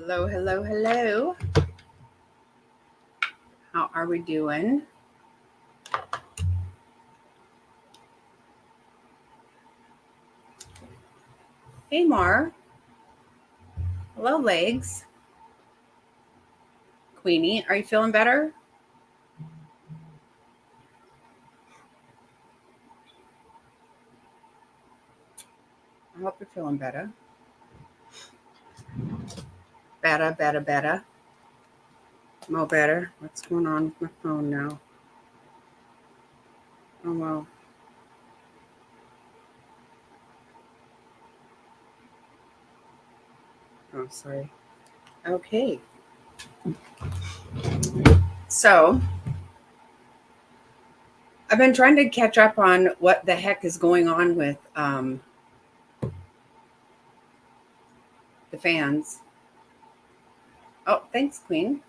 Hello, hello, hello. How are we doing? Hey, Mar. Hello, legs. Queenie, are you feeling better? I hope you're feeling better. Better, better, better. More better. What's going on with my phone now? Oh, well. Oh, sorry. Okay. So, I've been trying to catch up on what the heck is going on with the fans. Oh, thanks, Queen.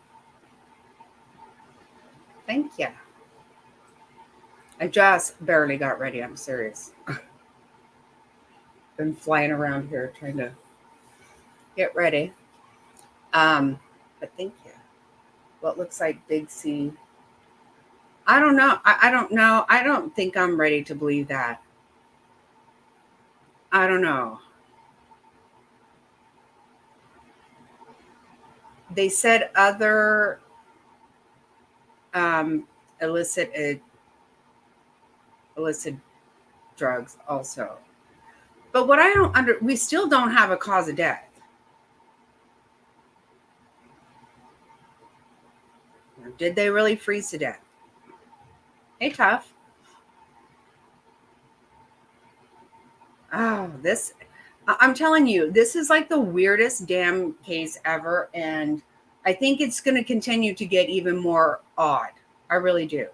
Thank you. I just barely got ready. I'm serious. Been flying around here trying to get ready. But thank you. What looks like Big C. I don't know. I don't know. I don't think I'm ready to believe that. I don't know. They said other um, illicit illicit drugs also. But what I don't we still don't have a cause of death. Did they really freeze to death? Hey, tough. Oh, this. I'm telling you, this is like the weirdest damn case ever, and I think it's going to continue to get even more odd. I really do.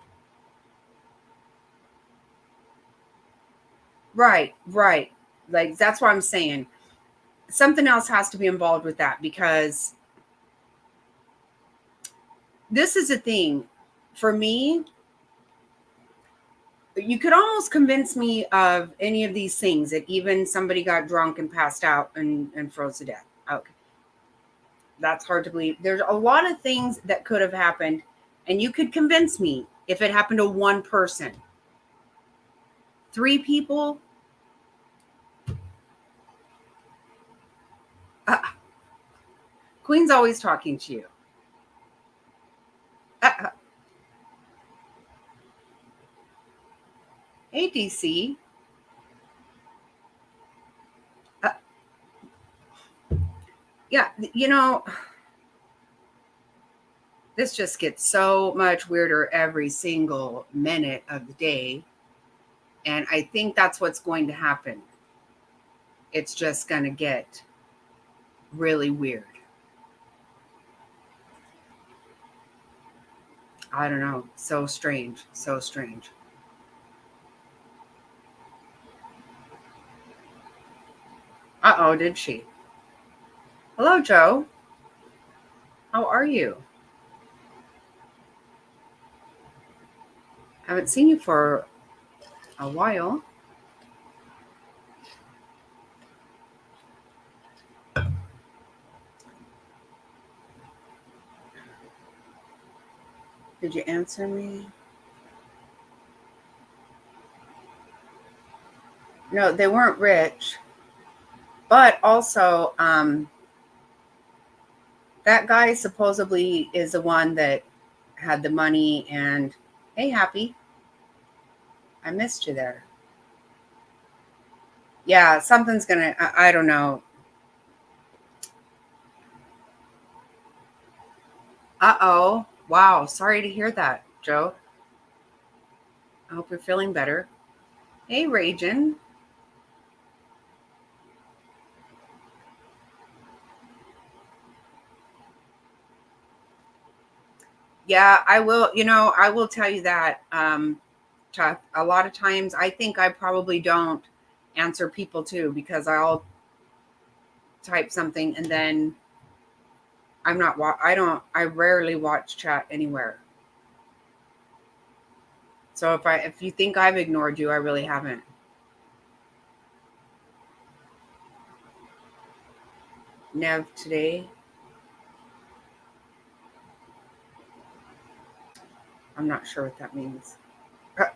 Right, right. Like that's what I'm saying. Something else has to be involved with that because this is a thing. For me, you could almost convince me of any of these things that even somebody got drunk and passed out and froze to death. Okay. That's hard to believe. There's a lot of things that could have happened, and you could convince me if it happened to one person. Three people, uh, Queen's always talking to you. Uh, hey, DC. Uh, yeah, this just gets so much weirder every single minute of the day. And I think that's what's going to happen. It's just going to get really weird. I don't know. So strange. So strange. Uh-oh, did she? Hello, Joe. How are you? Haven't seen you for a while. Did you answer me? No, they weren't rich. But also, that guy supposedly is the one that had the money and hey, Happy, I missed you there. Yeah, something's gonna, I don't know. Uh-oh. Wow. Sorry to hear that, Joe. I hope you're feeling better. Hey, Ragin. Yeah, I will, I will tell you that, Chuck, a lot of times I think I probably don't answer people too because I'll type something and then I rarely watch chat anywhere. So if you think I've ignored you, I really haven't. Nev today. I'm not sure what that means. Uh,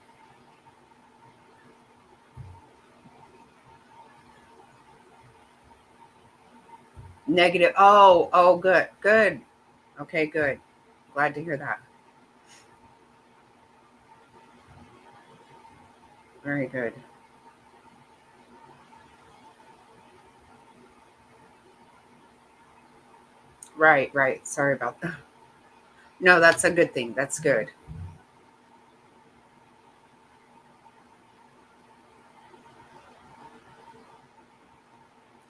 Negative. Oh, good, good. Okay, good. Glad to hear that. Very good. Right, right. Sorry about that. No, that's a good thing. That's good.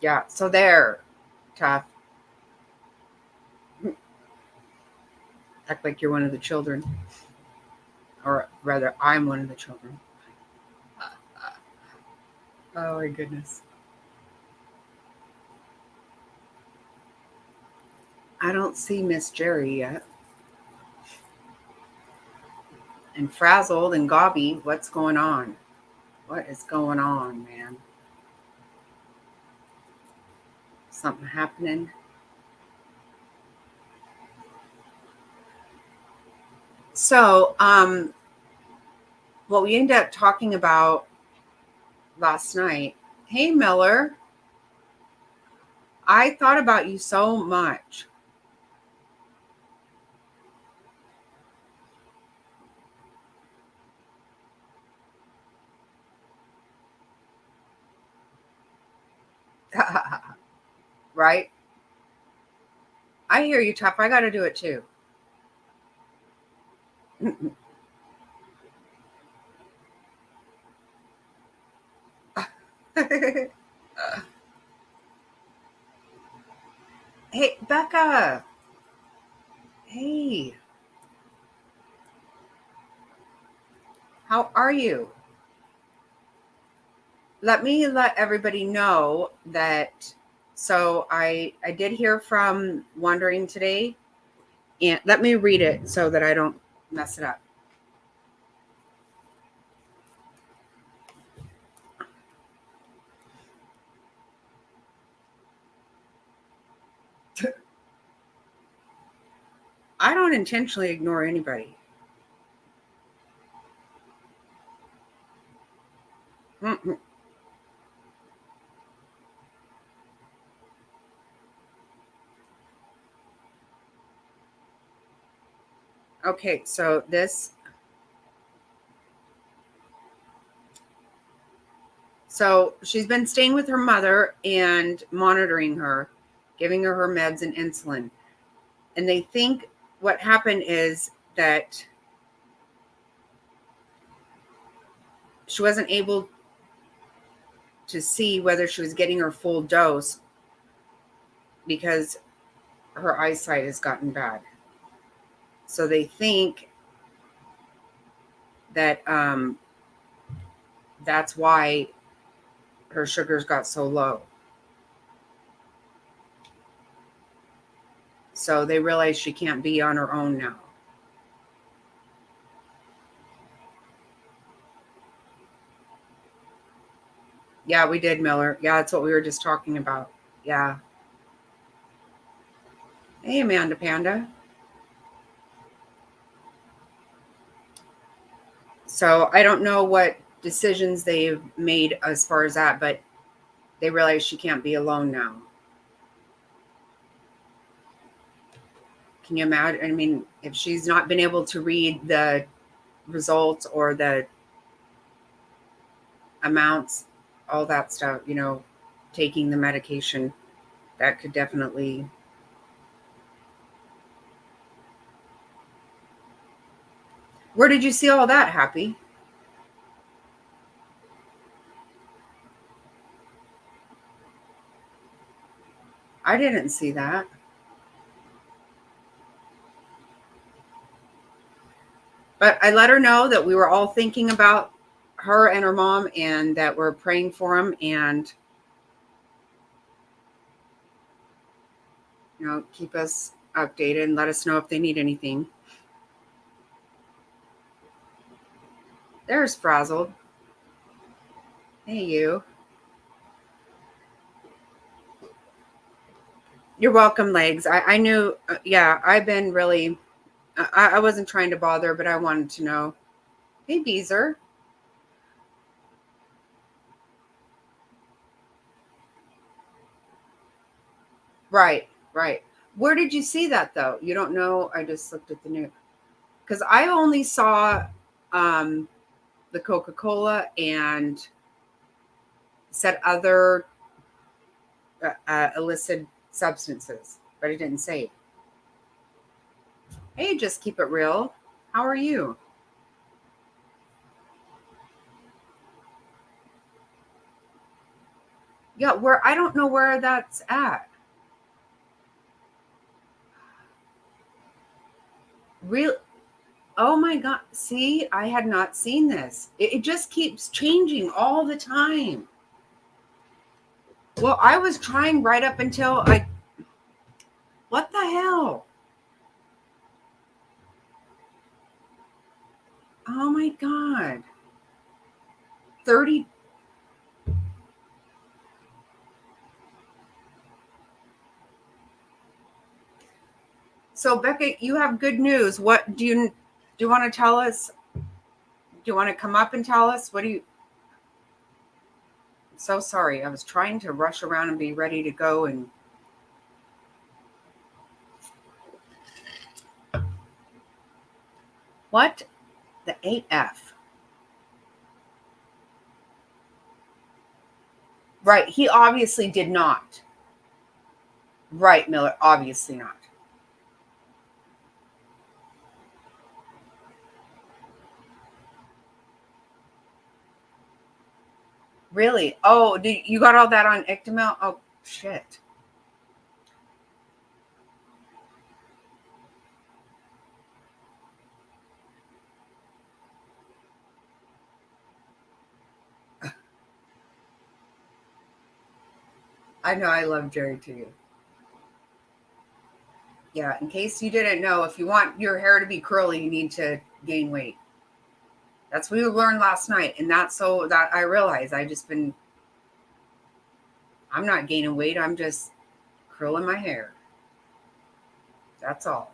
Yeah. So there, tough. Act like you're one of the children, or rather, I'm one of the children. Oh my goodness. I don't see Miss Jerry yet. And frazzled and gobby. What's going on? What is going on, man? Something happening? So, what we ended up talking about last night. Hey, Miller, I thought about you so much. Right? I hear you, tough. I got to do it too. Hey, Becca. Hey, how are you? Let me let everybody know that. So I did hear from Wandering today, and let me read it so that I don't mess it up. I don't intentionally ignore anybody. Mm-mm. Okay, so she's been staying with her mother and monitoring her, giving her meds and insulin. And they think what happened is that she wasn't able to see whether she was getting her full dose because her eyesight has gotten bad. So they think that that's why her sugars got so low. So they realize she can't be on her own now. Yeah, we did, Miller. Yeah, that's what we were just talking about. Yeah. Hey, Amanda Panda. So I don't know what decisions they've made as far as that, but they realize she can't be alone now. Can you imagine? I mean, if she's not been able to read the results or the amounts, all that stuff, taking the medication, that could definitely. Where did you see all that, Happy? I didn't see that. But I let her know that we were all thinking about her and her mom and that we're praying for them and, keep us updated and let us know if they need anything. There's Frazzled. Hey, you. You're welcome, Legs. I knew, yeah, I've been really I wasn't trying to bother, but I wanted to know. Hey, Beezer. Right, right. Where did you see that though? You don't know? I just looked at the news because I only saw um, the Coca-Cola and said other illicit substances, but it didn't say. Hey, just keep it real. How are you? Yeah, where I don't know where that's at. Real. Oh my God. See, I had not seen this. It just keeps changing all the time. Well, I was trying right up until I. What the hell? Oh my God. 30. So, Becca, you have good news. What do you want to tell us? Do you want to come up and tell us? What do you. So sorry. I was trying to rush around and be ready to go. And what the AF? Right. He obviously did not. Right, Miller. Obviously not. Really? Oh, you got all that on Ectomel? Oh, shit. I know I love Jerry too. Yeah, in case you didn't know, if you want your hair to be curly, you need to gain weight. That's what we learned last night. And that's so that I realized I'm not gaining weight. I'm just curling my hair. That's all.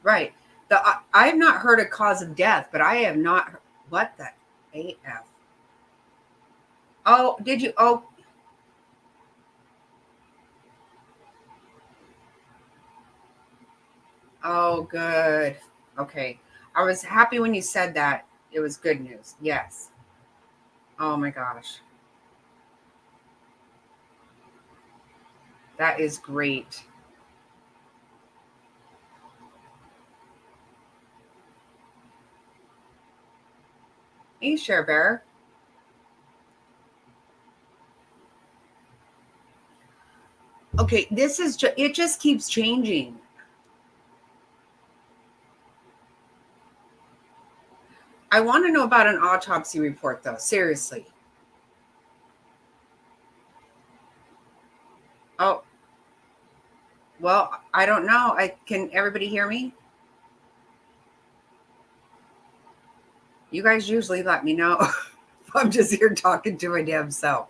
Right. I have not heard a cause of death, but I have not. What the AF? Oh, did you? Oh, oh, good. Okay. I was happy when you said that. It was good news. Yes. Oh my gosh. That is great. Hey, Share Bear. Okay, it just keeps changing. I want to know about an autopsy report though. Seriously. Oh, well, I don't know. I can everybody hear me? You guys usually let me know. I'm just here talking to my damn self.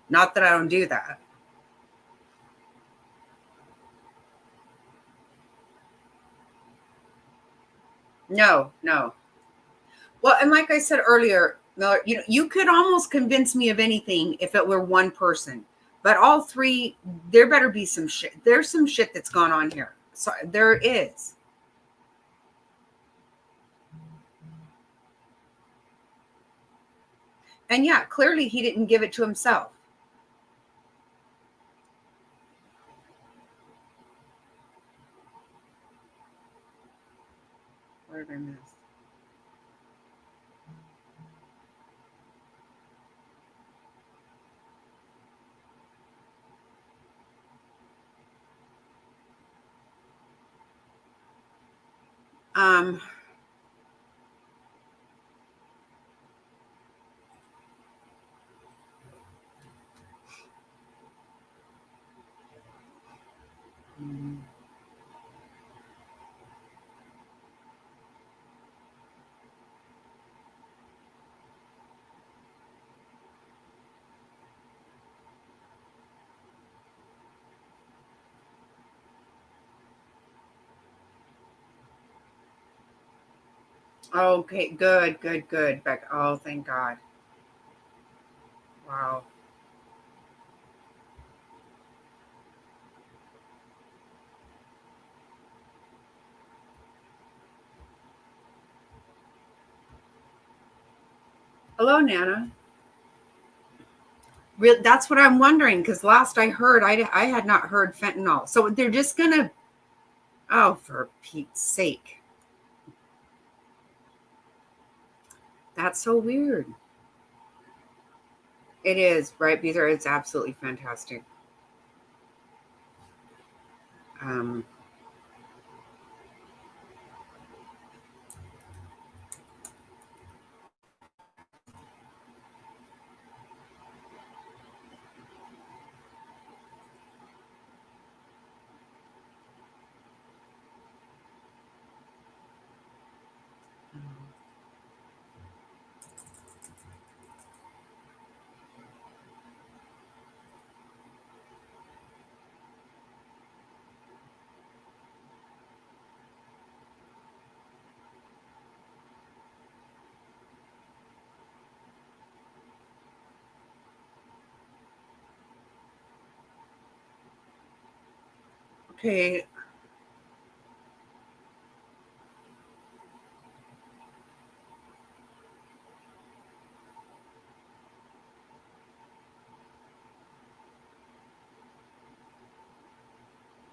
Not that I don't do that. No, no. Well, and like I said earlier, Miller, you could almost convince me of anything if it were one person. But all three, there better be some shit. There's some shit that's gone on here. So there is. And yeah, clearly he didn't give it to himself. What did I miss? Um, Okay, good, good, good. Beck. Oh, thank God. Wow. Hello, Nana. That's what I'm wondering because last I heard, I had not heard fentanyl. So they're just gonna, oh, for Pete's sake. That's so weird. It is, right, Peter? It's absolutely fantastic. Um, okay.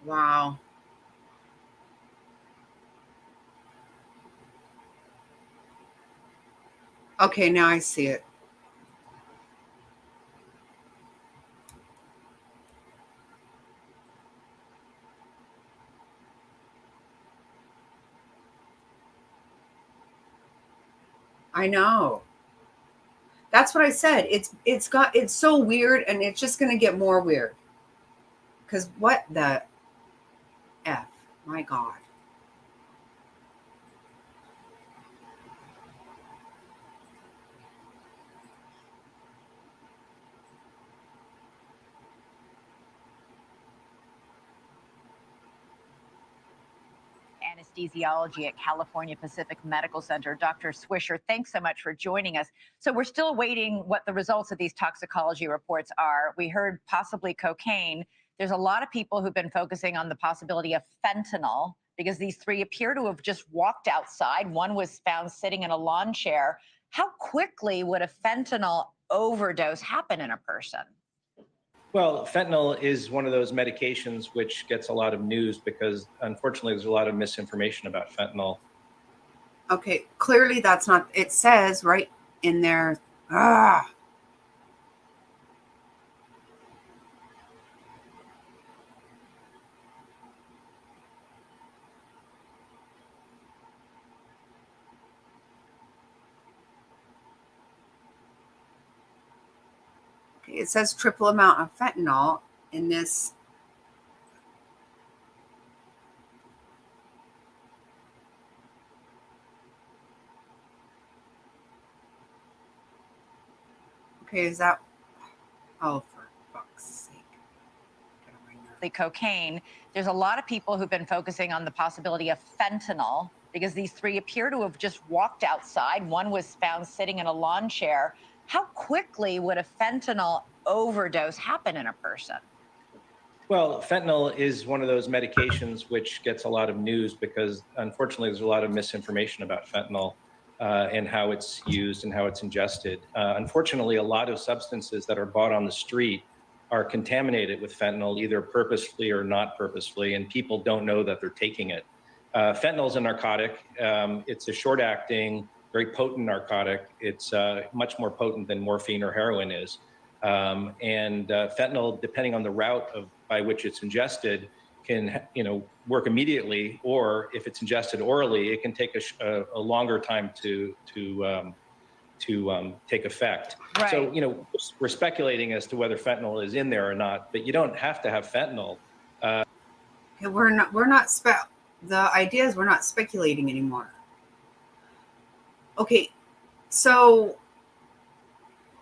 Wow. Okay, now I see it. I know. That's what I said. It's so weird and it's just gonna get more weird. Because what the F? My God. Anesthesiology at California Pacific Medical Center. Dr. Swisher, thanks so much for joining us. So we're still awaiting what the results of these toxicology reports are. We heard possibly cocaine. There's a lot of people who've been focusing on the possibility of fentanyl because these three appear to have just walked outside. One was found sitting in a lawn chair. How quickly would a fentanyl overdose happen in a person? Well, fentanyl is one of those medications which gets a lot of news because unfortunately there's a lot of misinformation about fentanyl. Okay, clearly that's not, it says right in there. Ah, okay, it says triple amount of fentanyl in this. Okay, is that, oh, for fuck's sake. The cocaine. There's a lot of people who've been focusing on the possibility of fentanyl because these three appear to have just walked outside. One was found sitting in a lawn chair. How quickly would a fentanyl overdose happen in a person? Well, fentanyl is one of those medications which gets a lot of news because unfortunately there's a lot of misinformation about fentanyl and how it's used and how it's ingested. Unfortunately, a lot of substances that are bought on the street are contaminated with fentanyl, either purposefully or not purposefully, and people don't know that they're taking it. Fentanyl is a narcotic. It's a short-acting, very potent narcotic. It's much more potent than morphine or heroin is. And fentanyl, depending on the route by which it's ingested, can work immediately, or if it's ingested orally, it can take a longer time to take effect. Right. So we're speculating as to whether fentanyl is in there or not, but you don't have to have fentanyl. Okay, the idea is we're not speculating anymore. Okay, so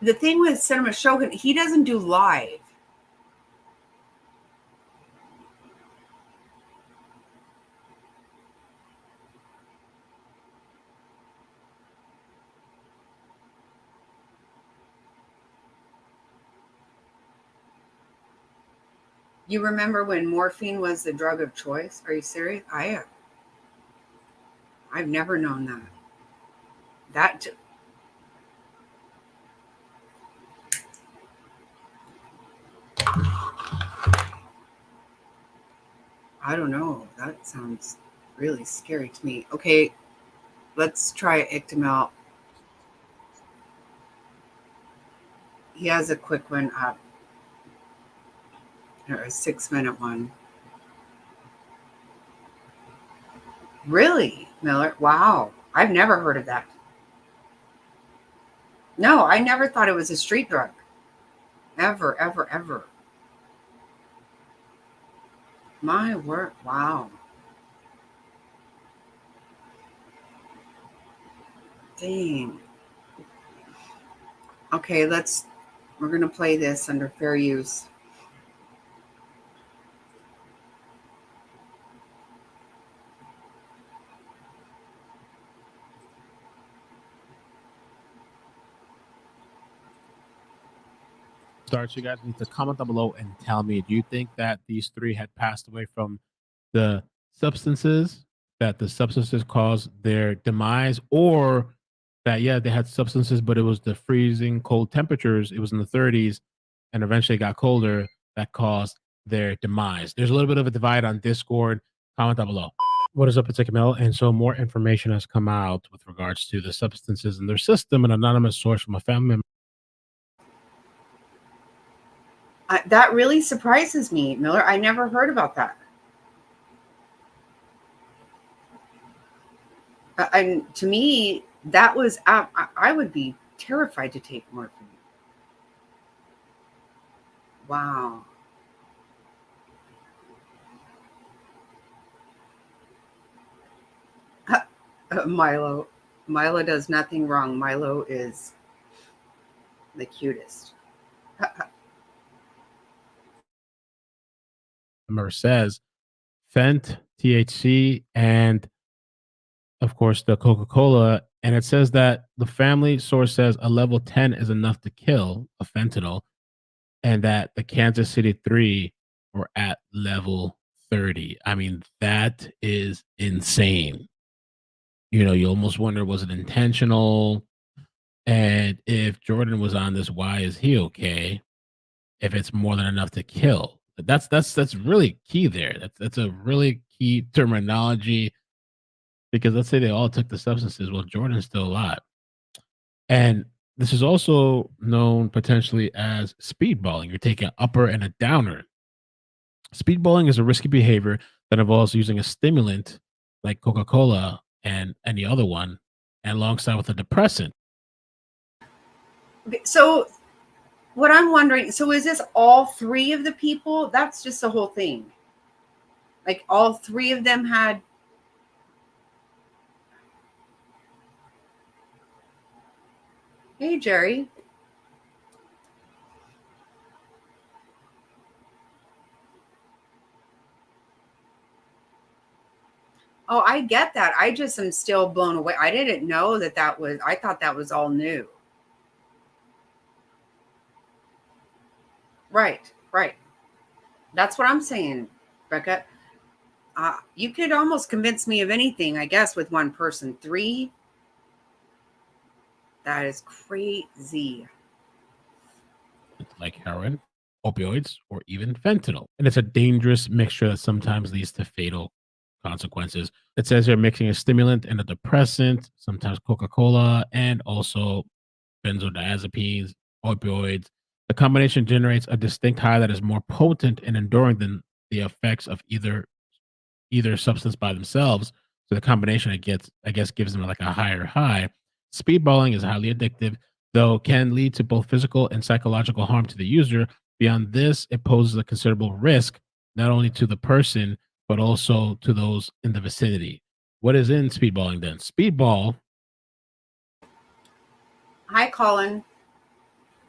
the thing with Cinema Shogun, he doesn't do live. You remember when morphine was the drug of choice? Are you serious? I've never known that. That I don't know. That sounds really scary to me. Okay, let's try Ictamel. He has a quick one up, or a 6-minute one. Really, Miller? Wow, I've never heard of that. No, I never thought it was a street drug. Ever, ever, ever. My word, wow. Dang. Okay, we're going to play this under fair use. Starts, you guys need to comment down below and tell me, do you think that these three had passed away from the substances, that the substances caused their demise, or that, yeah, they had substances, but it was the freezing cold temperatures, it was in the 30s, and eventually it got colder, that caused their demise? There's a little bit of a divide on Discord. Comment down below. What is up, it's Camille, and so more information has come out with regards to the substances in their system. An anonymous source from a family member. That really surprises me, Miller. I never heard about that. And to me, that was, I would be terrified to take morphine. Wow. Milo. Milo does nothing wrong. Milo is the cutest. Says Fent, THC, and of course the Coca-Cola. And it says that the family source says a level 10 is enough to kill a fentanyl, and that the Kansas City 3 were at level 30. I mean, that is insane. You know, you almost wonder, was it intentional? And if Jordan was on this, why is he okay? If it's more than enough to kill. That's really key there. That's a really key terminology, because let's say they all took the substances. Well, Jordan's still alive. And this is also known potentially as speedballing. You're taking an upper and a downer. Speedballing is a risky behavior that involves using a stimulant like Coca-Cola and any other one, and alongside with a depressant. So what I'm wondering, so is this all three of the people? That's just the whole thing. Like all three of them had. Hey, Jerry. Oh, I get that. I just am still blown away. I didn't know that was, I thought that was all new. Right, right. That's what I'm saying, Becca. You could almost convince me of anything, I guess, with one person. Three? That is crazy. Like heroin, opioids, or even fentanyl. And it's a dangerous mixture that sometimes leads to fatal consequences. It says you're mixing a stimulant and a depressant, sometimes Coca-Cola, and also benzodiazepines, opioids. The combination generates a distinct high that is more potent and enduring than the effects of either substance by themselves. So the combination, I guess, gives them like a higher high. Speedballing is highly addictive, though can lead to both physical and psychological harm to the user. Beyond this, it poses a considerable risk not only to the person but also to those in the vicinity. What is in speedballing then? Speedball. Hi, Colin.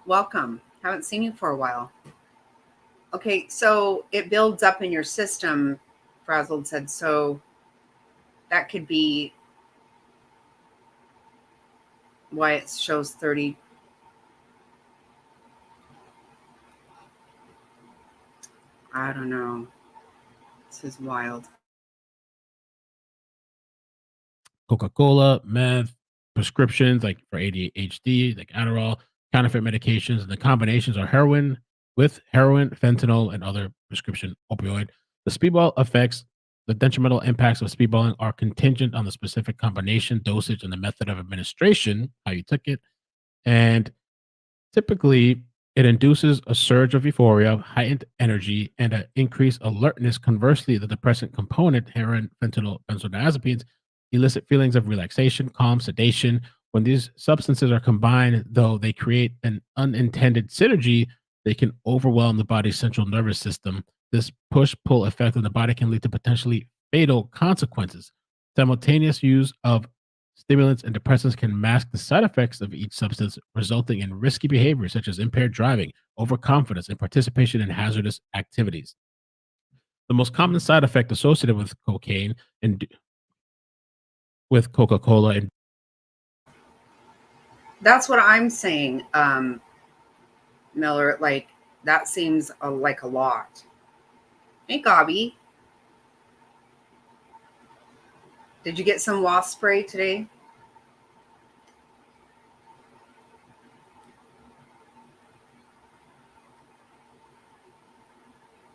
Welcome. Haven't seen you for a while. Okay, so it builds up in your system, Frazzled said. So that could be why it shows 30. I don't know. This is wild. Coca-Cola, meth, prescriptions like for ADHD, like Adderall, counterfeit medications, and the combinations are heroin, fentanyl, and other prescription opioid. The speedball effects, the detrimental impacts of speedballing are contingent on the specific combination, dosage, and the method of administration, how you took it. And typically, it induces a surge of euphoria, heightened energy, and an increased alertness. Conversely, the depressant component, heroin, fentanyl, benzodiazepines, elicit feelings of relaxation, calm, sedation. When these substances are combined, though they create an unintended synergy, they can overwhelm the body's central nervous system. This push pull effect in the body can lead to potentially fatal consequences. Simultaneous use of stimulants and depressants can mask the side effects of each substance, resulting in risky behavior such as impaired driving, overconfidence, and participation in hazardous activities. The most common side effect associated with cocaine and with Coca-Cola and That's what I'm saying, Miller. Like, that seems like a lot. Hey, Gobby, did you get some wasp spray today?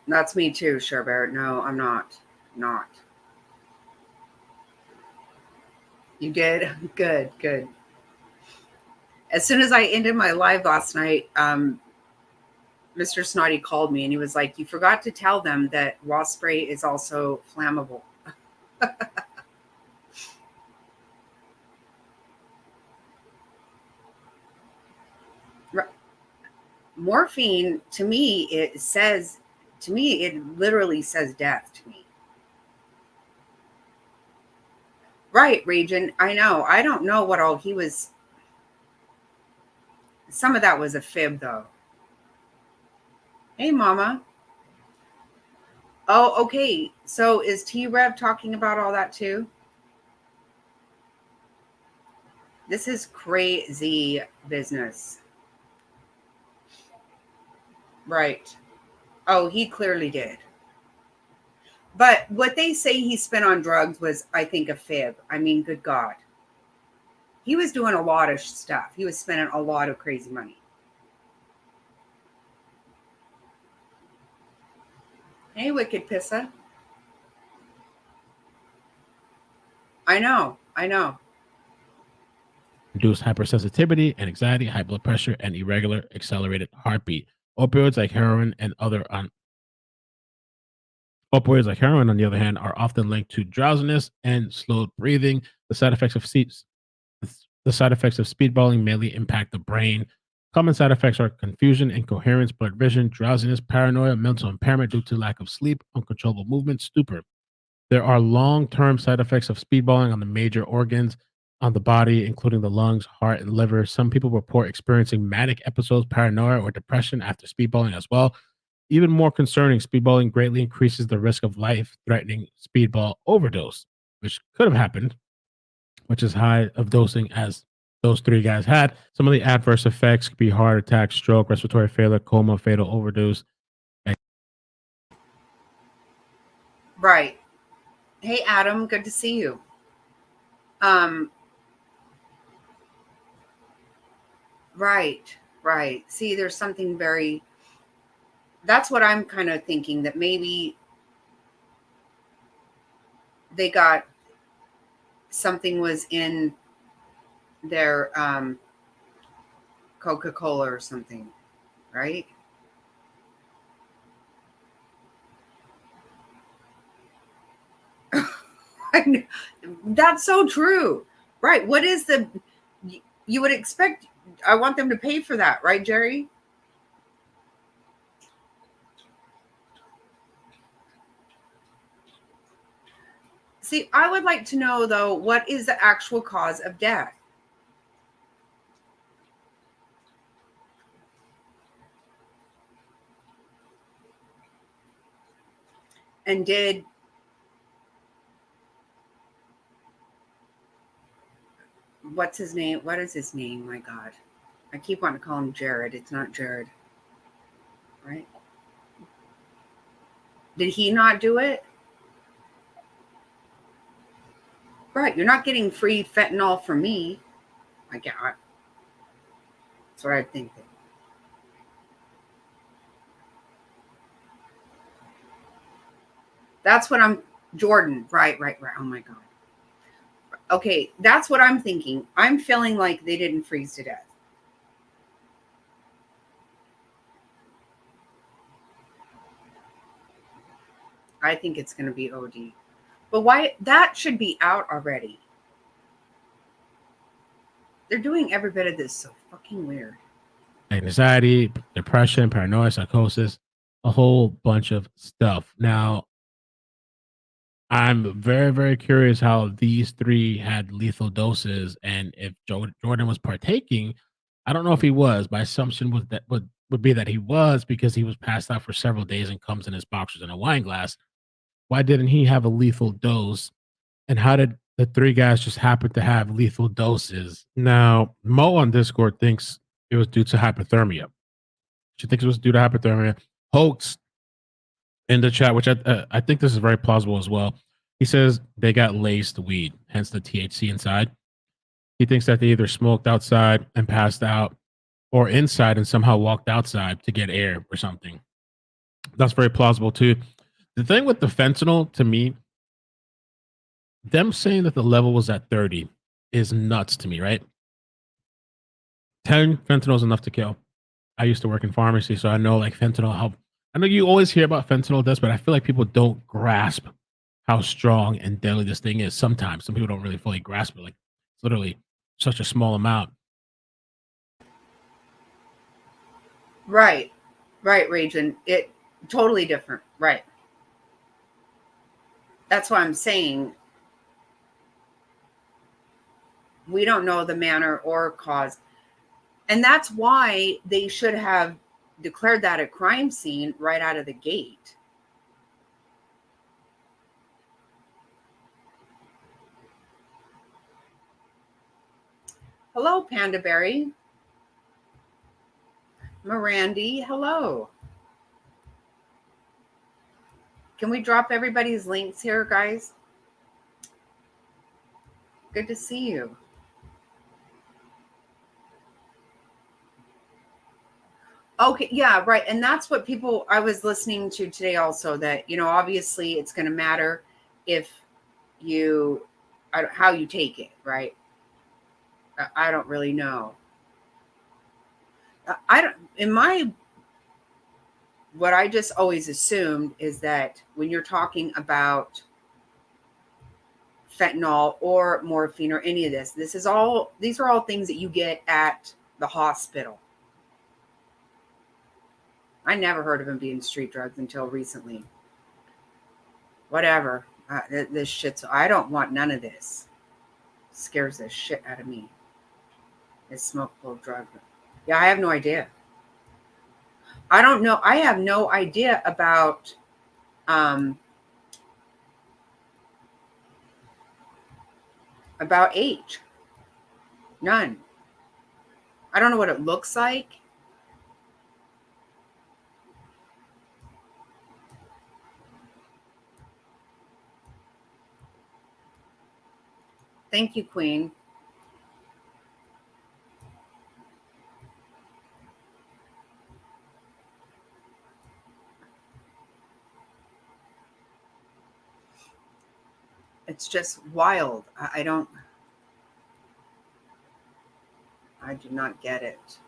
That's me too, Sherbert. No, I'm not. Not. You did? Good, good. As soon as I ended my live last night, Mr. Snotty called me and he was like, "You forgot to tell them that wasp spray is also flammable." Morphine, to me, it literally says death to me. Right, Region. I know. I don't know what all he was. Some of that was a fib, though. Hey, Mama. Oh, okay. So is T-Rev talking about all that too? This is crazy business. Right. Oh, he clearly did. But what they say he spent on drugs was, I think, a fib. I mean, good God. He was doing a lot of stuff. He was spending a lot of crazy money. Hey, Wicked Pissa. I know. I know. induce hypersensitivity and anxiety, high blood pressure, and irregular accelerated heartbeat. Opioids like heroin and other opioids like heroin, on the other hand, are often linked to drowsiness and slowed breathing. The side effects of speedballing mainly impact the brain. Common side effects are confusion, incoherence, blurred vision, drowsiness, paranoia, mental impairment due to lack of sleep, uncontrollable movement, stupor. There are long-term side effects of speedballing on the major organs on the body, including the lungs, heart, and liver. Some people report experiencing manic episodes, paranoia, or depression after speedballing as well. Even more concerning, speedballing greatly increases the risk of life-threatening speedball overdose, which could have happened, which is high of dosing as those three guys had. Some of the adverse effects could be heart attack, stroke, respiratory failure, coma, fatal overdose. Right. Hey, Adam. Good to see you. Right. Right. See, there's something very. That's what I'm kind of thinking, that maybe they got something was in their Coca-Cola or something, right? That's so true. Right. What is you would expect, I want them to pay for that, right, Jerry? See, I would like to know, though, what is the actual cause of death? And what's his name? What is his name? My God. I keep wanting to call him Jared. It's not Jared, right? Did he not do it? Right. You're not getting free fentanyl from me. I can't. That's what I think. That's what I'm, Jordan. Right. Oh my God. Okay. That's what I'm thinking. I'm feeling like they didn't freeze to death. I think it's going to be OD. But why? That should be out already. They're doing every bit of this so fucking weird. Anxiety, depression, paranoia, psychosis, a whole bunch of stuff. Now, I'm very, very curious how these three had lethal doses, and if Jordan was partaking. I don't know if he was. My assumption would be that he was, because he was passed out for several days and comes in his boxers and a wine glass. Why didn't he have a lethal dose? And how did the three guys just happen to have lethal doses? Now, Mo on Discord thinks it was due to hypothermia. She thinks it was due to hypothermia. Hoax in the chat, which I think this is very plausible as well. He says they got laced weed, hence the THC inside. He thinks that they either smoked outside and passed out, or inside and somehow walked outside to get air or something. That's very plausible too. The thing with the fentanyl, to me, them saying that the level was at 30 is nuts to me, right? 10 fentanyl is enough to kill. I used to work in pharmacy, so I know like fentanyl help. I know you always hear about fentanyl deaths, but I feel like people don't grasp how strong and deadly this thing is. Sometimes some people don't really fully grasp it. Like it's literally such a small amount. Right, Rajan. It totally different. Right. That's why I'm saying we don't know the manner or cause. And that's why they should have declared that a crime scene right out of the gate. Hello, Panda Berry. Mirandy, hello. Can we drop everybody's links here, guys? Good to see you. Okay, yeah, right. And that's what people I was listening to today also, that, obviously it's going to matter if you, how you take it, right? I don't really know. What I just always assumed is that when you're talking about fentanyl or morphine or any of this, these are all things that you get at the hospital. I never heard of them being street drugs until recently. Whatever. This shit's, I don't want none of this. It scares the shit out of me. It's smokable drug. Yeah, I have no idea. I don't know. I have no idea about age. None. I don't know what it looks like. Thank you, Queen. It's just wild. I do not get it.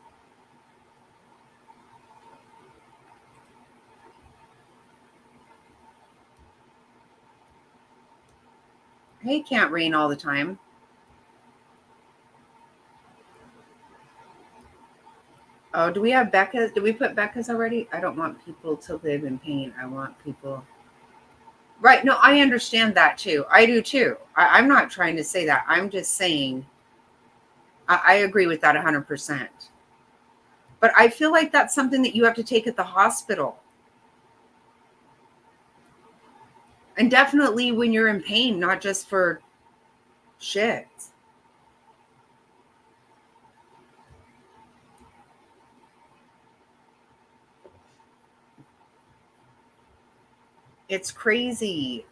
Hey, can't rain all the time. Oh, do we have Becca's? Did we put Becca's already? I don't want people to live in pain. I want people. Right. No, I understand that too. I do too. I'm not trying to say that. I'm just saying I agree with that 100%. But I feel like that's something that you have to take at the hospital. And definitely when you're in pain, not just for shit. It's crazy.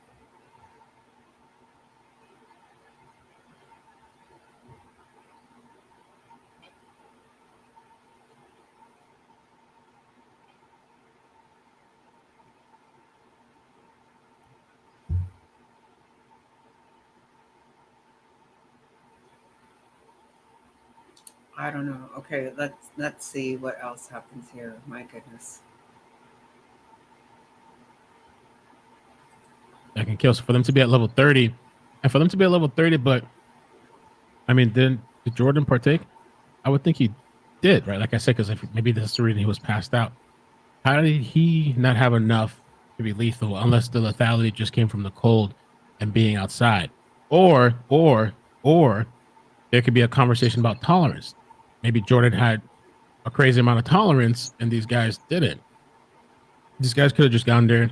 I don't know. Okay, let's see what else happens here. My goodness. That can kill. So for them to be at level 30, and for them to be at level 30, but I mean, did Jordan partake? I would think he did, right? Like I said, because maybe that's the reason he was passed out. How did he not have enough to be lethal unless the lethality just came from the cold and being outside? Or there could be a conversation about tolerance. Maybe Jordan had a crazy amount of tolerance and these guys didn't. These guys could have just gone there,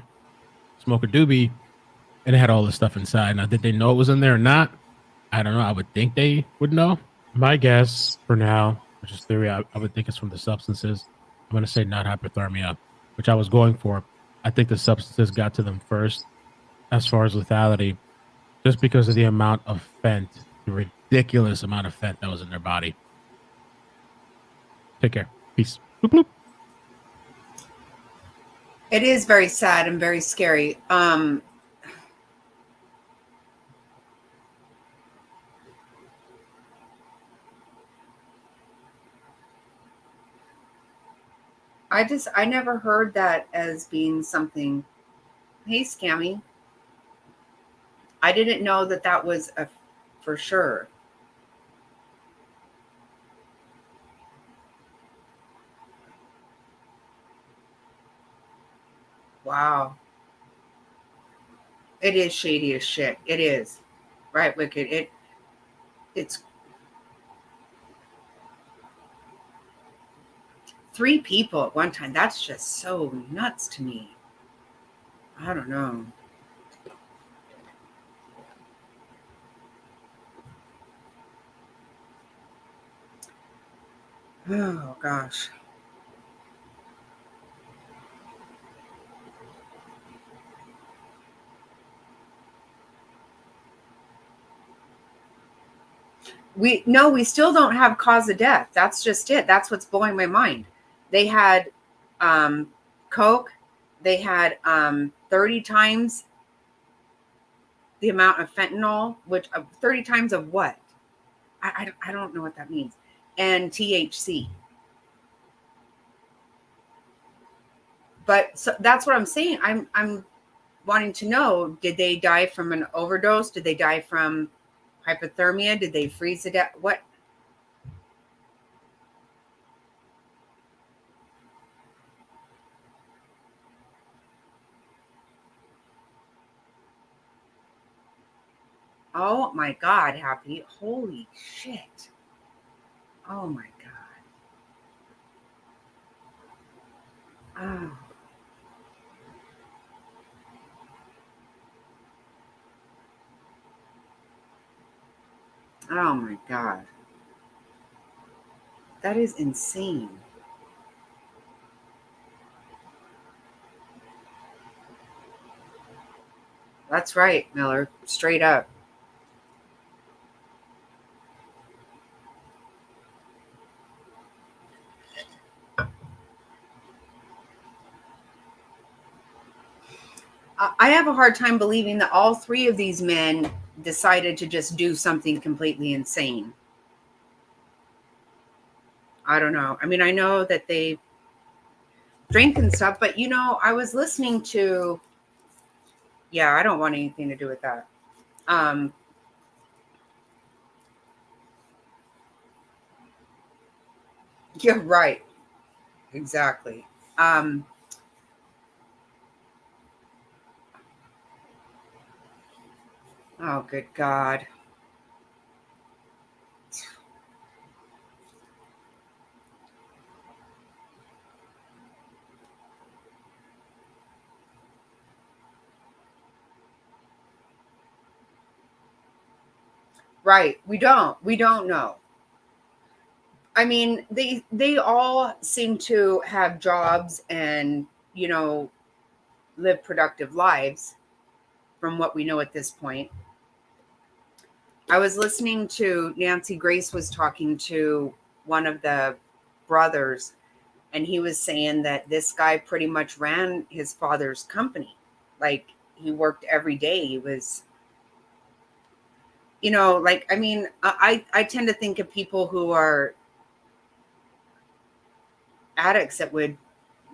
smoke a doobie, and it had all this stuff inside. Now, did they know it was in there or not? I don't know. I would think they would know. My guess for now, which is theory, I would think it's from the substances. I'm going to say not hypothermia, which I was going for. I think the substances got to them first as far as lethality, just because of the amount of fent, the ridiculous amount of fent that was in their body. Take care. Peace. Bloop, bloop. It is very sad and very scary. I never heard that as being something. Hey, Scammy. I didn't know that that was a for sure. Wow. It is shady as shit. It is. Right, Wicked. It's 3 people at one time. That's just so nuts to me. I don't know. Oh gosh. We still don't have cause of death. That's just it. That's what's blowing my mind. They had coke. They had 30 times the amount of fentanyl, which 30 times of what? I don't know what that means. And THC. But so that's what I'm saying. I'm wanting to know, did they die from an overdose? Did they die from hypothermia? Did they freeze to death? What? Oh my God, Happy. Holy shit. Oh my God. Oh. Oh my God. That is insane. That's right, Miller. Straight up. I have a hard time believing that all 3 of these men decided to just do something completely insane. I don't know. I mean, I know that they drink and stuff, but I was listening to, yeah, I don't want anything to do with that. You're right. Exactly. Oh, good God. Right. We don't know. I mean, they all seem to have jobs and, live productive lives from what we know at this point. I was listening to Nancy Grace was talking to one of the brothers, and he was saying that this guy pretty much ran his father's company. Like, he worked every day. He was, like, I mean, I tend to think of people who are addicts that would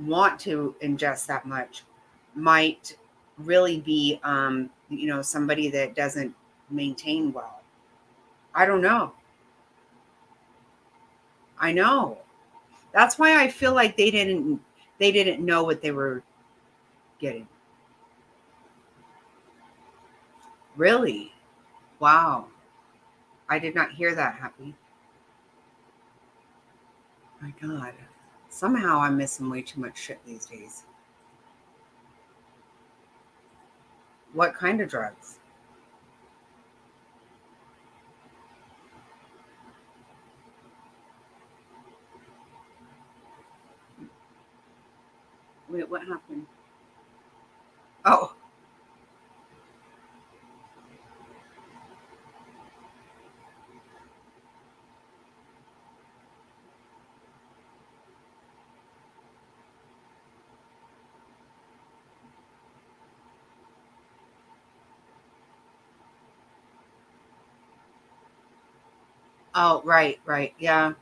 want to ingest that much might really be, somebody that doesn't maintain well. I don't know. I know. That's why I feel like they didn't know what they were getting. Really? Wow. I did not hear that, Happy. My God. Somehow I'm missing way too much shit these days. What kind of drugs? Wait, what happened? Oh. Oh, right. Yeah.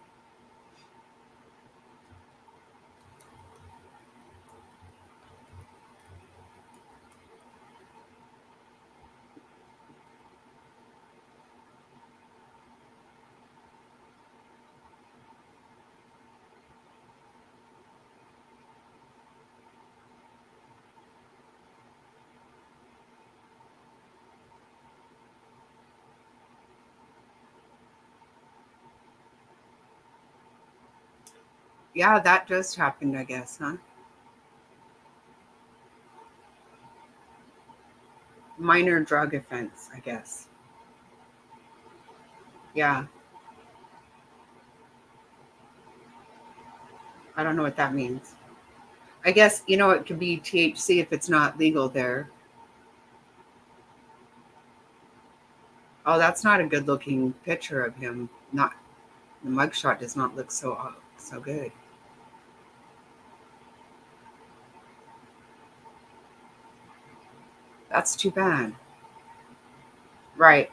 Yeah, that just happened, I guess, huh? Minor drug offense, I guess. Yeah. I don't know what that means. I guess, it could be THC if it's not legal there. Oh, that's not a good looking picture of him. Not the mugshot does not look so good. That's too bad. Right.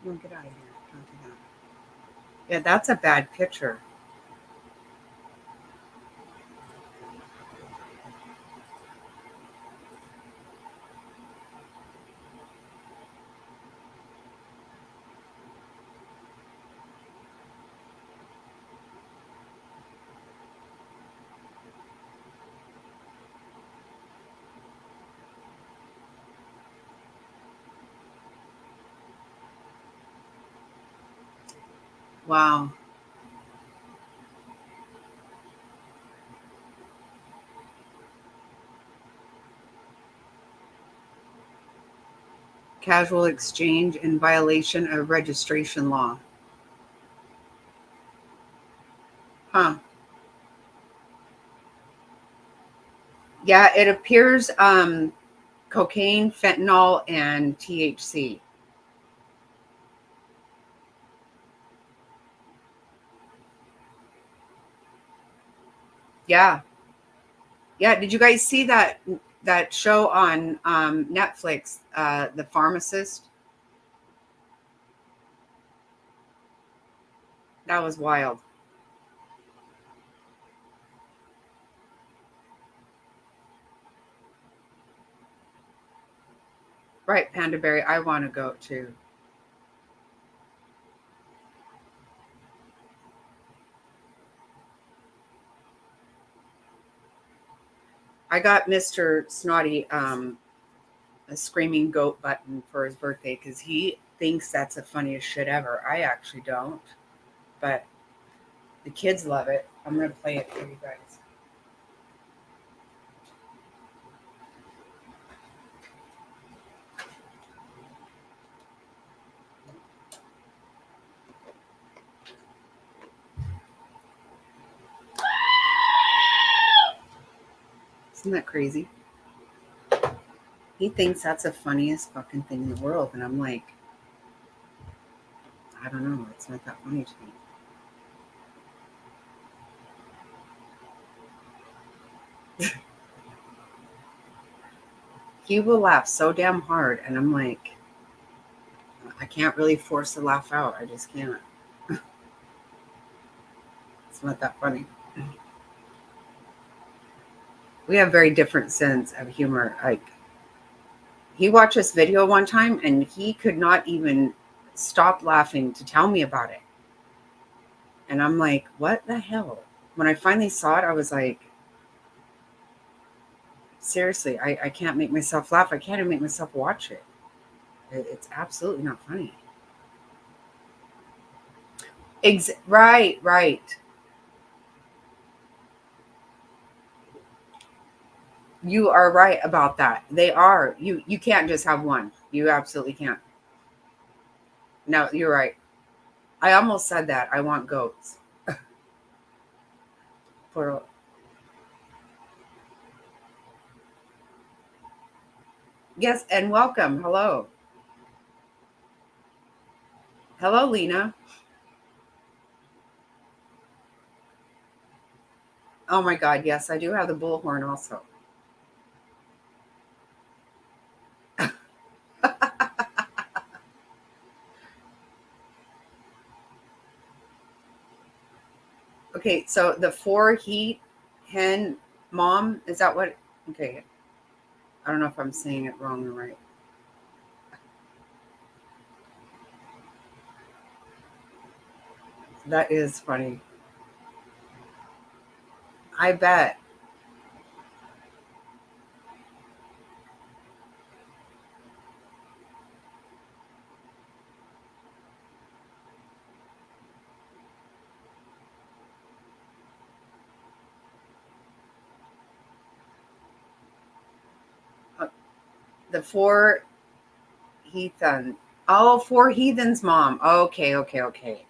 No, get out of here. Don't do that. Yeah, that's a bad picture. Wow. Casual exchange in violation of registration law. Huh. Yeah, it appears cocaine, fentanyl, and THC. Yeah. Yeah. Did you guys see that show on Netflix, The Pharmacist? That was wild. Right, Panda Berry. I want to go too. I got Mr. Snotty a screaming goat button for his birthday because he thinks that's the funniest shit ever. I actually don't, but the kids love it. I'm gonna play it for you guys. Isn't that crazy? He thinks that's the funniest fucking thing in the world. And I'm like, I don't know. It's not that funny to me. He will laugh so damn hard. And I'm like, I can't really force the laugh out. I just can't. It's not that funny. We have very different sense of humor. Like, he watched this video one time and he could not even stop laughing to tell me about it. And I'm like, what the hell? When I finally saw it, I was like, seriously, I can't make myself laugh. I can't even make myself watch it. It's absolutely not funny. Right. You are right about that. They are. You can't just have one. You absolutely can't. No, you're right. I almost said that. I want goats. Plural. Yes, and welcome. Hello. Hello, Lena. Oh my God, yes, I do have the bullhorn also. Okay, so the 4 heat hen mom, is that what? Okay, I don't know if I'm saying it wrong or right. That is funny. I bet. The 4 heathen. Oh, 4 heathens mom. Okay. Okay.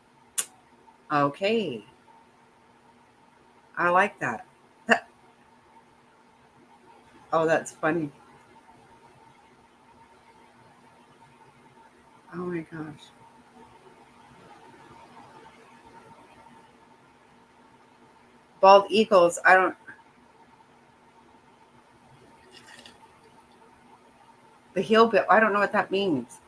I like that. Oh, that's funny. Oh my gosh. Bald eagles. I don't. The heel bit. I don't know what that means.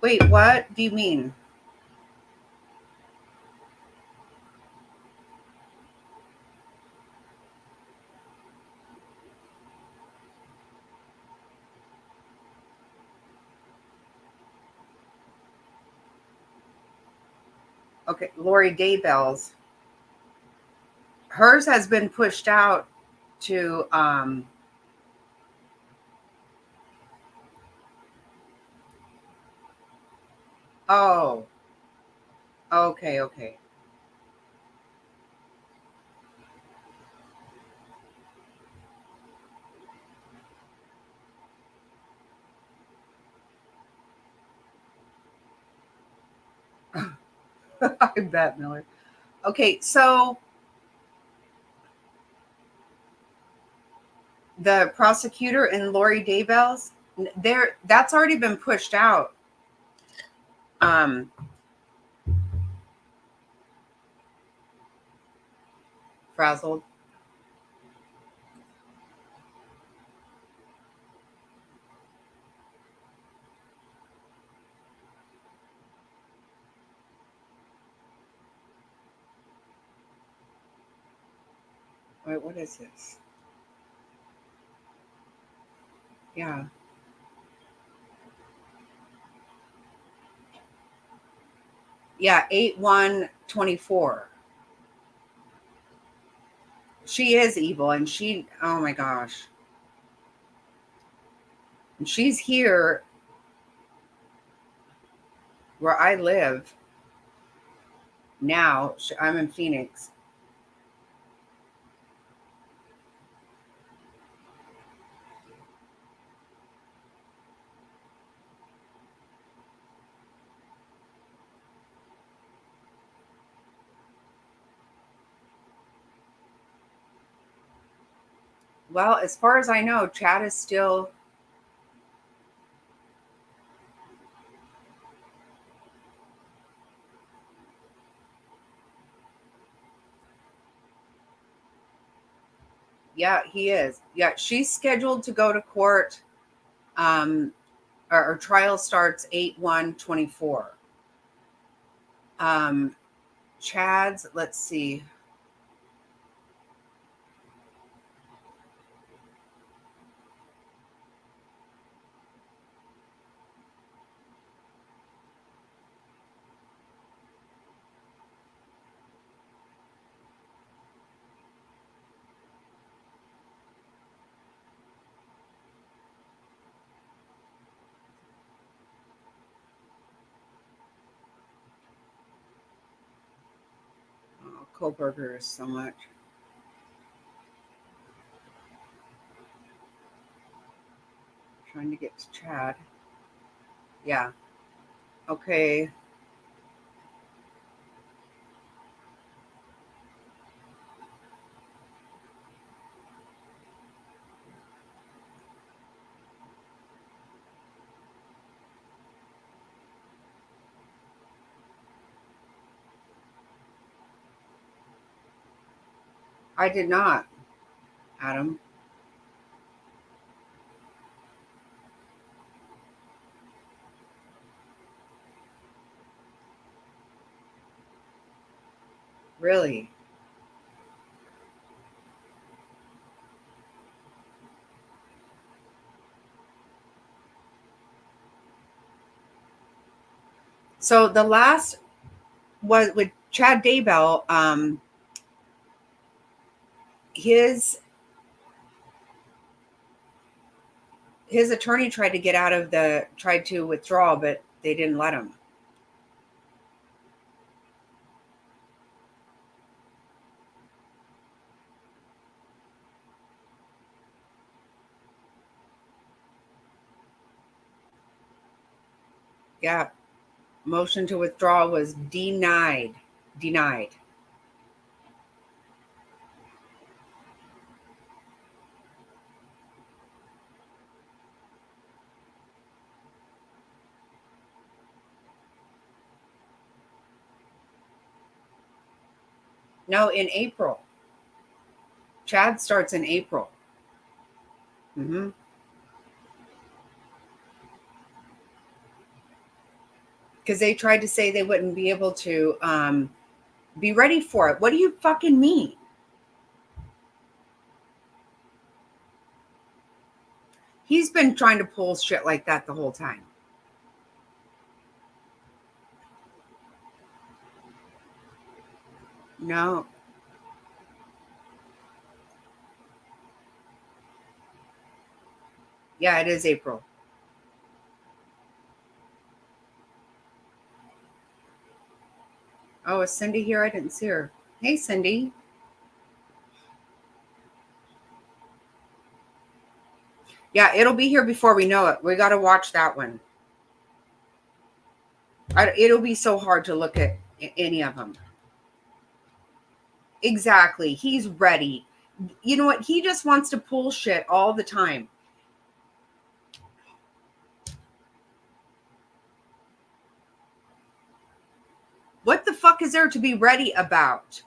Wait, what do you mean? Okay, Lori Daybell's. Hers has been pushed out to oh, okay. I bet, Miller. Okay, so the prosecutor and Lori Daybell's, that's already been pushed out. Frazzled. Wait, what is this? Yeah. Yeah, 8/1/24. She is evil and oh my gosh. And she's here where I live now. I'm in Phoenix. Well, as far as I know, Chad is still. Yeah, he is. Yeah, she's scheduled to go to court. Our trial starts 8/1/24. Chad's, let's see. Oh, Kohlberger is so much. Trying to get to Chad. Yeah. Okay. I did not, Adam. Really? So the last was with Chad Daybell. His attorney tried to withdraw, but they didn't let him. Yeah. Motion to withdraw was denied. Denied. No, in April. Chad starts in April. Mm-hmm. Because they tried to say they wouldn't be able to be ready for it. What do you fucking mean? He's been trying to pull shit like that the whole time. No. Yeah, it is April. Oh, is Cindy here? I didn't see her. Hey, Cindy. Yeah, it'll be here before we know it. We got to watch that one. It'll be so hard to look at any of them. Exactly. He's ready. You know what? He just wants to pull shit all the time. What the fuck is there to be ready about?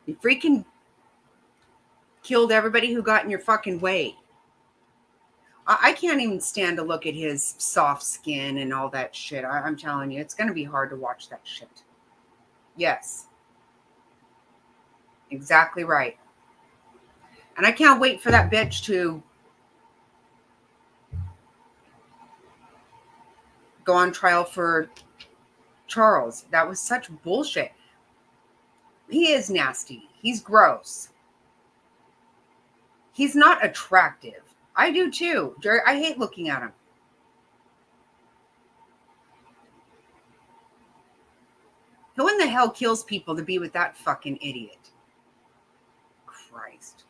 You freaking killed everybody who got in your fucking way. I can't even stand to look at his soft skin and all that shit. I'm telling you, it's going to be hard to watch that shit. Yes. Exactly right. And I can't wait for that bitch to go on trial for Charles. That was such bullshit. He is nasty. He's gross. He's not attractive. I do too. Jerry, I hate looking at him. Who in the hell kills people to be with that fucking idiot? Christ.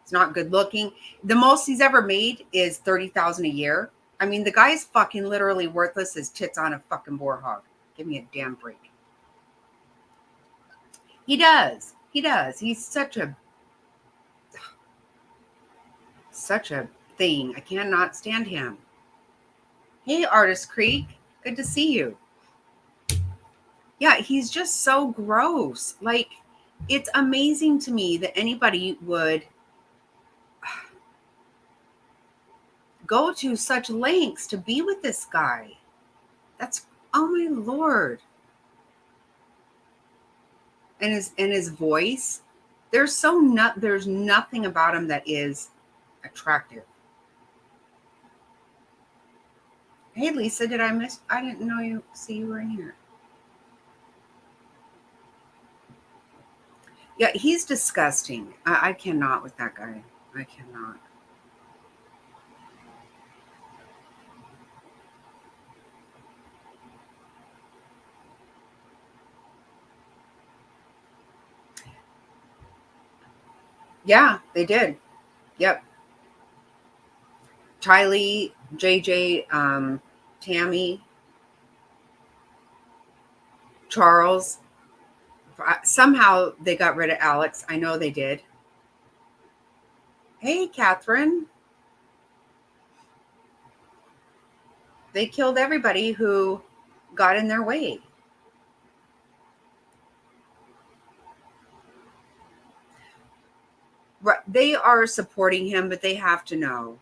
It's not good looking. The most he's ever made is $30,000 a year. I mean, the guy's fucking literally worthless as tits on a fucking boar hog. Give me a damn break. He does. He does. He's such a thing. I cannot stand him. Hey, Artist Creek. Good to see you. Yeah, he's just so gross. Like, it's amazing to me that anybody would go to such lengths to be with this guy. That's, oh my Lord. And his voice, there's nothing about him that is attractive. Hey Lisa, I didn't know you were in here. Yeah, he's disgusting. I cannot with that guy. I cannot. Yeah, they did. Yep. Tylee, JJ, Tammy, Charles. Somehow they got rid of Alex. I know they did. Hey, Catherine. They killed everybody who got in their way. Right. They are supporting him, but they have to know.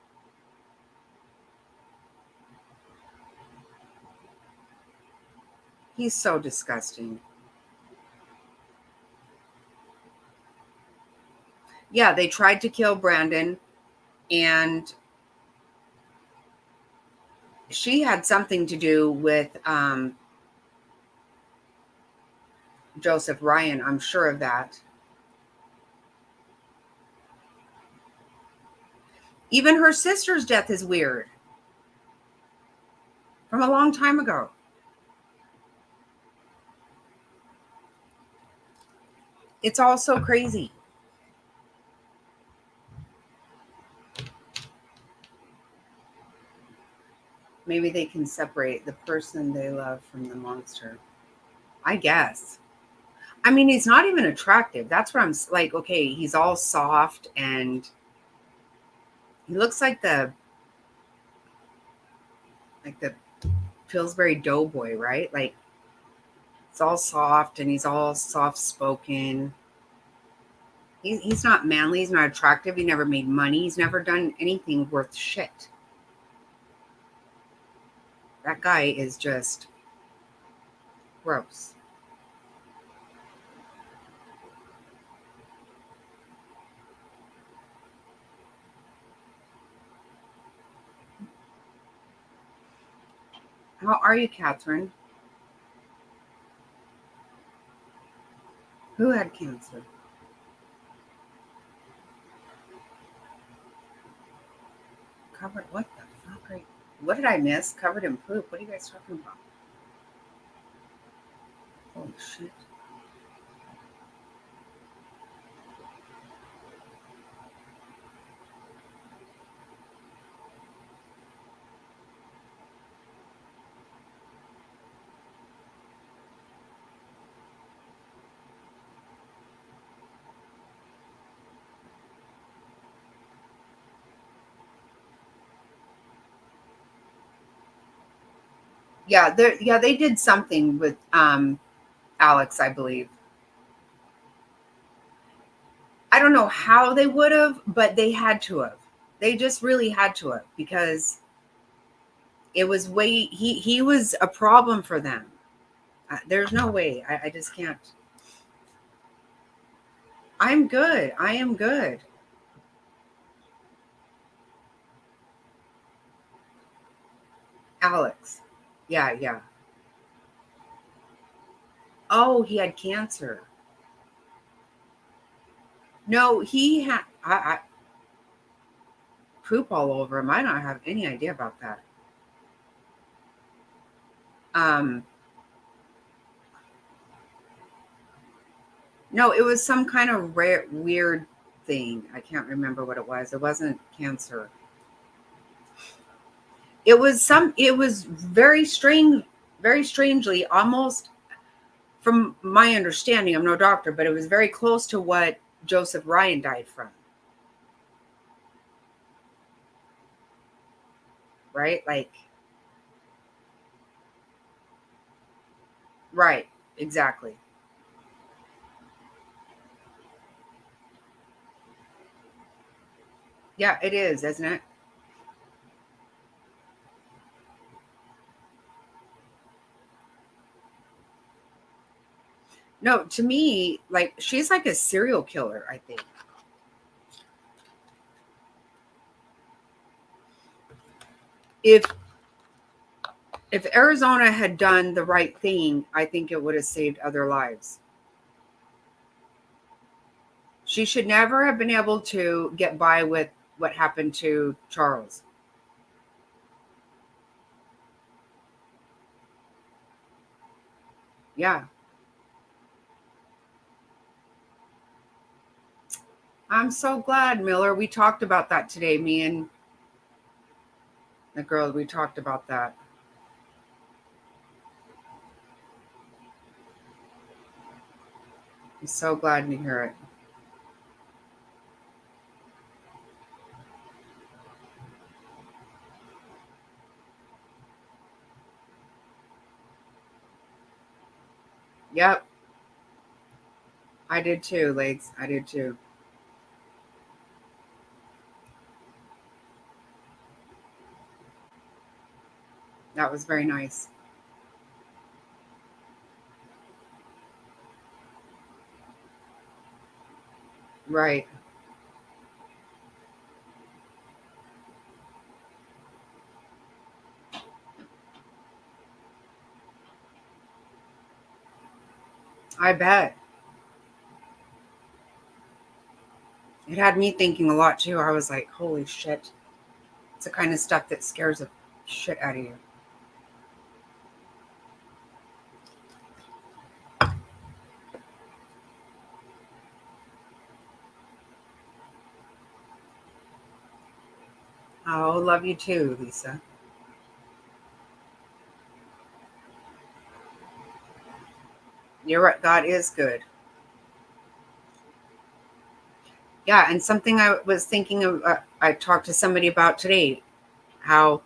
He's so disgusting. Yeah, they tried to kill Brandon, and she had something to do with Joseph Ryan. I'm sure of that. Even her sister's death is weird. From a long time ago. It's all so crazy. Maybe they can separate the person they love from the monster. I guess. I mean, he's not even attractive. That's what I'm like, okay, he's all soft and he looks like the Pillsbury Doughboy, right? Like, it's all soft and he's all soft spoken. He's not manly. He's not attractive. He never made money. He's never done anything worth shit. That guy is just gross. How are you, Catherine? Who had cancer? Covered what the fuck? What did I miss? Covered in poop. What are you guys talking about? Holy shit. Yeah, they did something with Alex, I believe. I don't know how they would have, but they had to have. They just really had to have, because it was he was a problem for them. There's no way. I just can't. I'm good. I am good. Alex. Yeah. Oh, he had cancer. No, he had I poop all over him. I don't have any idea about that. No, it was some kind of rare, weird thing. I can't remember what it was. It wasn't cancer. It was very strange, very strangely, almost from my understanding, I'm no doctor, but it was very close to what Joseph Ryan died from. Right? Like, right. Exactly. Yeah, it is, isn't it? No, to me, like, she's like a serial killer, I think. If Arizona had done the right thing, I think it would have saved other lives. She should never have been able to get by with what happened to Charles. Yeah. I'm so glad, Miller. We talked about that today. Me and the girl, we talked about that. I'm so glad to hear it. Yep. I did too, Legs. I did too. That was very nice. Right. I bet. It had me thinking a lot too. I was like, holy shit. It's the kind of stuff that scares the shit out of you. Oh, love you too, Lisa. You're right. God is good. Yeah. And something I was thinking of, I talked to somebody about today, how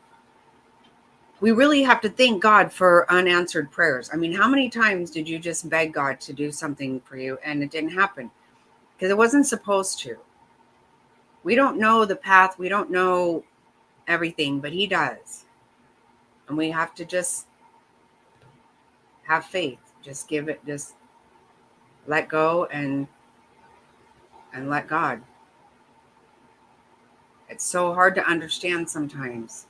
we really have to thank God for unanswered prayers. I mean, how many times did you just beg God to do something for you and it didn't happen? Because it wasn't supposed to. We don't know the path, we don't know everything, but He does. And we have to just have faith. Just give it, just let go and let God. It's so hard to understand sometimes.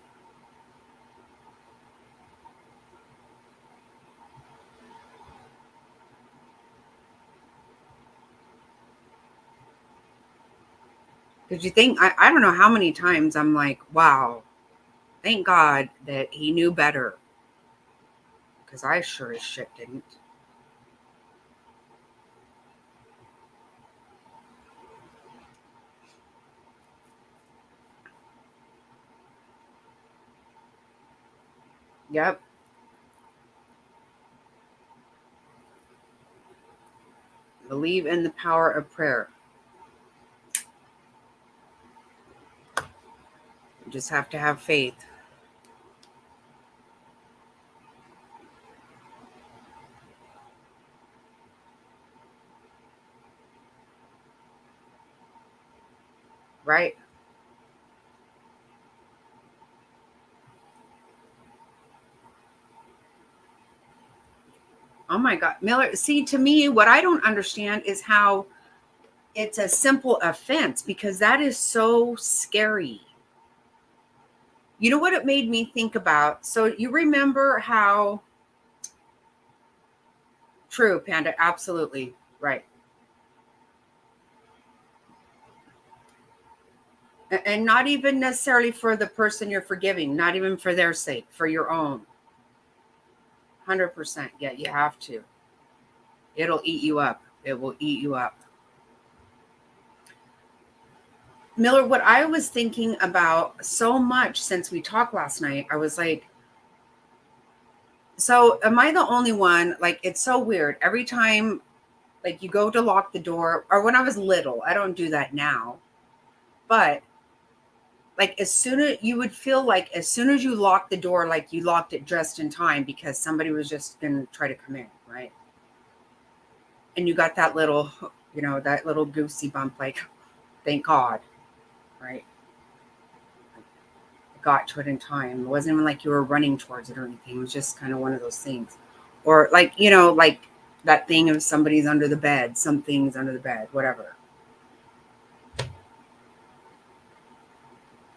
Because you think, I don't know how many times I'm like, wow, thank God that He knew better. Because I sure as shit didn't. Yep. Believe in the power of prayer. You just have to have faith. Right? Oh my God. Miller, see, to me, what I don't understand is how it's a simple offense, because that is so scary. You know what it made me think about? So you remember how true, Panda, absolutely right. And not even necessarily for the person you're forgiving, not even for their sake, for your own. 100%. Yeah, you have to. It'll eat you up. It will eat you up. Miller, what I was thinking about so much since we talked last night, I was like, So am I the only one? Like, it's so weird. Every time, like, you go to lock the door, or when I was little, I don't do that now, but like, as soon as you would feel like, as soon as you locked the door, like you locked it just in time because somebody was just going to try to come in, right? And you got that little, that little goosey bump, like, thank God, right? Got to it in time. It wasn't even like you were running towards it or anything. It was just kind of one of those things. Or like, like that thing of somebody's under the bed, something's under the bed, whatever.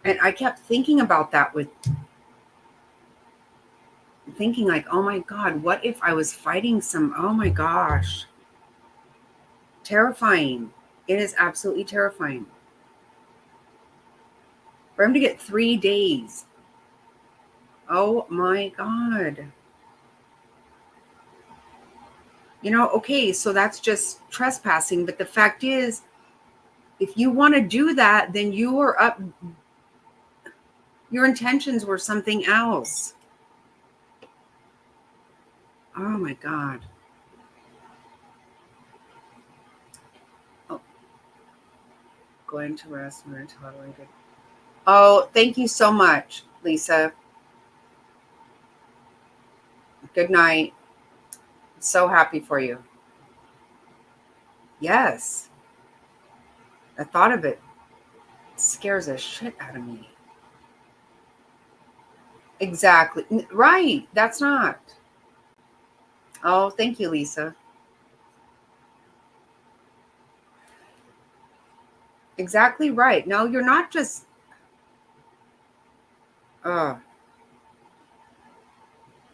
And I kept thinking about that, with thinking like, oh my God, what if I was fighting oh my gosh. Terrifying. It is absolutely terrifying. For him to get 3 days. Oh my God. Okay, so that's just trespassing. But the fact is, if you want to do that, then you are up. Your intentions were something else. Oh my God. Oh, going to rest when tolerated. Oh, thank you so much, Lisa. Good night. So happy for you. Yes. The thought of it scares the shit out of me. Exactly. Right. That's not. Oh, thank you, Lisa. Exactly right. No, you're not just.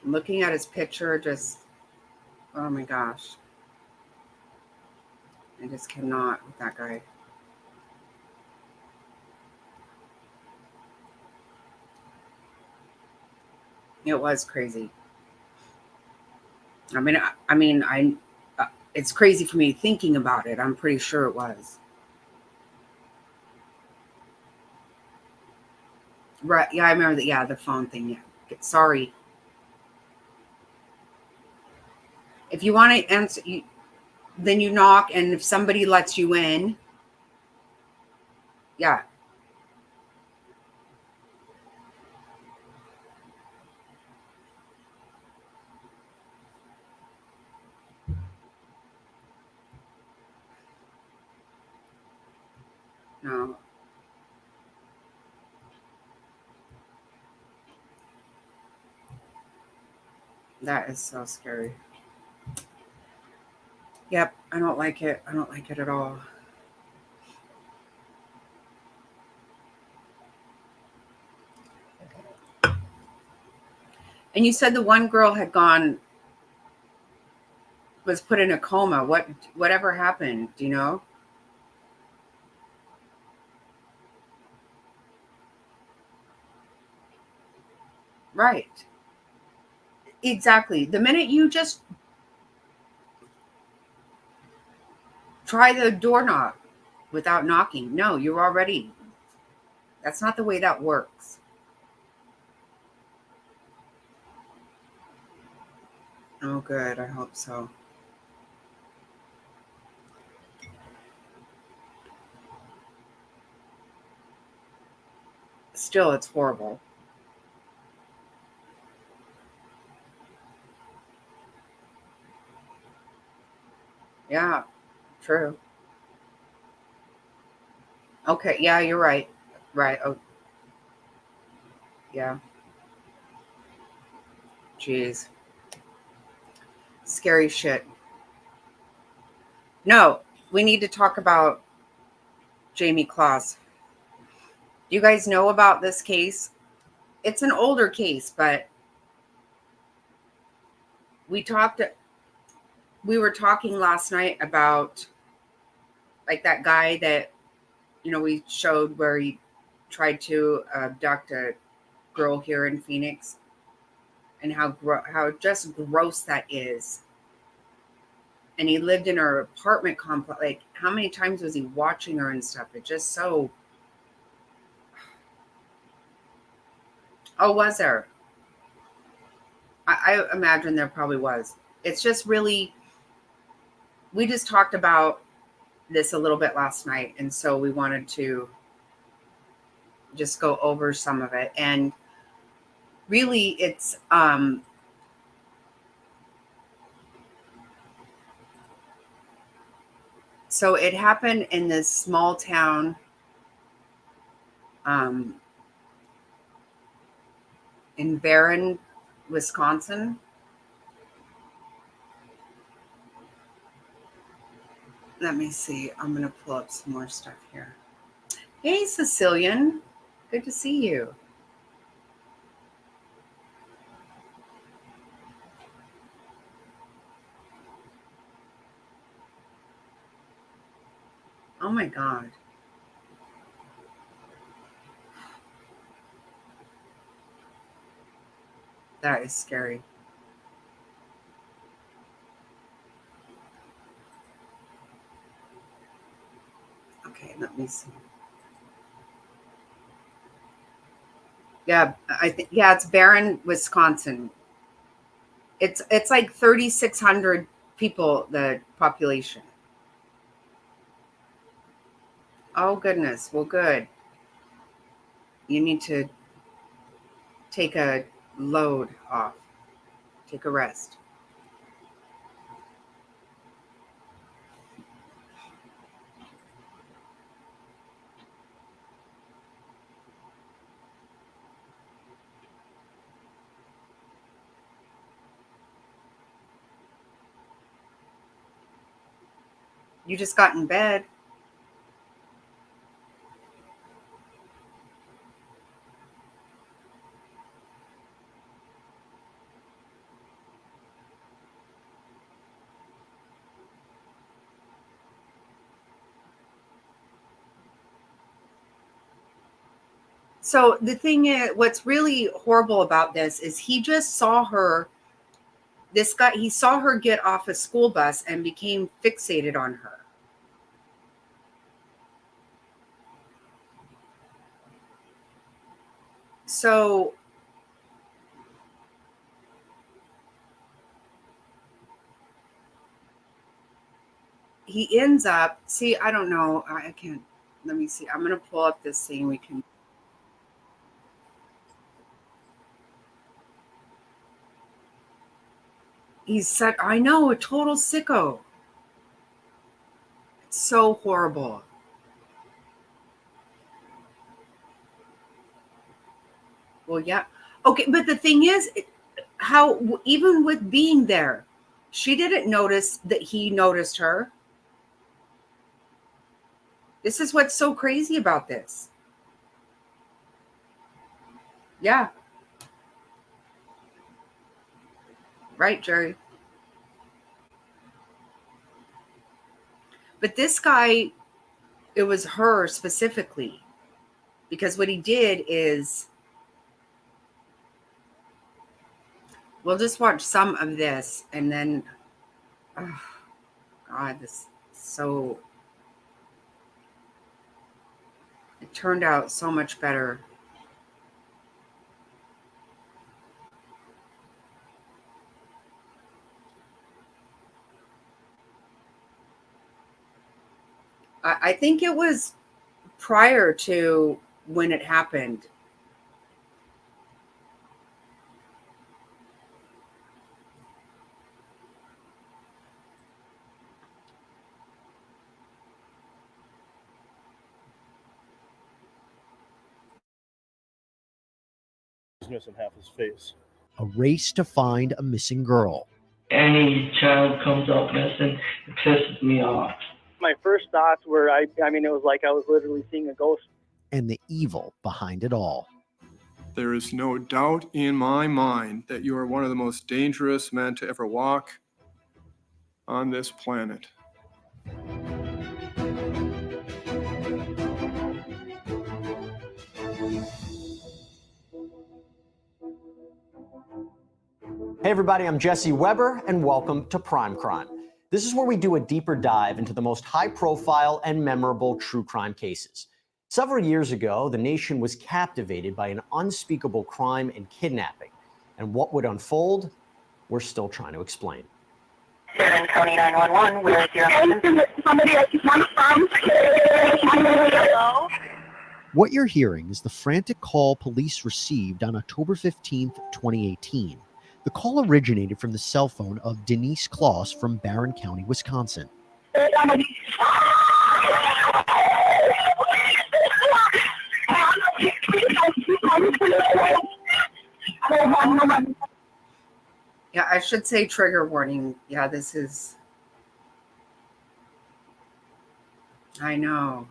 Looking at his picture, just. Oh my gosh. I just cannot with that guy. It was crazy. It's crazy for me thinking about it. I'm pretty sure it was. Right. Yeah, I remember that. Yeah, the phone thing. Yeah. Sorry. If you want to answer, then you knock, and if somebody lets you in, yeah. No, that is so scary. Yep, I don't like it. I don't like it at all. And you said the one girl was put in a coma. Whatever happened? Do you know? Right. Exactly. The minute you just try the doorknob without knocking, no, you're already. That's not the way that works. Oh, good. I hope so. Still, it's horrible. Yeah, true. Okay, yeah, you're right. Right. Oh, yeah. Jeez. Scary shit. No, we need to talk about Jayme Closs. Do you guys know about this case? It's an older case, but we talked we were talking last night about, like, that guy that we showed where he tried to abduct a girl here in Phoenix, and how just gross that is. And he lived in her apartment complex. Like, how many times was he watching her and stuff? It just so. Oh, was there? I imagine there probably was. It's just really, we just talked about this a little bit last night, and so we wanted to just go over some of it. And really, it's so it happened in this small town in Barron, Wisconsin. Let me see. I'm going to pull up some more stuff here. Hey, Sicilian. Good to see you. Oh my God. That is scary. Okay, let me see. Yeah, I think it's Barron, Wisconsin. It's like 3,600 people, the population. Oh goodness. Well, good. You need to take a load off. Take a rest. You just got in bed. So the thing is, what's really horrible about this is he just saw her. This guy, he saw her get off a school bus and became fixated on her. So he ends up, see, I don't know. I can't, let me see. I'm going to pull up this thing. We can. He's such, I know, a total sicko. It's so horrible. Well, yeah. Okay, but the thing is, how, even with being there, she didn't notice that he noticed her. This is what's so crazy about this. Yeah. Right, Jerry. But this guy, it was her specifically. Because what he did is, we'll just watch some of this and then, oh, God, this so, it turned out so much better. I think it was prior to when it happened. He's missing half his face. A race to find a missing girl. Any child comes up missing, it pisses me off. My first thoughts were, I mean, it was like I was literally seeing a ghost. And the evil behind it all. There is no doubt in my mind that you are one of the most dangerous men to ever walk on this planet. Hey everybody, I'm Jesse Weber and welcome to Prime Crime. This is where we do a deeper dive into the most high-profile and memorable true crime cases. Several years ago, the nation was captivated by an unspeakable crime and kidnapping. And what would unfold, we're still trying to explain. Sharon County 911, where is your emergency? Somebody I just want from. Hello? What you're hearing is the frantic call police received on October 15th, 2018. The call originated from the cell phone of Jayme Closs from Barron County, Wisconsin. Yeah, I should say trigger warning. Yeah, this is. I know.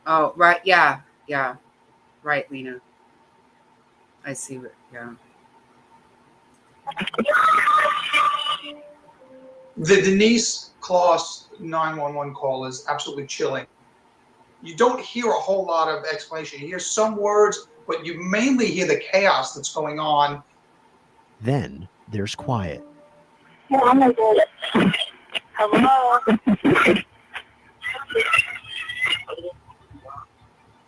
Oh, right. Yeah. Yeah. Right, Lena. I see what. Yeah. The Jayme Closs 911 call is absolutely chilling. You don't hear a whole lot of explanation. You hear some words, but you mainly hear the chaos that's going on. Then there's quiet. Hello?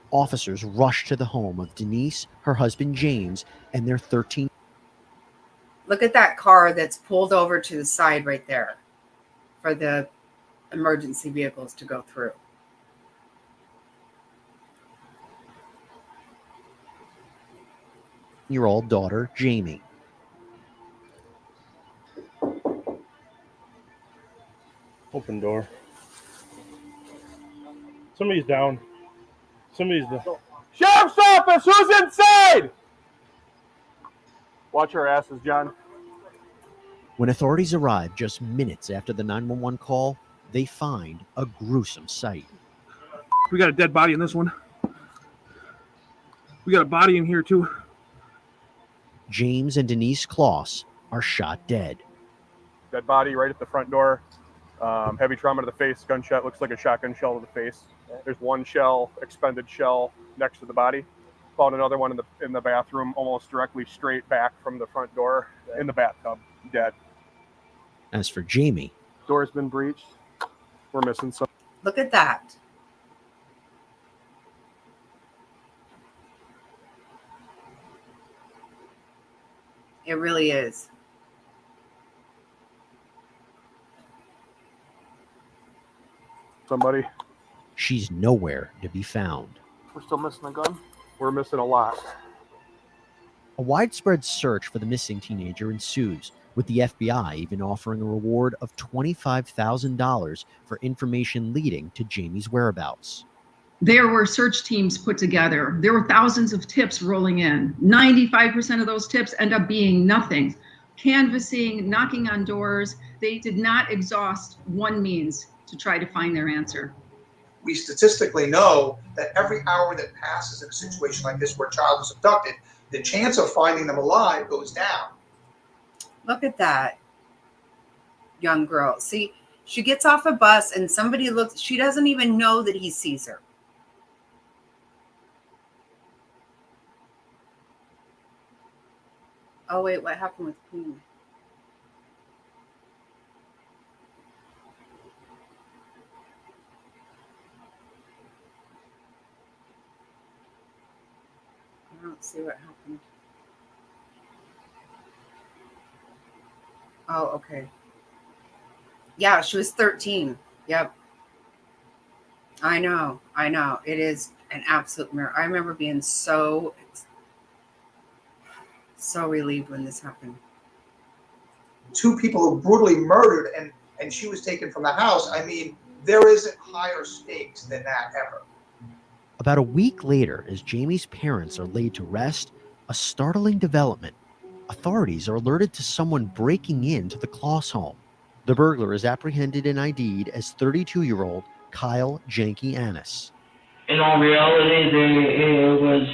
Officers rush to the home of Denise, her husband James, and their 13. Look at that car that's pulled over to the side right there for the emergency vehicles to go through. Year-old daughter, Jayme. Open door. Somebody's down. Somebody's down. Sheriff's office, who's inside? Watch our asses, John. When authorities arrive just minutes after the 911 call, they find a gruesome sight. We got a dead body in this one. We got a body in here, too. James and Denise Closs are shot dead. Dead body right at the front door. Heavy trauma to the face, gunshot, looks like a shotgun shell to the face. There's one shell, expended shell, next to the body. Found another one in the bathroom, almost directly straight back from the front door, in the bathtub, dead. As for Jayme, Door's been breached. We're missing some. Look at that. It really is. Somebody. she's nowhere to be found. We're still missing a gun. We're missing a lot. A widespread search for the missing teenager ensues, with the FBI even offering a reward of $25,000 for information leading to Jayme's whereabouts. There were search teams put together. There were thousands of tips rolling in. 95% of those tips end up being nothing. Canvassing, knocking on doors. They did not exhaust one means to try to find their answer. We statistically know that every hour that passes in a situation like this where a child is abducted, the chance of finding them alive goes down. Look at that young girl. See, she gets off a bus and somebody looks, she doesn't even know that he sees her. Oh, wait, what happened with Queen? I don't see what happened. Oh, okay. Yeah, she was 13. Yep. I know. It is an absolute mirror. I remember being so relieved when this happened. 2 people were brutally murdered and she was taken from the house. I mean, there isn't higher stakes than that ever. About a week later, as Jayme's parents are laid to rest, a startling development. Authorities are alerted to someone breaking into the Closs home. The burglar is apprehended and ID'd as 32-year-old Kyle Janke Annis. In all reality, it was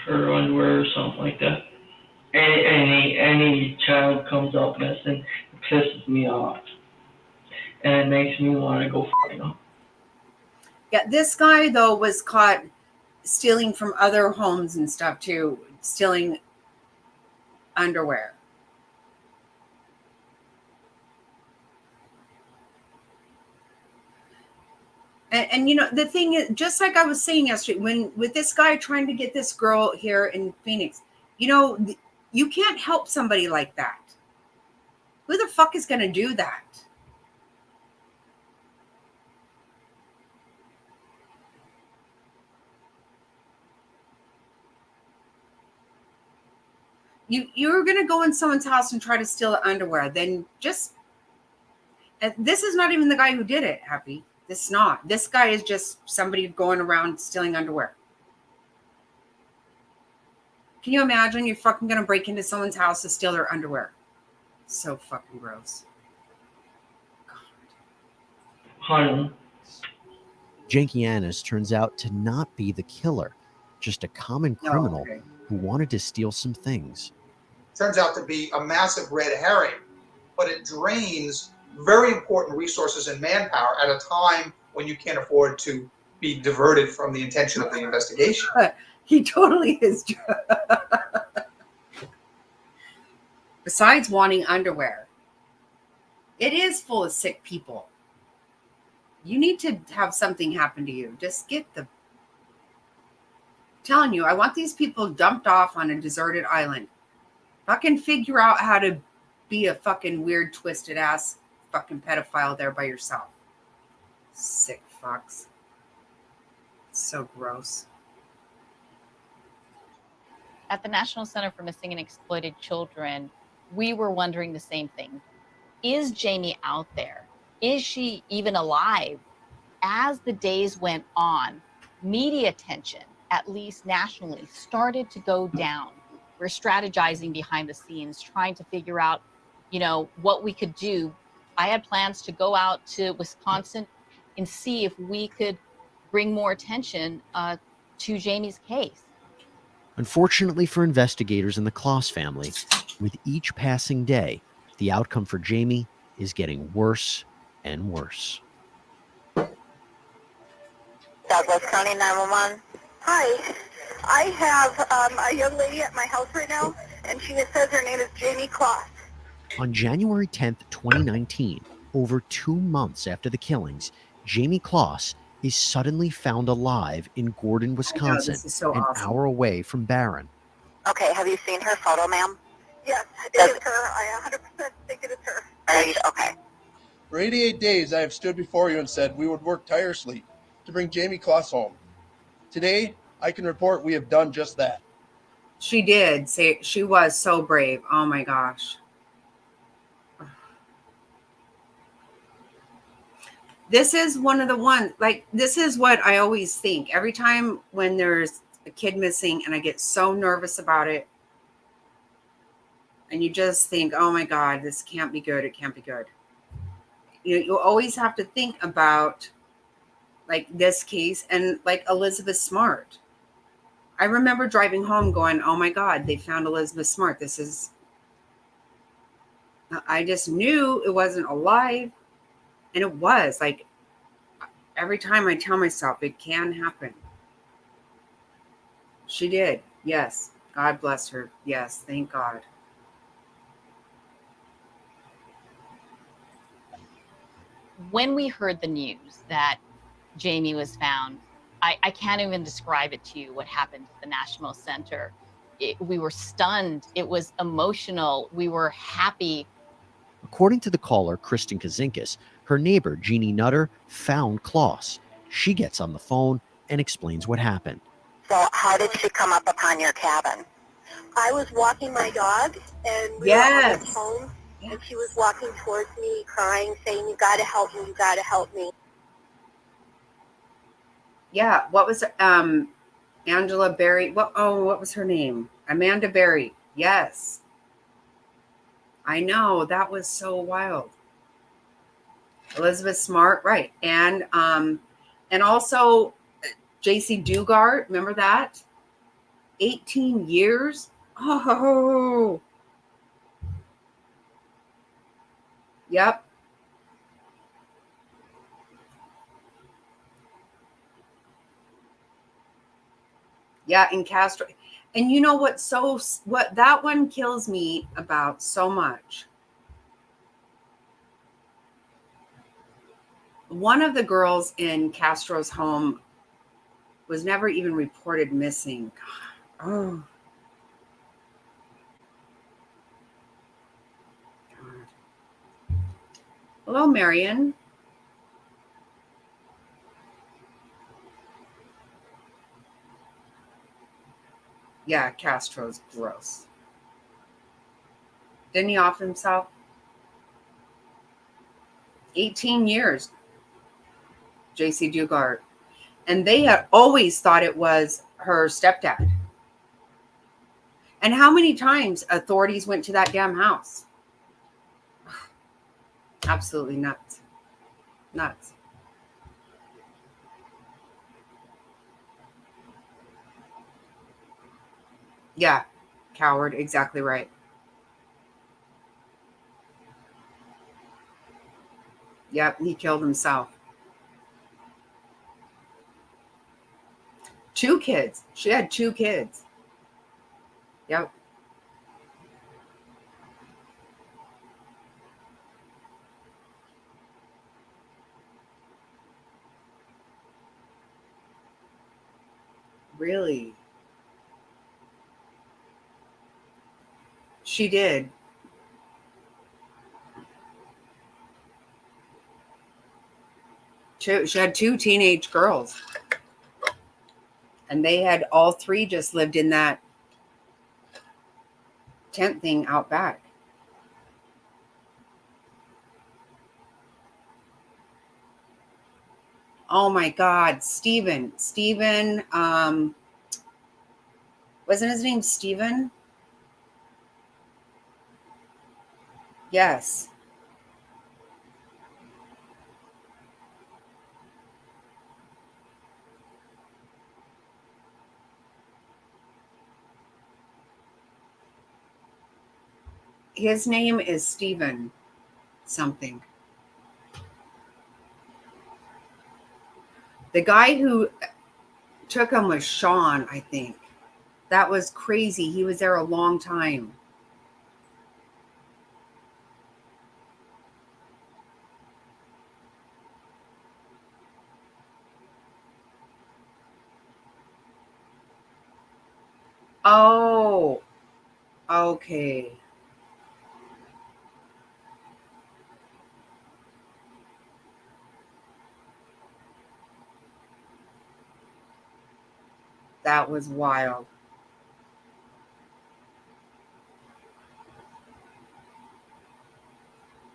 her underwear or something like that. Any child comes up missing, it pisses me off. And it makes me want to go fucking up. Yeah, this guy, though, was caught stealing from other homes and stuff, too. Stealing underwear. And you know, the thing is, just like I was saying yesterday, when with this guy trying to get this girl here in Phoenix, you know, you can't help somebody like that. Who the fuck is going to do that? You're going to go in someone's house and try to steal the underwear, then just, and this is not even the guy who did it, Happy. This is not. This guy is just somebody going around stealing underwear. Can you imagine you're fucking going to break into someone's house to steal their underwear? So fucking gross. Harlem. Jankianis turns out to not be the killer, just a common criminal okay. who wanted to steal some things. Turns out to be a massive red herring, but it drains very important resources and manpower at a time when you can't afford to be diverted from the intention of the investigation. He totally is. Besides wanting underwear, it is full of sick people. You need to have something happen to you. Just get the... I'm telling you, I want these people dumped off on a deserted island. Fucking figure out how to be a fucking weird, twisted ass fucking pedophile there by yourself. Sick fucks. So gross. At the National Center for Missing and Exploited Children, we were wondering the same thing. Is Jayme out there? Is she even alive? As the days went on, media attention, at least nationally, started to go down. We're strategizing behind the scenes, trying to figure out, you know, what we could do. I had plans to go out to Wisconsin and see if we could bring more attention to Jayme's case. Unfortunately for investigators and the Closs family, with each passing day, the outcome for Jayme is getting worse and worse. Douglas County 911. Hi. I have a young lady at my house right now, and she says her name is Jayme Closs. On January 10th, 2019, over 2 months after the killings, Jayme Closs is suddenly found alive in Gordon, Wisconsin, this is so an awesome. hour away from Barron. Okay, have you seen her photo, ma'am? Yes, it is her. I 100% think it is her. Are you, okay. For 88 days, I have stood before you and said we would work tirelessly to bring Jayme Closs home. Today, I can report we have done just that. She did say she was so brave. Oh my gosh. This is one of the ones, like, this is what I always think. Every time when there's a kid missing and I get so nervous about it, and you just think, oh my God, this can't be good. It can't be good. You always have to think about, like, this case and, like, Elizabeth Smart. I remember driving home going, oh my God, they found Elizabeth Smart. This is, I just knew it wasn't alive. And it was, like, every time I tell myself it can happen. She did. Yes. God bless her. Yes. Thank God. When we heard the news that Jayme was found, I can't even describe it to you what happened at the National Center. We were stunned. It was emotional. We were happy. According to the caller, Kristen Kazinkas, her neighbor, Jeannie Nutter, found Closs. She gets on the phone and explains what happened. So how did she come up upon your cabin? I was walking my dog, and we Yes. were on the phone, and she was walking towards me, crying, saying, you got to help me, you got to help me. Yeah. What was Angela Berry? What was her name? Amanda Berry. Yes. I know. That was so wild. Elizabeth Smart, right. And also JC Dugard, remember that? 18 years? Oh. Yep. Yeah, in Castro. And you know what that one kills me about so much. One of the girls in Castro's home was never even reported missing. Oh. God. Hello, Marion. Yeah, Castro's gross. Didn't he off himself? 18 years, J.C. Dugard. And they had always thought it was her stepdad. And how many times authorities went to that damn house? Absolutely nuts. Nuts. Yeah, coward. Exactly right. Yep, he killed himself. 2 kids. She had 2 kids. Yep. Really? She did. She had 2 teenage girls. And they had all 3 just lived in that tent thing out back. Oh my God, Steven. Steven, wasn't his name Steven? Yes. His name is Steven something. The guy who took him was Sean, I think. That was crazy. He was there a long time. Oh, okay. That was wild.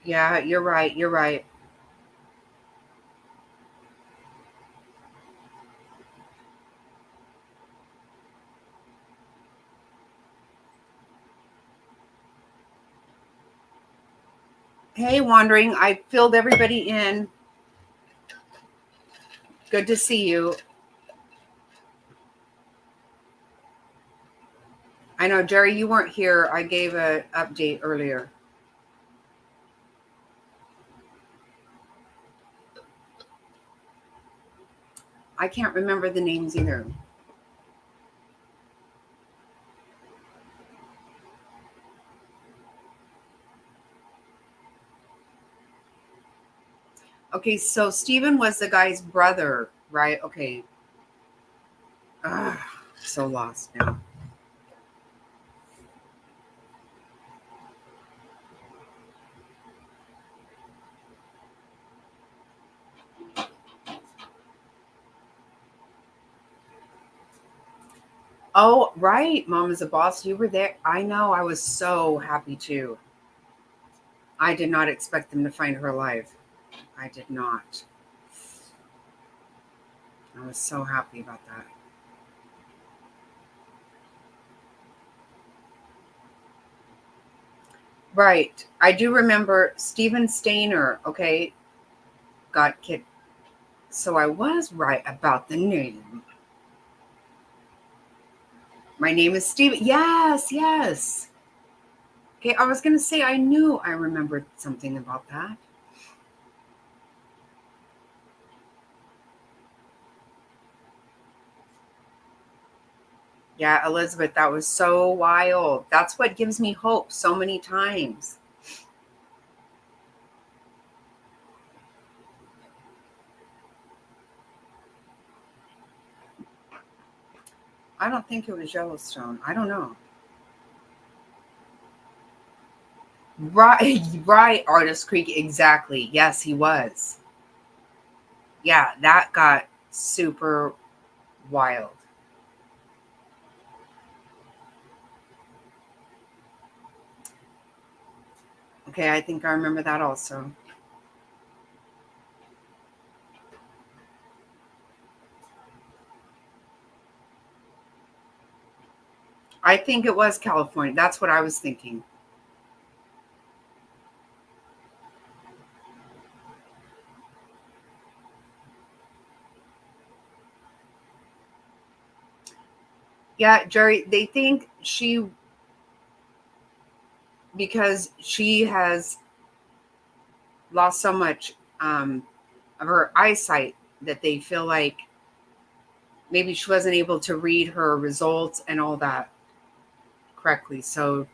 Yeah, you're right. You're right. Hey, Wandering. I filled everybody in. Good to see you. I know, Jerry, you weren't here. I gave an update earlier. I can't remember the names either. Okay, so Steven was the guy's brother, right? Okay. So lost now. Oh, right. Mom is a boss. You were there. I know. I was so happy too. I did not expect them to find her alive. I did not. I was so happy about that. Right. I do remember Steven Stainer, okay, got kicked. So I was right about the name. My name is Steven. Yes, yes. Okay, I was going to say I knew I remembered something about that. Yeah, Elizabeth, that was so wild. That's what gives me hope so many times. I don't think it was Yellowstone. I don't know. Right, right, Artist Creek, exactly. Yes, he was. Yeah, that got super wild. Okay, I think I remember that also. I think it was California. That's what I was thinking. Yeah, Jerry, they think because she has lost so much of her eyesight, that they feel like maybe she wasn't able to read her results and all that correctly. So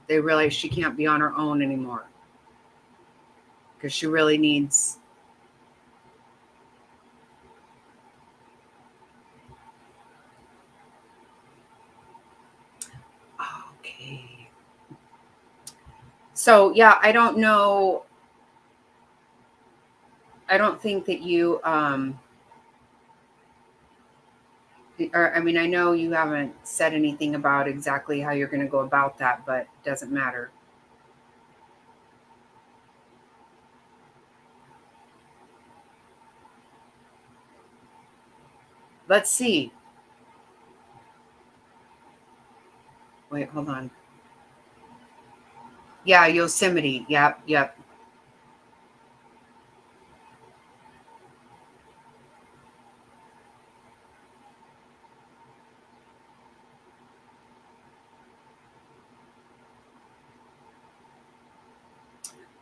they realize she can't be on her own anymore because she really needs. Okay. So yeah, I don't know. I don't think that you or I mean, I know you haven't said anything about exactly how you're going to go about that, but it doesn't matter. Let's see. Wait, hold on. Yeah, Yosemite. Yep, yep.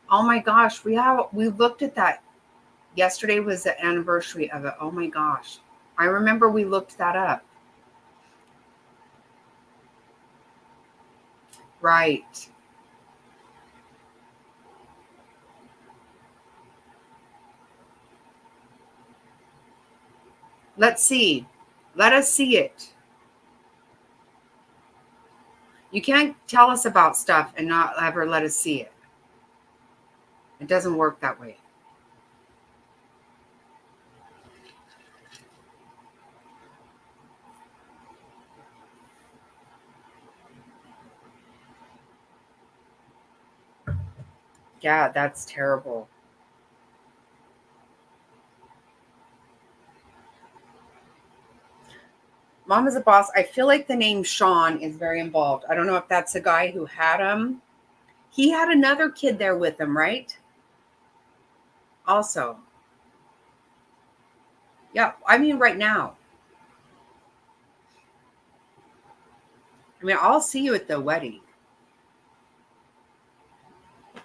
Oh my gosh, we looked at that. Yesterday was the anniversary of it. Oh my gosh. I remember we looked that up. Right. Let's see. Let us see it. You can't tell us about stuff and not ever let us see it. It doesn't work that way. Yeah, that's terrible. Mom is a boss. I feel like the name Sean is very involved. I don't know if that's the guy who had him. He had another kid there with him, right? Also. Yeah, I mean, right now. I mean, I'll see you at the wedding.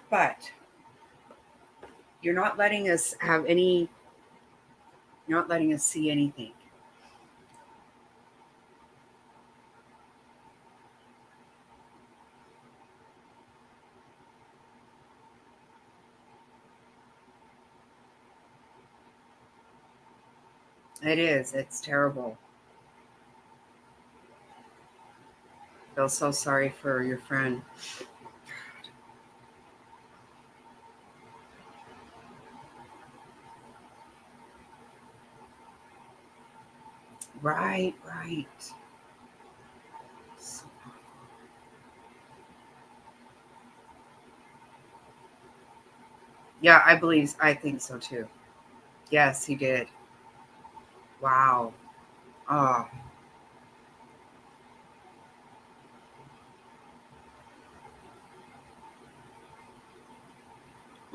But you're not letting us have any, you're not letting us see anything. It is. It's terrible. I feel so sorry for your friend. Right, right. Yeah, I think so too. Yes, he did. Wow. Oh,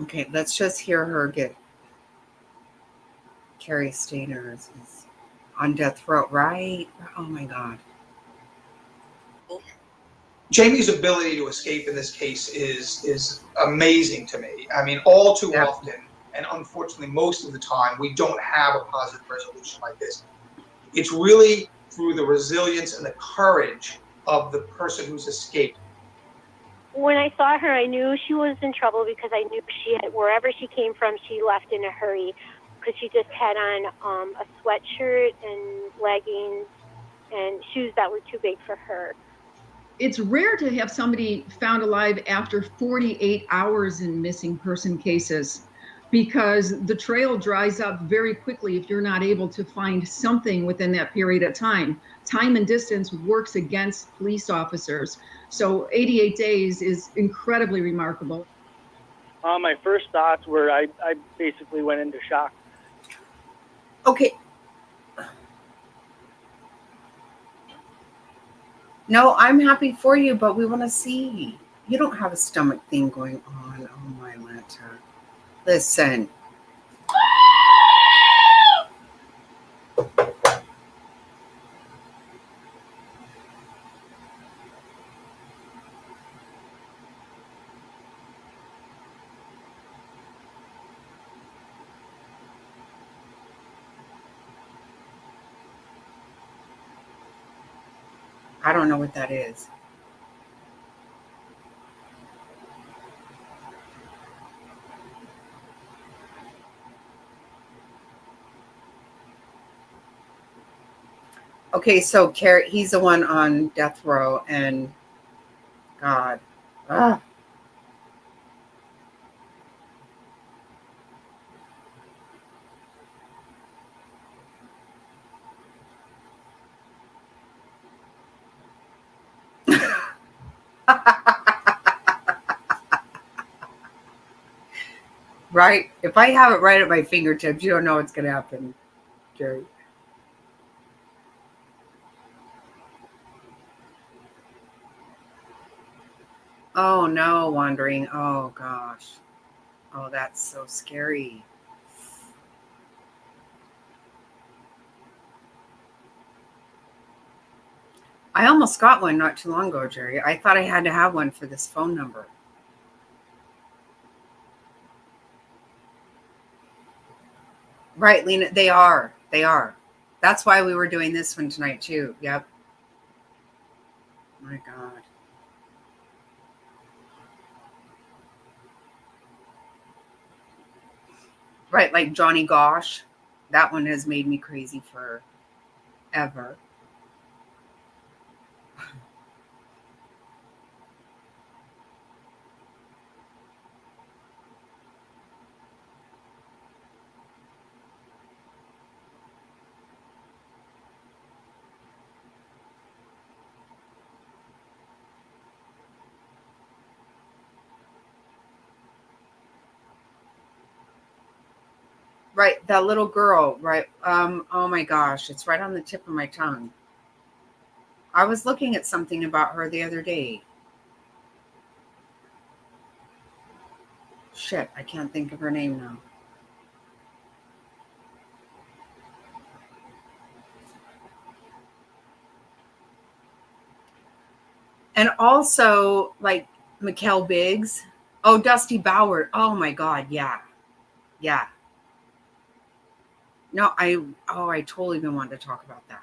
okay. Let's just hear her get Carrie Stainer is on death row, right? Oh my God. Jayme's ability to escape in this case is amazing to me. I mean, all too often, and unfortunately most of the time, we don't have a positive resolution like this. It's really through the resilience and the courage of the person who's escaped. When I saw her, I knew she was in trouble because I knew wherever she came from, she left in a hurry because she just had on a sweatshirt and leggings. and shoes that were too big for her. It's rare to have somebody found alive after 48 hours in missing person cases, because the trail dries up very quickly if you're not able to find something within that period of time. Time and distance works against police officers. So 88 days is incredibly remarkable. My first thoughts were I basically went into shock. Okay. No, I'm happy for you, but we want to see. You don't have a stomach thing going on. Oh, my Lanta. Listen. I don't know what that is. Okay, so Carrot, he's the one on death row, and God. Ah. Right? If I have it right at my fingertips, you don't know what's going to happen, Jerry. Oh, no, Wandering. Oh, gosh. Oh, that's so scary. I almost got one not too long ago, Jerry. I thought I had to have one for this phone number. Right, Lena, they are. They are. That's why we were doing this one tonight, too. Yep. My God. Right, like Johnny Gosh. That one has made me crazy forever. Right, that little girl, right? Oh my gosh, it's right on the tip of my tongue. I was looking at something about her the other day. Shit, I can't think of her name now. And also, like, Mikkel Biggs. Oh, Dusty Bauer. Oh my God, yeah. Yeah. No, I totally been wanting to talk about that.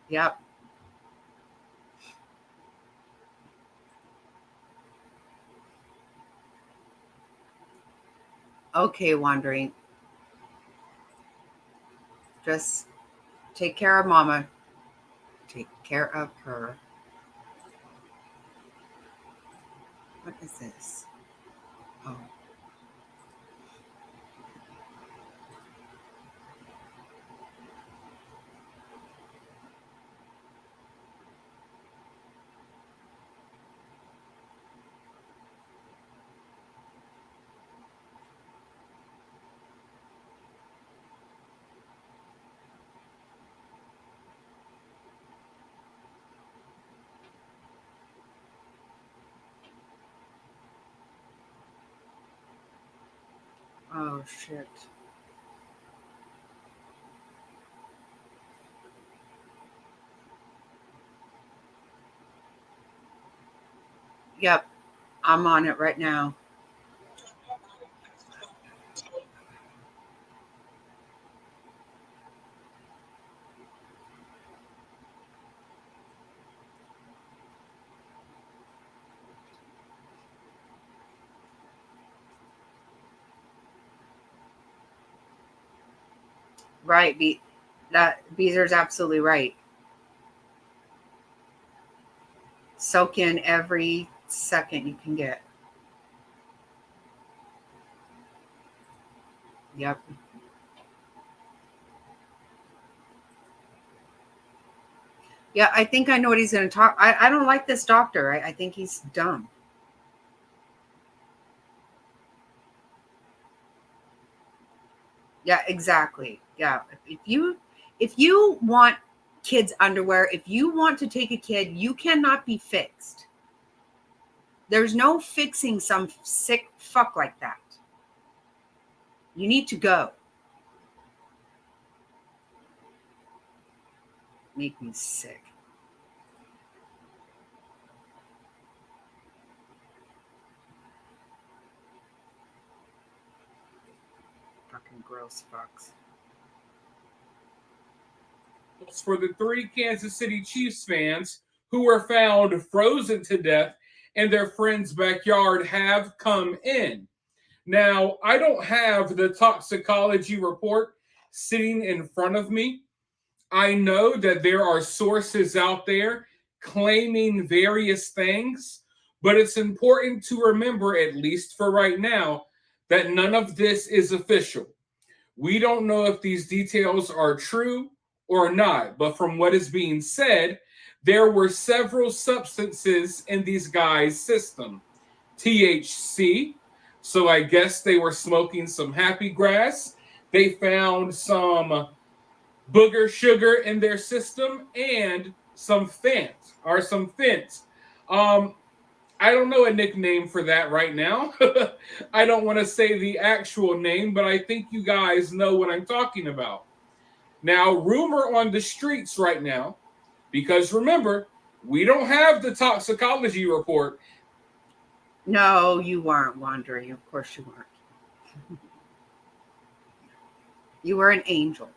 Yep. Okay, Wandering. Just take care of Mama. Take care of her. What is this? Oh. Oh, shit. Yep. I'm on it right now. Right. Beezer's absolutely right. Soak in every second you can get. Yep. Yeah, I think I know what he's going to talk. I don't like this doctor. I think he's dumb. Yeah, exactly. Yeah. If you want kids' underwear, if you want to take a kid, you cannot be fixed. There's no fixing some sick fuck like that. You need to go. Make me sick. Fucking gross fucks. For the 3 Kansas City Chiefs fans who were found frozen to death in their friend's backyard have come in. Now, I don't have the toxicology report sitting in front of me. I know that there are sources out there claiming various things, but it's important to remember, at least for right now, that none of this is official. We don't know if these details are true or not, but from what is being said, there were several substances in these guys' system. THC, so I guess they were smoking some happy grass. They found some booger sugar in their system and some fent. I don't know a nickname for that right now. I don't want to say the actual name, but I think you guys know what I'm talking about. Now, rumor on the streets right now, because remember, we don't have the toxicology report. No, you weren't wandering. Of course you weren't. You were an angel.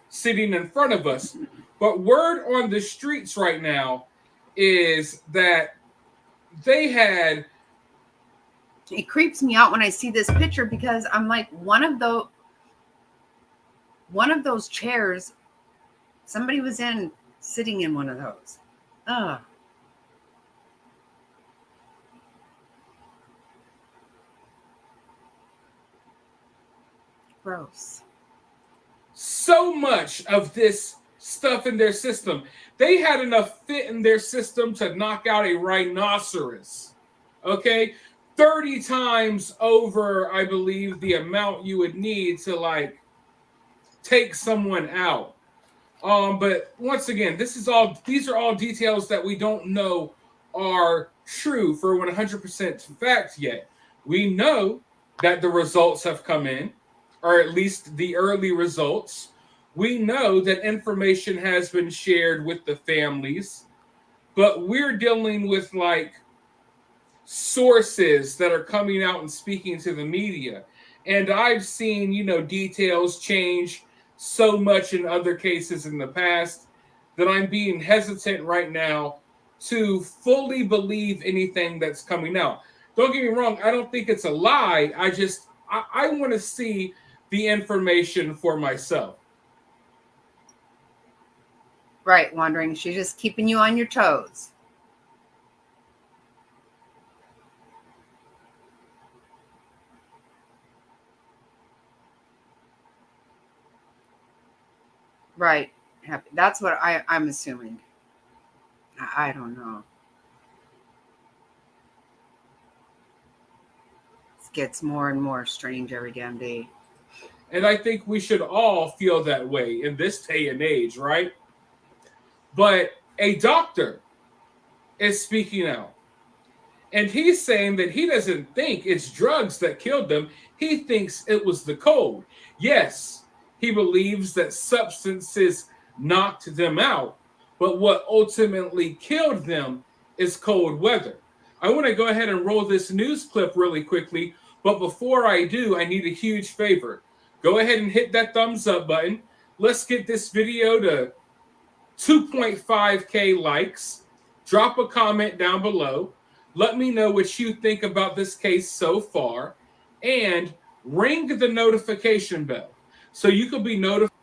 Sitting in front of us. But word on the streets right now is that they had... It creeps me out when I see this picture because I'm like, one of those chairs, somebody was sitting in one of those. Ugh. Gross. So much of this stuff in their system. They had enough fit in their system to knock out a rhinoceros. Okay? 30 times over, I believe, the amount you would need to, like, take someone out. But once again, these are all details that we don't know are true for 100% fact yet. We know that the results have come in, or at least the early results. We know that information has been shared with the families, but we're dealing with like sources that are coming out and speaking to the media. And I've seen, details change so much in other cases in the past that I'm being hesitant right now to fully believe anything that's coming out. Don't get me wrong, I don't think it's a lie. I want to see the information for myself. Right, wandering. She's just keeping you on your toes. Right. That's what I'm assuming. I don't know. It gets more and more strange every damn day. And I think we should all feel that way in this day and age, right? But a doctor is speaking out. And he's saying that he doesn't think it's drugs that killed them. He thinks it was the cold. Yes, he believes that substances knocked them out. But what ultimately killed them is cold weather. I want to go ahead and roll this news clip really quickly. But before I do, I need a huge favor. Go ahead and hit that thumbs up button. Let's get this video to 2.5K likes. Drop a comment down below. Let me know what you think about this case so far. And ring the notification bell so you could be notified.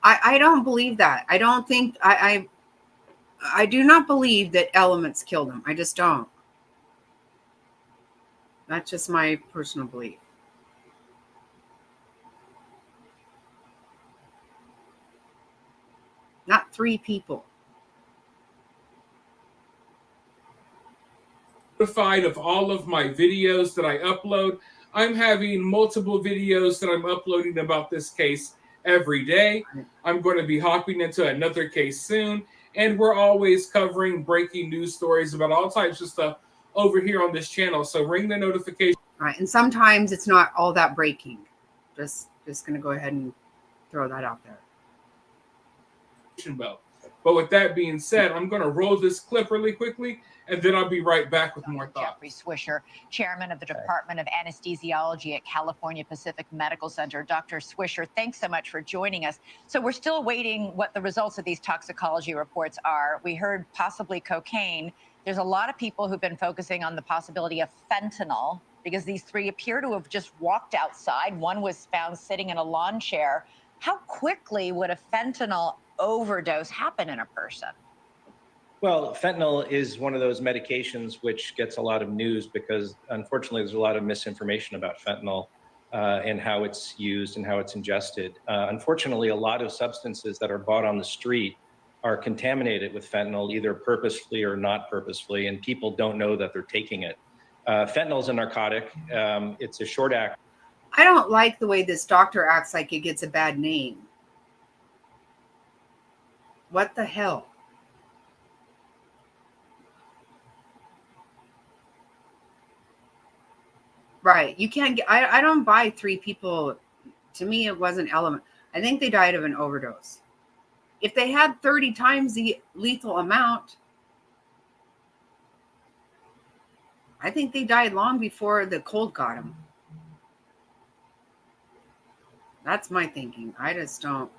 I don't believe that. I don't think I do not believe that elements killed him. I just don't. That's just my personal belief. Not 3 people. Notified of all of my videos that I upload. I'm having multiple videos that I'm uploading about this case every day. I'm going to be hopping into another case soon, and we're always covering breaking news stories about all types of stuff over here on this channel. So ring the notification. Right, and sometimes it's not all that breaking. Just going to go ahead and throw that out there. Bell. But with that being said, I'm going to roll this clip really quickly, and then I'll be right back with more thoughts. Jeffrey Swisher, chairman of the Department of Anesthesiology at California Pacific Medical Center. Dr. Swisher, thanks so much for joining us. So we're still awaiting what the results of these toxicology reports are. We heard possibly cocaine. There's a lot of people who've been focusing on the possibility of fentanyl because these 3 appear to have just walked outside. One was found sitting in a lawn chair. How quickly would a fentanyl overdose happen in a person? Well, fentanyl is one of those medications which gets a lot of news because unfortunately there's a lot of misinformation about fentanyl and how it's used and how it's ingested. Unfortunately, a lot of substances that are bought on the street are contaminated with fentanyl, either purposefully or not purposefully, and people don't know that they're taking it. Fentanyl is a narcotic. It's a short act. I don't like the way this doctor acts like it gets a bad name. What the hell? Right. You can't get, I don't buy 3 people. To me, it wasn't element. I think they died of an overdose. If they had 30 times the lethal amount, I think they died long before the cold got them. That's my thinking. I just don't.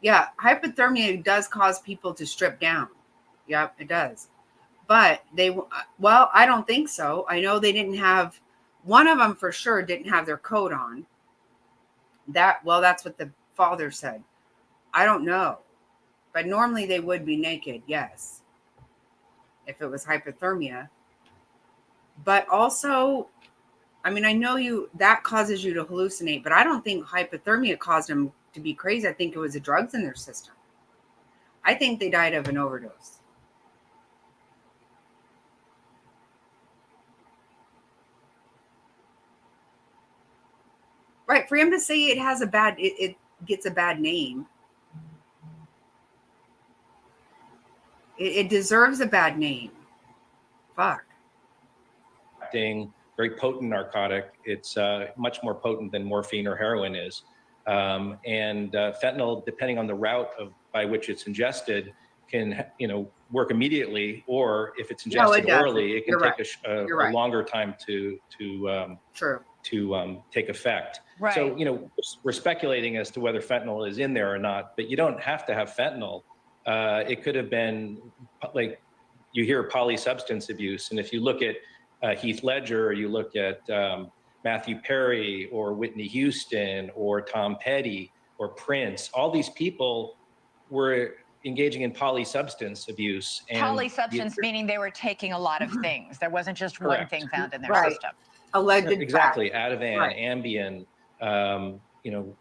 Yeah, hypothermia does cause people to strip down. Yep, it does. But well, I don't think so. I know they didn't have, one of them for sure didn't have their coat on. That's what the father said. I don't know. But normally they would be naked, yes, if it was hypothermia. But also, I mean, I know that causes you to hallucinate, but I don't think hypothermia caused them to be crazy. I think it was the drugs in their system. I think they died of an overdose. Right. For him to say it has it gets a bad name. It deserves a bad name. Fuck. Very potent narcotic. It's much more potent than morphine or heroin is. And fentanyl, depending on the route by which it's ingested, can work immediately, or if it's ingested orally, it can take a longer time to take effect. Right. So we're speculating as to whether fentanyl is in there or not, but you don't have to have fentanyl. It could have been, like, you hear polysubstance abuse, and if you look at Heath Ledger, or you look at Matthew Perry or Whitney Houston or Tom Petty or Prince, all these people were engaging in polysubstance abuse. And polysubstance meaning they were taking a lot of things. There wasn't just one thing found in their system. Alleged exactly. Ativan, Ambien,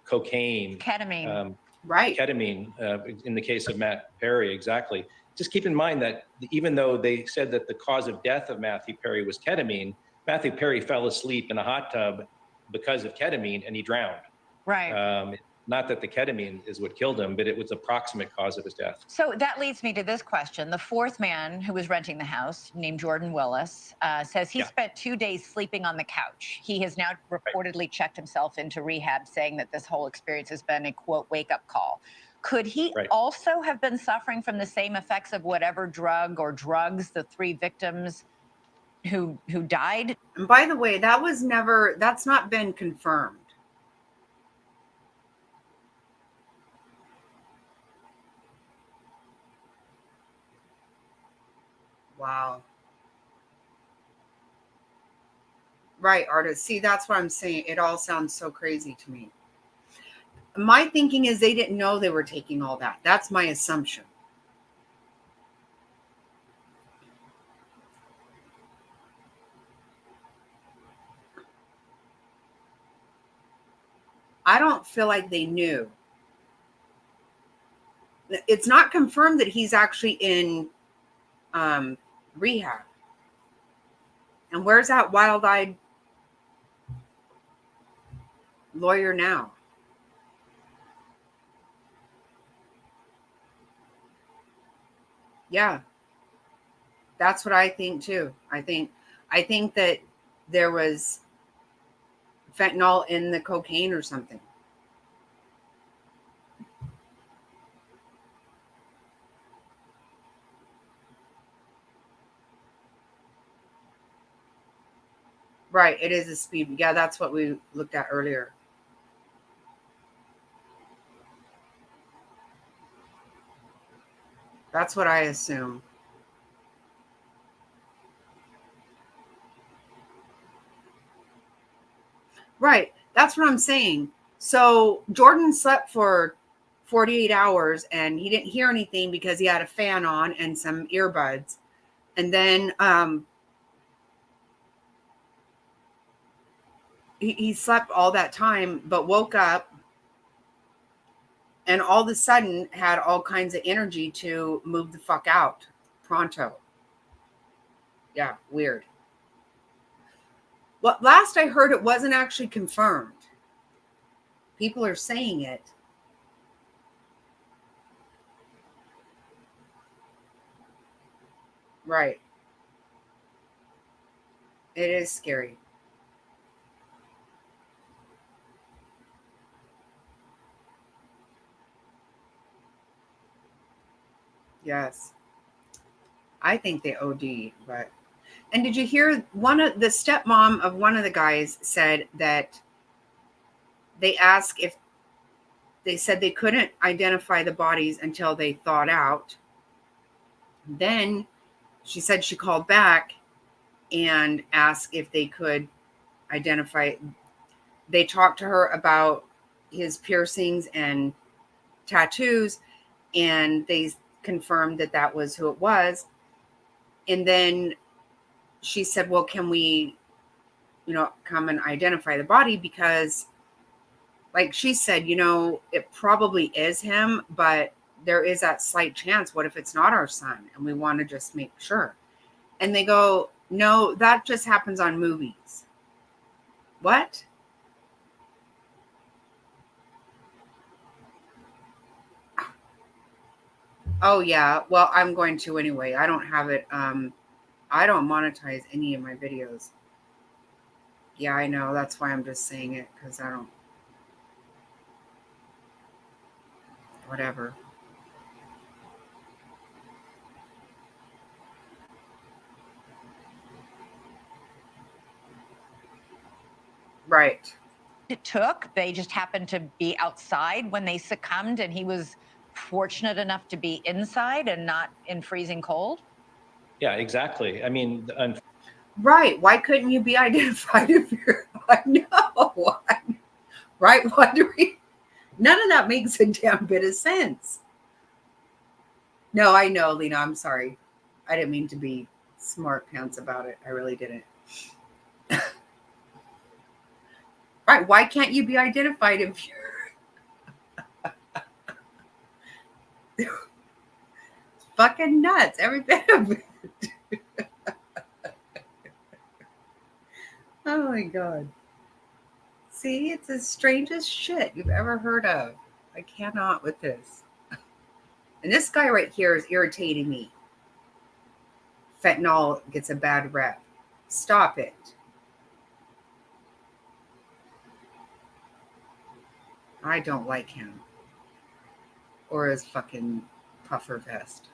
cocaine, ketamine. Ketamine, in the case of Matt Perry, exactly. Just keep in mind that even though they said that the cause of death of Matthew Perry was ketamine, Matthew Perry fell asleep in a hot tub because of ketamine and he drowned. Right. Not that the ketamine is what killed him, but it was the proximate cause of his death. So that leads me to this question. The 4th man who was renting the house, named Jordan Willis, says he spent 2 days sleeping on the couch. He has now reportedly checked himself into rehab, saying that this whole experience has been a, quote, wake-up call. Could he also have been suffering from the same effects of whatever drug or drugs the 3 victims who died? And by the way, that's not been confirmed. Wow. Right, artist. See, that's what I'm saying. It all sounds so crazy to me. My thinking is they didn't know they were taking all that. That's my assumption. I don't feel like they knew. It's not confirmed that he's actually in rehab. And where's that wild-eyed lawyer now? Yeah. That's what I think too. I think that there was fentanyl in the cocaine or something. Right, it is a speed. Yeah, that's what we looked at earlier. That's what I assume. Right, that's what I'm saying. So Jordan slept for 48 hours and he didn't hear anything because he had a fan on and some earbuds. And then he slept all that time, but woke up and all of a sudden had all kinds of energy to move the fuck out pronto. Yeah, weird. Well, last I heard, it wasn't actually confirmed. People are saying it. Right. It is scary. Yes. I think they OD, but. And did you hear one of the stepmom of one of the guys said that they asked if they said they couldn't identify the bodies until they thawed out. Then she said she called back and asked if they could identify. They talked to her about his piercings and tattoos, and they confirmed that that was who it was. And then she said, well, can we, come and identify the body? Because like she said, it probably is him, but there is that slight chance. What if it's not our son? And we want to just make sure. And they go, no, that just happens on movies. What? Oh yeah. Well, I'm going to anyway. I don't have it. I don't monetize any of my videos. Yeah, I know. That's why I'm just saying it, because I don't. Whatever. Right. It took. They just happened to be outside when they succumbed, and he was fortunate enough to be inside and not in freezing cold. Yeah, exactly. I mean, right. Why couldn't you be identified if you're? I know. Right? Why do we? None of that makes a damn bit of sense. No, I know, Lena. I'm sorry. I didn't mean to be smart pants about it. I really didn't. Right. Why can't you be identified if you're fucking nuts? Every bit of it. Oh my God. See, it's the strangest shit you've ever heard of. I cannot with this. And this guy right here is irritating me. Fentanyl gets a bad rep. Stop it. I don't like him. Or his fucking puffer vest.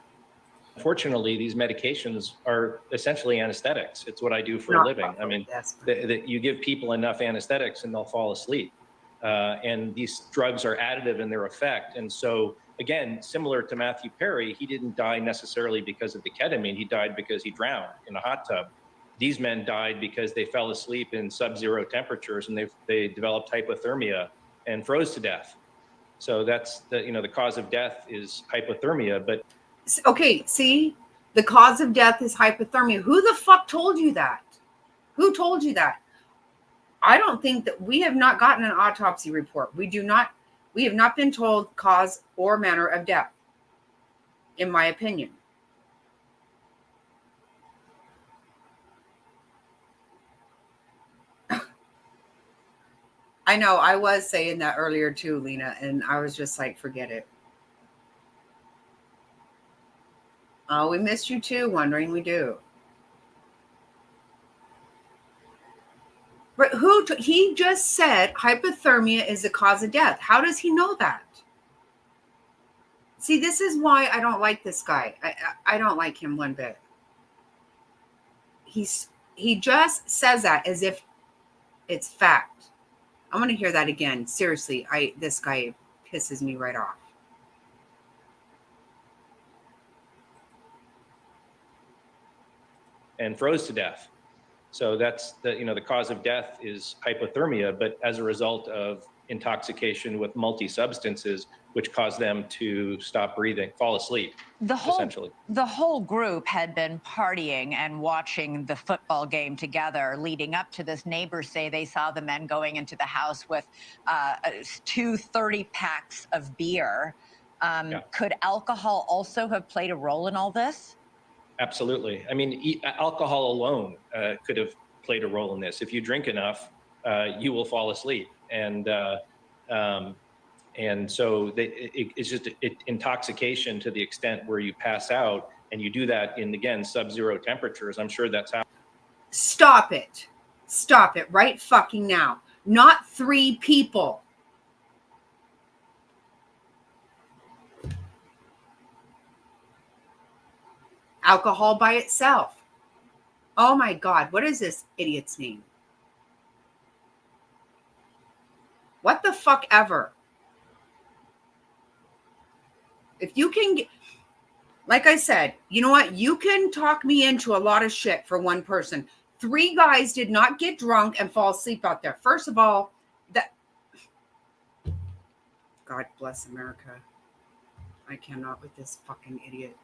Unfortunately, these medications are essentially anesthetics. It's what I do for a living. I mean, that you give people enough anesthetics and they'll fall asleep. And these drugs are additive in their effect. And so again, similar to Matthew Perry, he didn't die necessarily because of the ketamine. He died because he drowned in a hot tub. These men died because they fell asleep in sub-zero temperatures and they developed hypothermia and froze to death. So that's the cause of death is hypothermia. But okay, see, the cause of death is hypothermia. Who the fuck told you that? Who told you that? I don't think that we have not gotten an autopsy report. We have not been told cause or manner of death, in my opinion. I know, I was saying that earlier too, Lena, and I was just like, forget it. Oh, we missed you too, Wondering We Do. But he just said hypothermia is the cause of death. How does he know that? See, this is why I don't like this guy. I don't like him one bit. He just says that as if it's fact. I'm going to hear that again. Seriously, this guy pisses me right off. and froze to death. So that's the cause of death is hypothermia, but as a result of intoxication with multi-substances, which cause them to stop breathing, fall asleep, essentially. The whole group had been partying and watching the football game together leading up to this. Neighbors say they saw the men going into the house with 2 30-packs of beer. Could alcohol also have played a role in all this? Absolutely. I mean, alcohol alone could have played a role in this. If you drink enough, you will fall asleep. And so it's just intoxication to the extent where you pass out, and you do that in, again, sub-zero temperatures. I'm sure that's how. Stop it. Stop it right fucking now. Not 3 people. Alcohol by itself. Oh my God, what is this idiot's name? What the fuck ever? If you can get, like I said, you know what? You can talk me into a lot of shit for one person. 3 guys did not get drunk and fall asleep out there. First of all, God bless America. I cannot with this fucking idiot.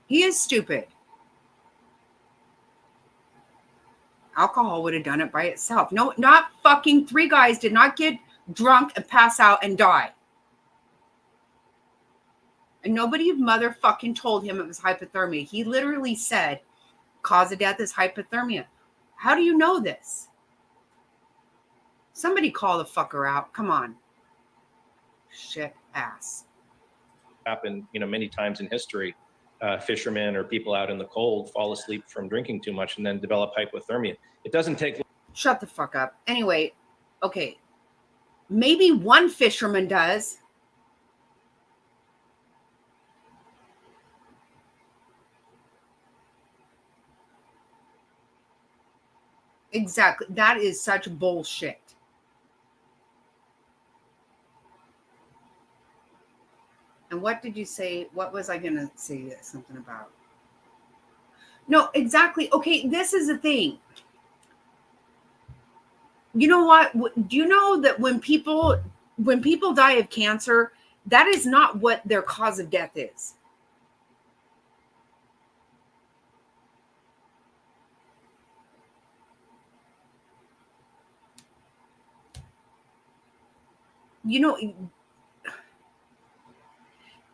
He is stupid. Alcohol would have done it by itself. No, not fucking 3 guys did not get drunk and pass out and die. And nobody motherfucking told him it was hypothermia. He literally said, cause of death is hypothermia. How do you know this? Somebody call the fucker out. Come on. Shit ass. Happened, many times in history. Fishermen or people out in the cold fall asleep from drinking too much and then develop hypothermia. It doesn't take. Shut the fuck up. Anyway, okay. Maybe one fisherman does. Exactly. That is such bullshit. And what did you say? What was I going to say something about? No, exactly. Okay, this is the thing. You know what? Do you know that when people die of cancer, that is not what their cause of death is?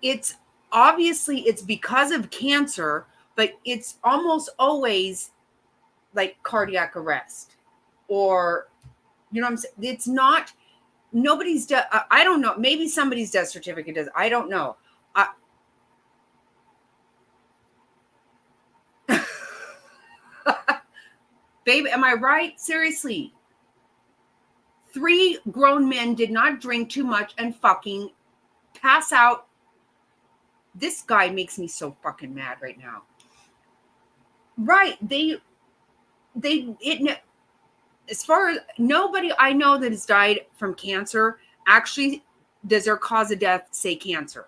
It's obviously it's because of cancer, but it's almost always like cardiac arrest, or what I'm saying. It's not nobody's death. I don't know. Maybe somebody's death certificate does. I don't know. Babe, am I right? Seriously. 3 grown men did not drink too much and fucking pass out. This guy makes me so fucking mad right now. Right. as far as nobody I know that has died from cancer, actually, does their cause of death say cancer?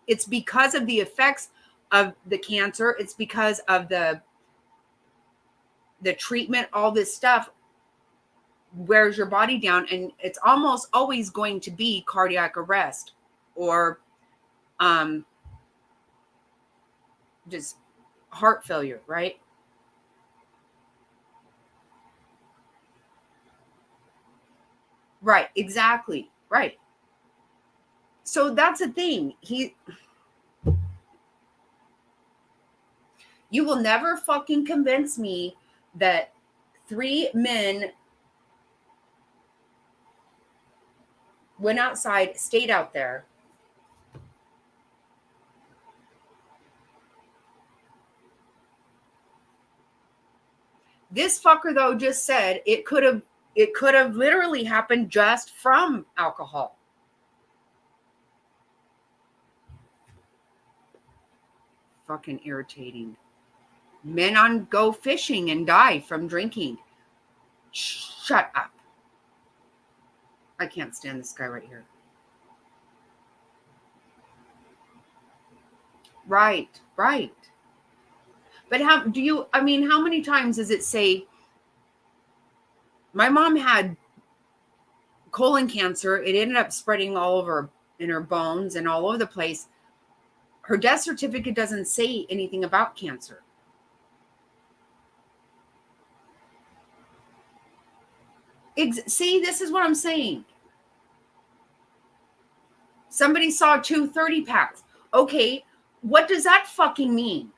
It's because of the effects of the cancer. It's because of the treatment, all this stuff wears your body down, and it's almost always going to be cardiac arrest or just heart failure, right? Right, exactly. Right. So that's the thing. You will never fucking convince me that 3 men went outside, stayed out there. This fucker though just said it could have literally happened just from alcohol. Fucking irritating. Men on go fishing and die from drinking. Shut up. I can't stand this guy right here. Right. But how many times does it say, my mom had colon cancer. It ended up spreading all over in her bones and all over the place. Her death certificate doesn't say anything about cancer. See, this is what I'm saying. Somebody saw 2 30-packs. Okay, what does that fucking mean?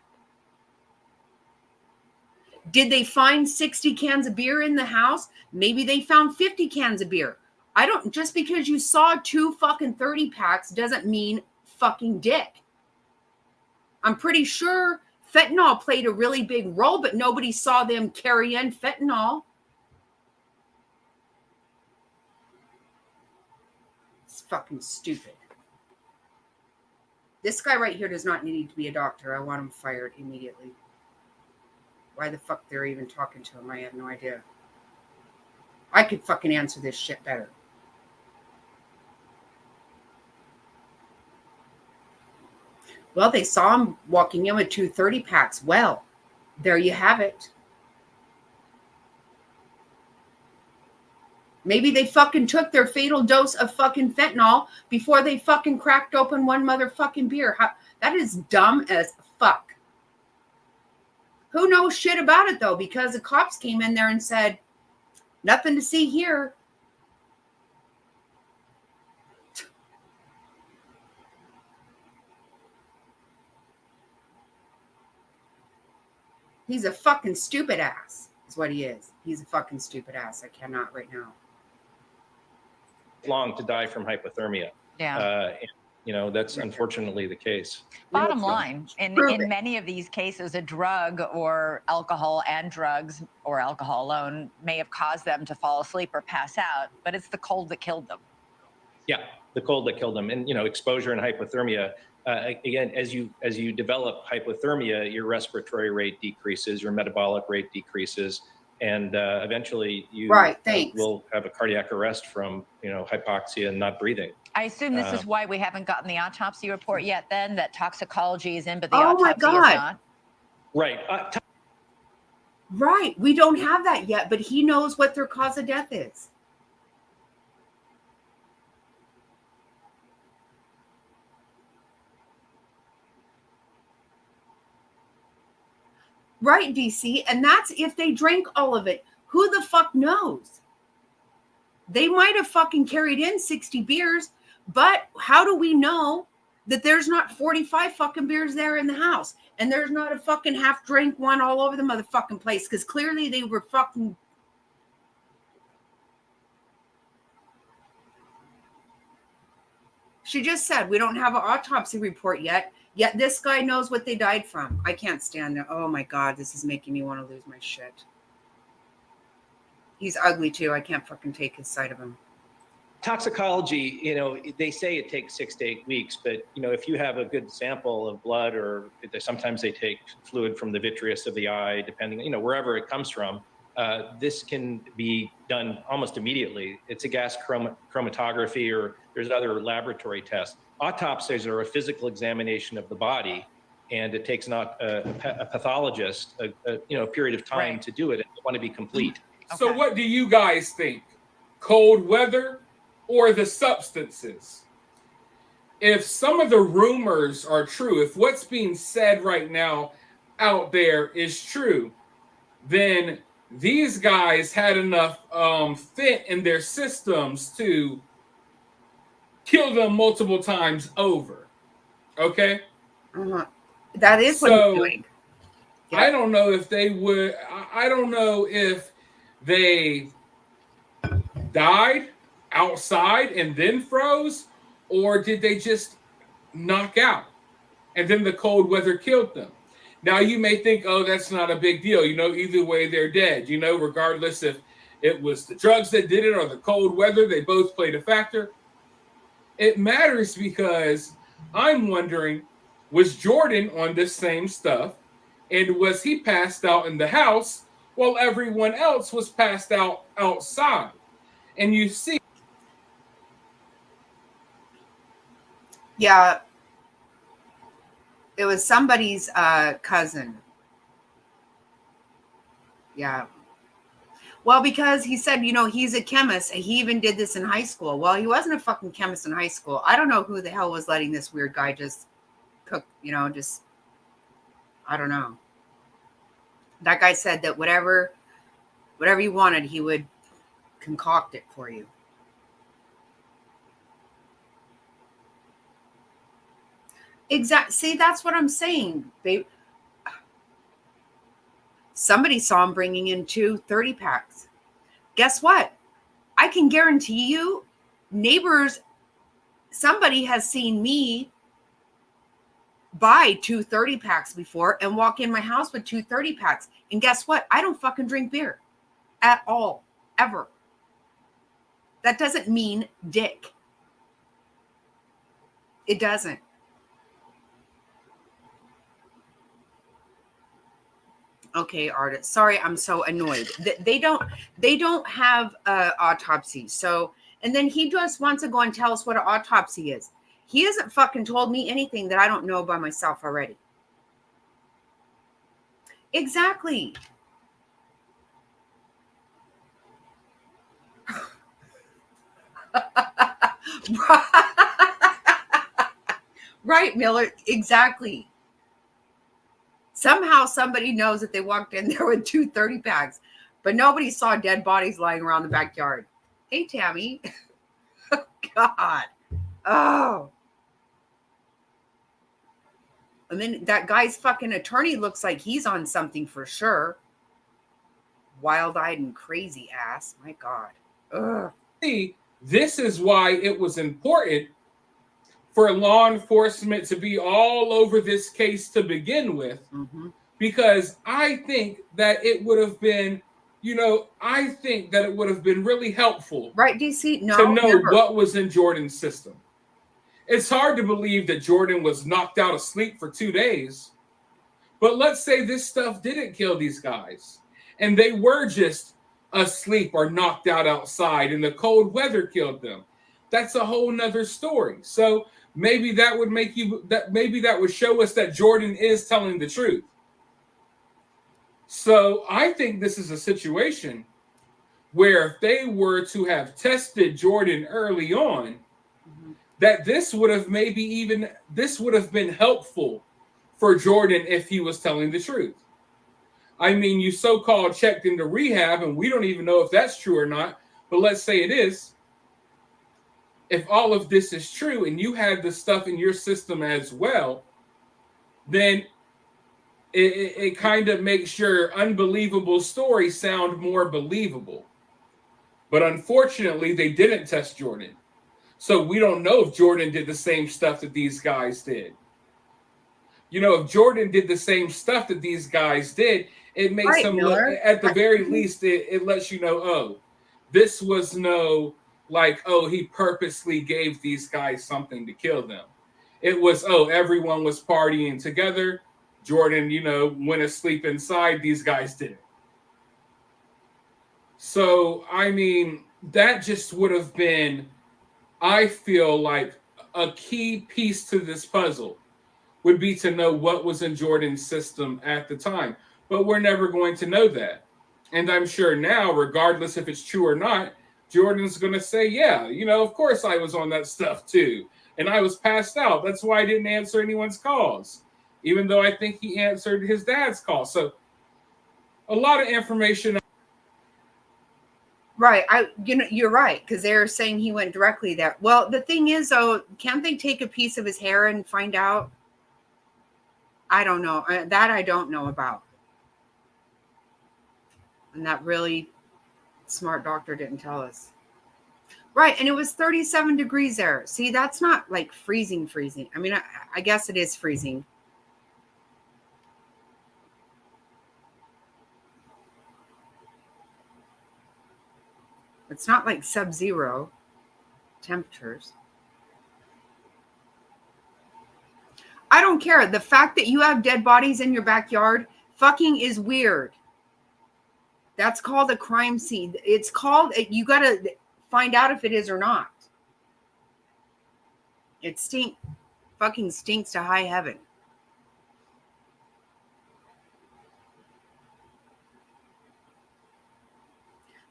Did they find 60 cans of beer in the house? Maybe they found 50 cans of beer. Just because you saw 2 fucking 30-packs doesn't mean fucking dick. I'm pretty sure fentanyl played a really big role, but nobody saw them carry in fentanyl. It's fucking stupid. This guy right here does not need to be a doctor. I want him fired immediately. Why the fuck they're even talking to him, I have no idea. I could fucking answer this shit better. Well, they saw him walking in with 2 30-packs. Well, there you have it. Maybe they fucking took their fatal dose of fucking fentanyl before they fucking cracked open one motherfucking beer. That is dumb as fuck. Who knows shit about it though? Because the cops came in there and said, nothing to see here. He's a fucking stupid ass, is what he is. He's a fucking stupid ass. I cannot right now. Long to die from hypothermia. Yeah. That's unfortunately the case. Bottom line, in many of these cases, a drug or alcohol and drugs or alcohol alone may have caused them to fall asleep or pass out, but it's the cold that killed them. Yeah, the cold that killed them. And, exposure and hypothermia, again, as you develop hypothermia, your respiratory rate decreases, your metabolic rate decreases, and eventually you will have a cardiac arrest from, hypoxia and not breathing. I assume this is why we haven't gotten the autopsy report yet then, that toxicology is in, but the autopsy is not? Right. Right. We don't have that yet, but he knows what their cause of death is. Right, DC. And that's if they drank all of it. Who the fuck knows? They might have fucking carried in 60 beers, but how do we know that there's not 45 fucking beers there in the house? And there's not a fucking half drink one all over the motherfucking place? Because clearly they were fucking... She just said, we don't have an autopsy report yet this guy knows what they died from. I can't stand it. Oh my God, this is making me want to lose my shit. He's ugly too. I can't fucking take his side of him. Toxicology, they say it takes 6 to 8 weeks, but, if you have a good sample of blood, or sometimes they take fluid from the vitreous of the eye, depending, wherever it comes from, this can be done almost immediately. It's a gas chromatography, or there's other laboratory tests. Autopsies are a physical examination of the body, and it takes not a pathologist a period of time to do it. And they want to be complete. So what do you guys think? Cold weather or the substances? If some of the rumors are true, if what's being said right now out there is true, then these guys had enough fit in their systems to kill them multiple times over. Okay? That is what he's doing. Yeah. I don't know if they would. I don't know if they died outside and then froze, or did they just knock out and then the cold weather killed them? Now you may think, oh, that's not a big deal. Either way they're dead. Regardless if it was the drugs that did it or the cold weather, they both played a factor. It matters because I'm wondering, was Jordan on this same stuff? And was he passed out in the house while everyone else was passed out outside? And you see. Yeah. It was somebody's cousin. Yeah. Well, because he said, he's a chemist, and he even did this in high school. Well, he wasn't a fucking chemist in high school. I don't know who the hell was letting this weird guy just cook, I don't know. That guy said that whatever you wanted, he would concoct it for you. Exactly. See, that's what I'm saying, babe. Somebody saw him bringing in 2 30-packs. Guess what? I can guarantee you, neighbors, somebody has seen me buy 2 30-packs before and walk in my house with 2 30-packs. And guess what? I don't fucking drink beer at all, ever. That doesn't mean dick. It doesn't. Okay, artist. Sorry, I'm so annoyed. They don't have autopsy. So, and then he just wants to go and tell us what an autopsy is. He hasn't fucking told me anything that I don't know by myself already. Exactly. Right, Miller. Exactly. Somehow somebody knows that they walked in there with 2 30-packs, but nobody saw dead bodies lying around the backyard. Hey, Tammy. Oh, God. Oh. And then that guy's fucking attorney looks like he's on something for sure. Wild-eyed and crazy ass. My God. Ugh. See, this is why it was important for law enforcement to be all over this case to begin with, because I think that it would have been, really helpful, right, DC? No, to know what was in Jordan's system. It's hard to believe that Jordan was knocked out of sleep for 2 days, but let's say this stuff didn't kill these guys, and they were just asleep or knocked out outside, and the cold weather killed them. That's a whole nother story. So maybe that would that would show us that Jordan is telling the truth. So I think this is a situation where if they were to have tested Jordan early on, that this would have been helpful for Jordan if he was telling the truth. I mean, you so-called checked into rehab, and we don't even know if that's true or not, but let's say it is. If all of this is true and you had the stuff in your system as well, then it kind of makes your unbelievable story sound more believable. But unfortunately, they didn't test Jordan. So we don't know if Jordan did the same stuff that these guys did. If Jordan did the same stuff that these guys did, it makes him look, at the very least, it lets you know, oh, this was he purposely gave these guys something to kill them. It was, everyone was partying together. Jordan, went asleep inside. These guys didn't. So, I mean, that just would have been, I feel like, a key piece to this puzzle would be to know what was in Jordan's system at the time. But we're never going to know that. And I'm sure now, regardless if it's true or not, Jordan's going to say, yeah, of course I was on that stuff too. And I was passed out. That's why I didn't answer anyone's calls, even though I think he answered his dad's call. So a lot of information. Right. You're right, because they're saying he went directly there. Well, the thing is, though, can't they take a piece of his hair and find out? I don't know. That I don't know about. And that really smart doctor didn't tell us. Right. And it was 37 degrees there. See, that's not like freezing. I mean, I guess it is freezing. It's not like sub-zero temperatures. I don't care. The fact that you have dead bodies in your backyard fucking is weird. That's called a crime scene. It's called, you got to find out if it is or not. It fucking stinks to high heaven.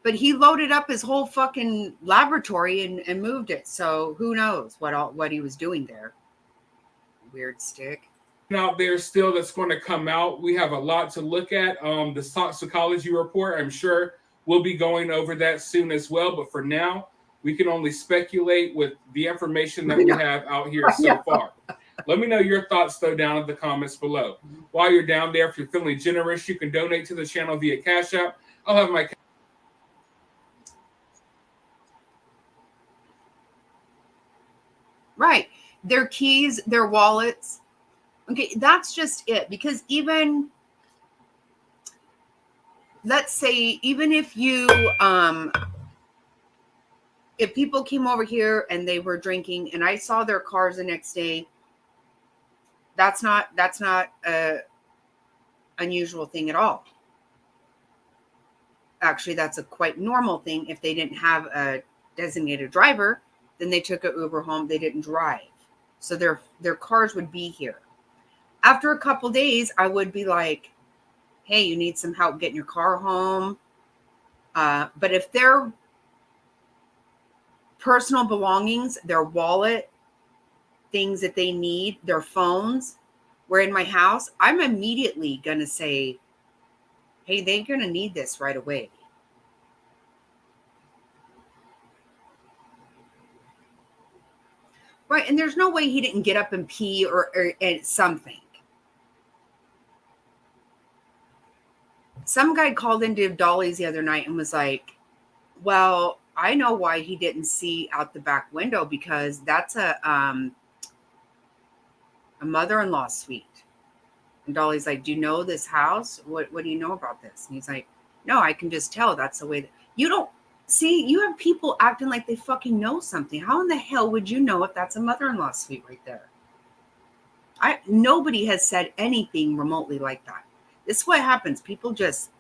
But he loaded up his whole fucking laboratory and moved it. So who knows what he was doing there. Weird stick. Out there still that's going to come out. We have a lot to look at. The toxicology report, I'm sure we'll be going over that soon as well. But for now, we can only speculate with the information that we have out here so far. Let me know your thoughts, though, down in the comments below. While you're down there, if you're feeling generous, you can donate to the channel via Cash App. I'll have my right. Their keys, their wallets. Okay, that's just it. Because even, let's say, even if you, if people came over here and they were drinking and I saw their cars the next day, that's not a unusual thing at all. Actually, that's a quite normal thing. If they didn't have a designated driver, then they took an Uber home. They didn't drive. So their cars would be here. After a couple days, I would be like, hey, you need some help getting your car home. But if their personal belongings, their wallet, things that they need, their phones were in my house, I'm immediately going to say, hey, they're going to need this right away. Right. And there's no way he didn't get up and pee or something. Some guy called into Dolly's the other night and was like, well, I know why he didn't see out the back window, because that's a mother-in-law suite. And Dolly's like, do you know this house? What do you know about this? And he's like, no, I can just tell. That's the way that you don't see. You have people acting like they fucking know something. How in the hell would you know if that's a mother-in-law suite right there? Nobody has said anything remotely like that. This is what happens. People just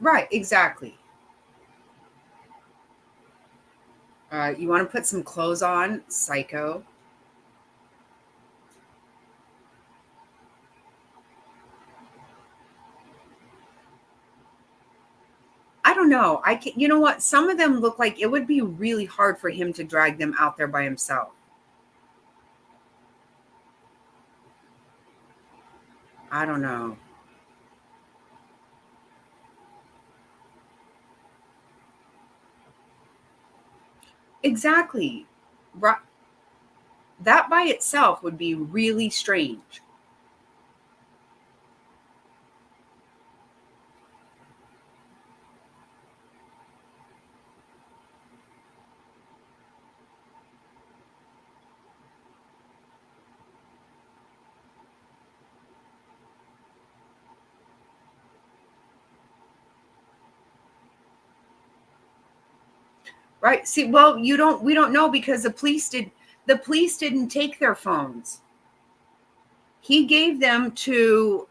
right, exactly. You want to put some clothes on, psycho. I don't know. You know what? Some of them look like it would be really hard for him to drag them out there by himself. I don't know. Exactly. That by itself would be really strange. Right. See, well, we don't know, because the police didn't take their phones. He gave them to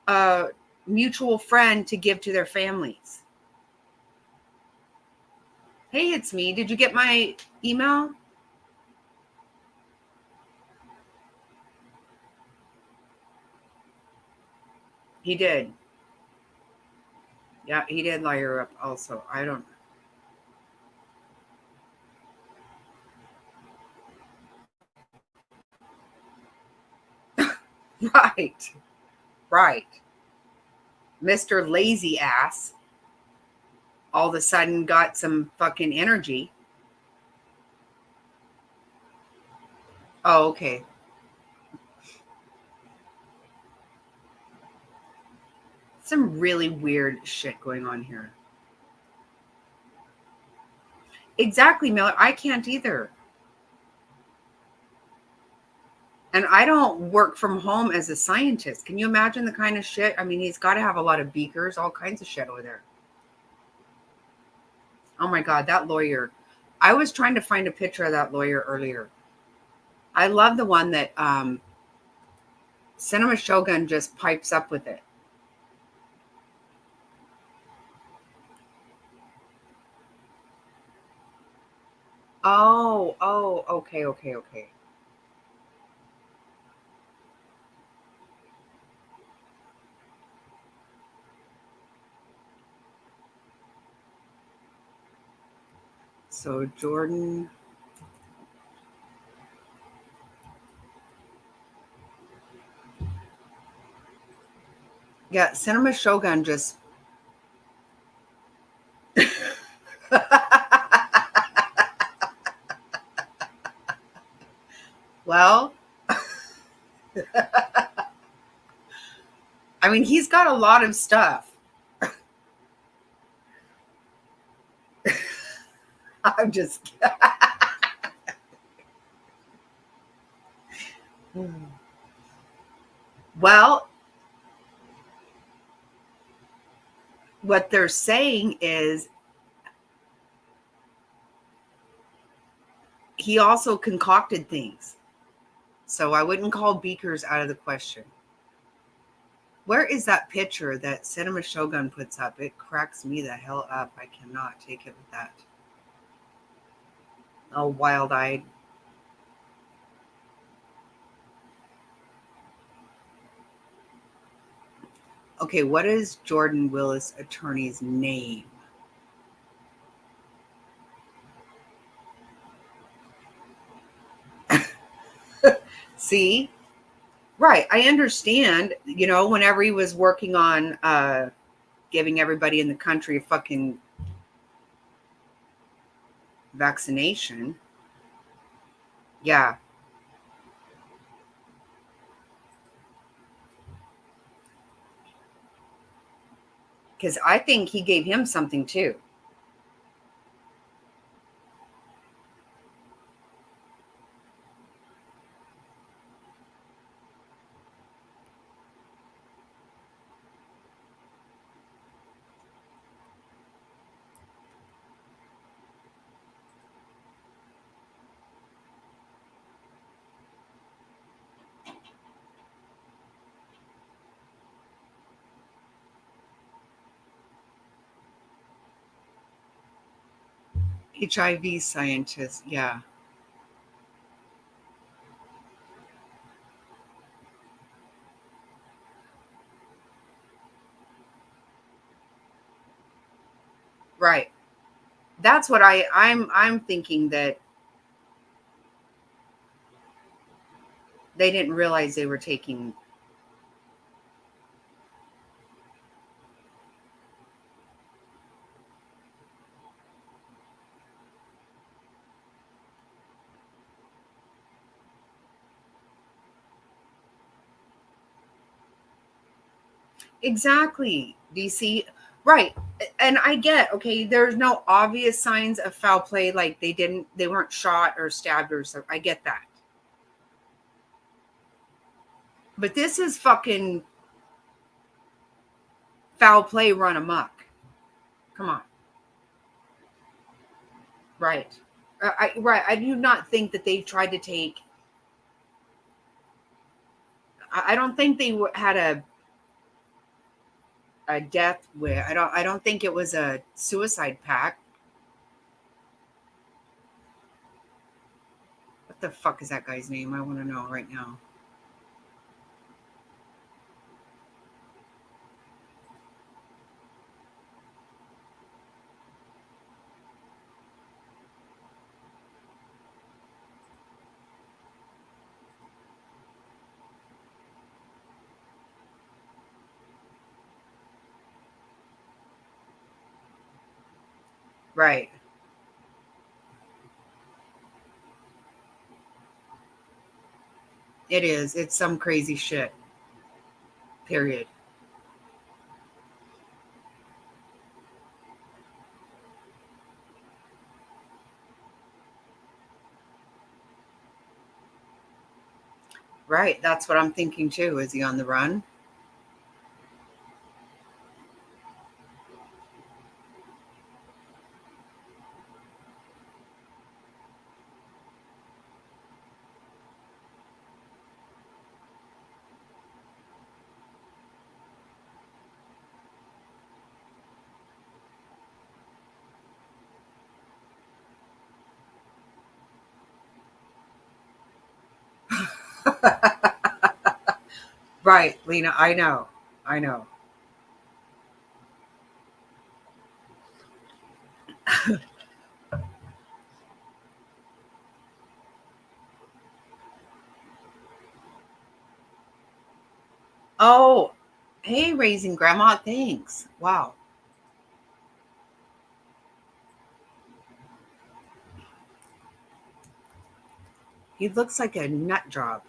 a mutual friend to give to their families. Hey, it's me. Did you get my email? He did. Yeah, he did lie her up also. I don't. Right. Right. Mr. Lazy Ass all of a sudden got some fucking energy. Oh, okay. Some really weird shit going on here. Exactly, Miller. I can't either. And I don't work from home as a scientist. Can you imagine the kind of shit? I mean, he's got to have a lot of beakers, all kinds of shit over there. Oh my God, that lawyer. I was trying to find a picture of that lawyer earlier. I love the one that Cinema Shogun just pipes up with it. Oh, okay. So Jordan. Yeah, Cinema Shogun just. Well, I mean, he's got a lot of stuff. I'm just. Well, what they're saying is he also concocted things. So I wouldn't call beakers out of the question. Where is that picture that Cinema Shogun puts up? It cracks me the hell up. I cannot take it with that. Oh, wild-eyed. Okay, what is Jordan Willis' attorney's name? See? Right. I understand, whenever he was working on giving everybody in the country a fucking vaccination. Yeah. Because I think he gave him something too. HIV scientist. Yeah. Right. That's what I'm thinking, that they didn't realize they were taking. Exactly. DC. Right. And I get, okay, there's no obvious signs of foul play, like they weren't shot or stabbed or something. I get that. But this is fucking foul play run amok. Come on. Right. I do not think that they tried to take I don't think they had a death with. I don't think it was a suicide pact. What the fuck is that guy's name? I want to know right now. Right. It is. It's some crazy shit. Period. Right. That's what I'm thinking too. Is he on the run? Right, Lena. I know. I know. Oh, hey, raising grandma. Thanks. Wow. He looks like a nut job.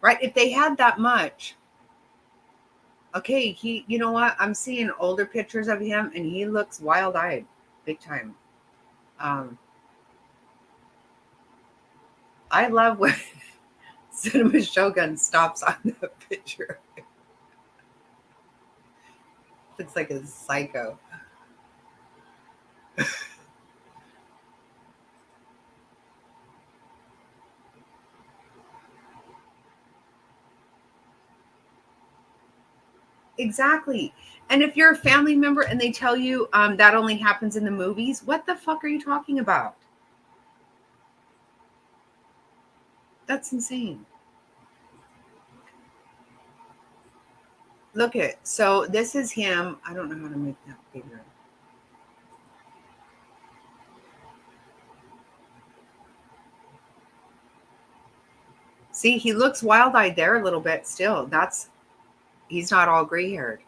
Right. If they had that much, okay, you know what? I'm seeing older pictures of him and he looks wild eyed, big time. I love when Cinema Shogun stops on the picture. Looks like a psycho. Exactly. And if you're a family member and they tell you that only happens in the movies, what the fuck are you talking about? That's insane. Look at, so this is him. I don't know how to make that bigger. See, he looks wild-eyed there a little bit still. He's not all gray-haired.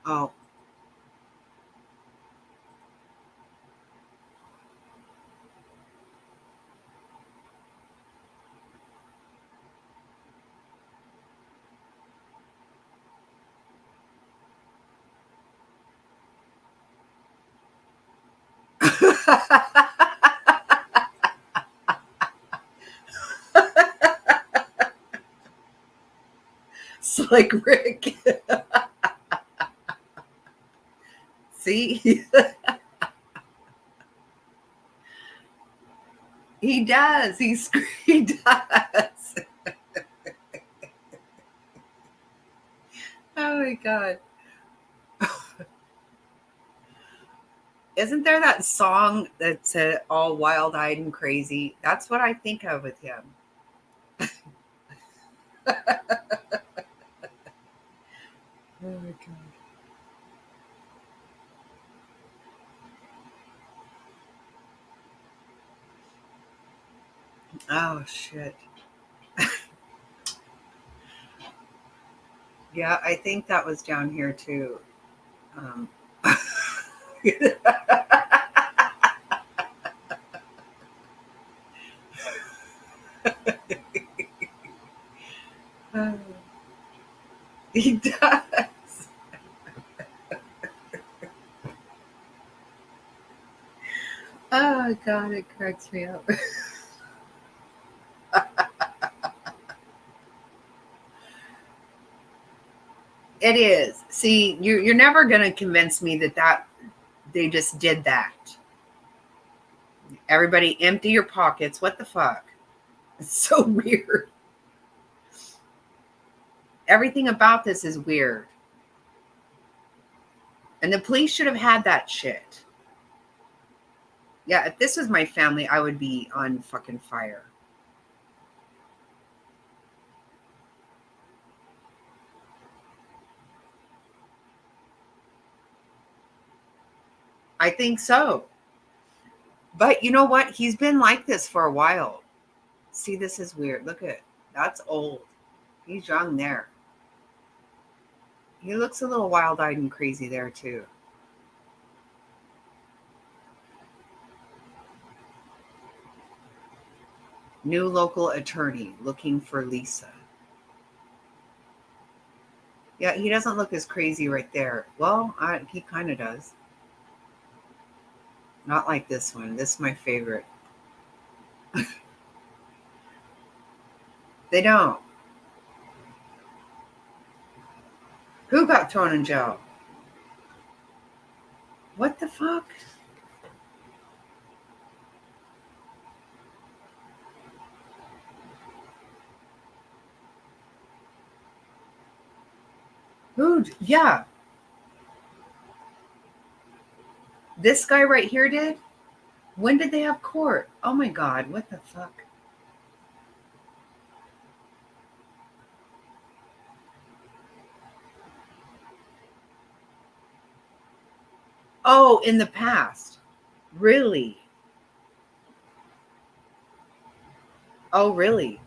Oh. Slick Rick. See? He does. He does. Oh my God. Isn't there that song that's all wild-eyed and crazy? That's what I think of with him. Oh my God. Oh shit. Yeah, I think that was down here too. Um, he does. Oh God, it cracks me up. It is. See, you're never gonna convince me that they just did that. Everybody, empty your pockets. What the fuck? It's so weird. Everything about this is weird. And the police should have had that shit. Yeah, if this was my family, I would be on fucking fire. I think so. But you know what? He's been like this for a while. See, this is weird. Look at that's old. He's young there. He looks a little wild-eyed and crazy there too. New local attorney looking for Lisa. Yeah, he doesn't look as crazy right there. Well, he kind of does. Not like this one. This is my favorite. They don't. Who got thrown in jail? What the fuck? Who? Yeah. This guy right here did? When did they have court? Oh my God, what the fuck? Oh, in the past. Really? Oh, really?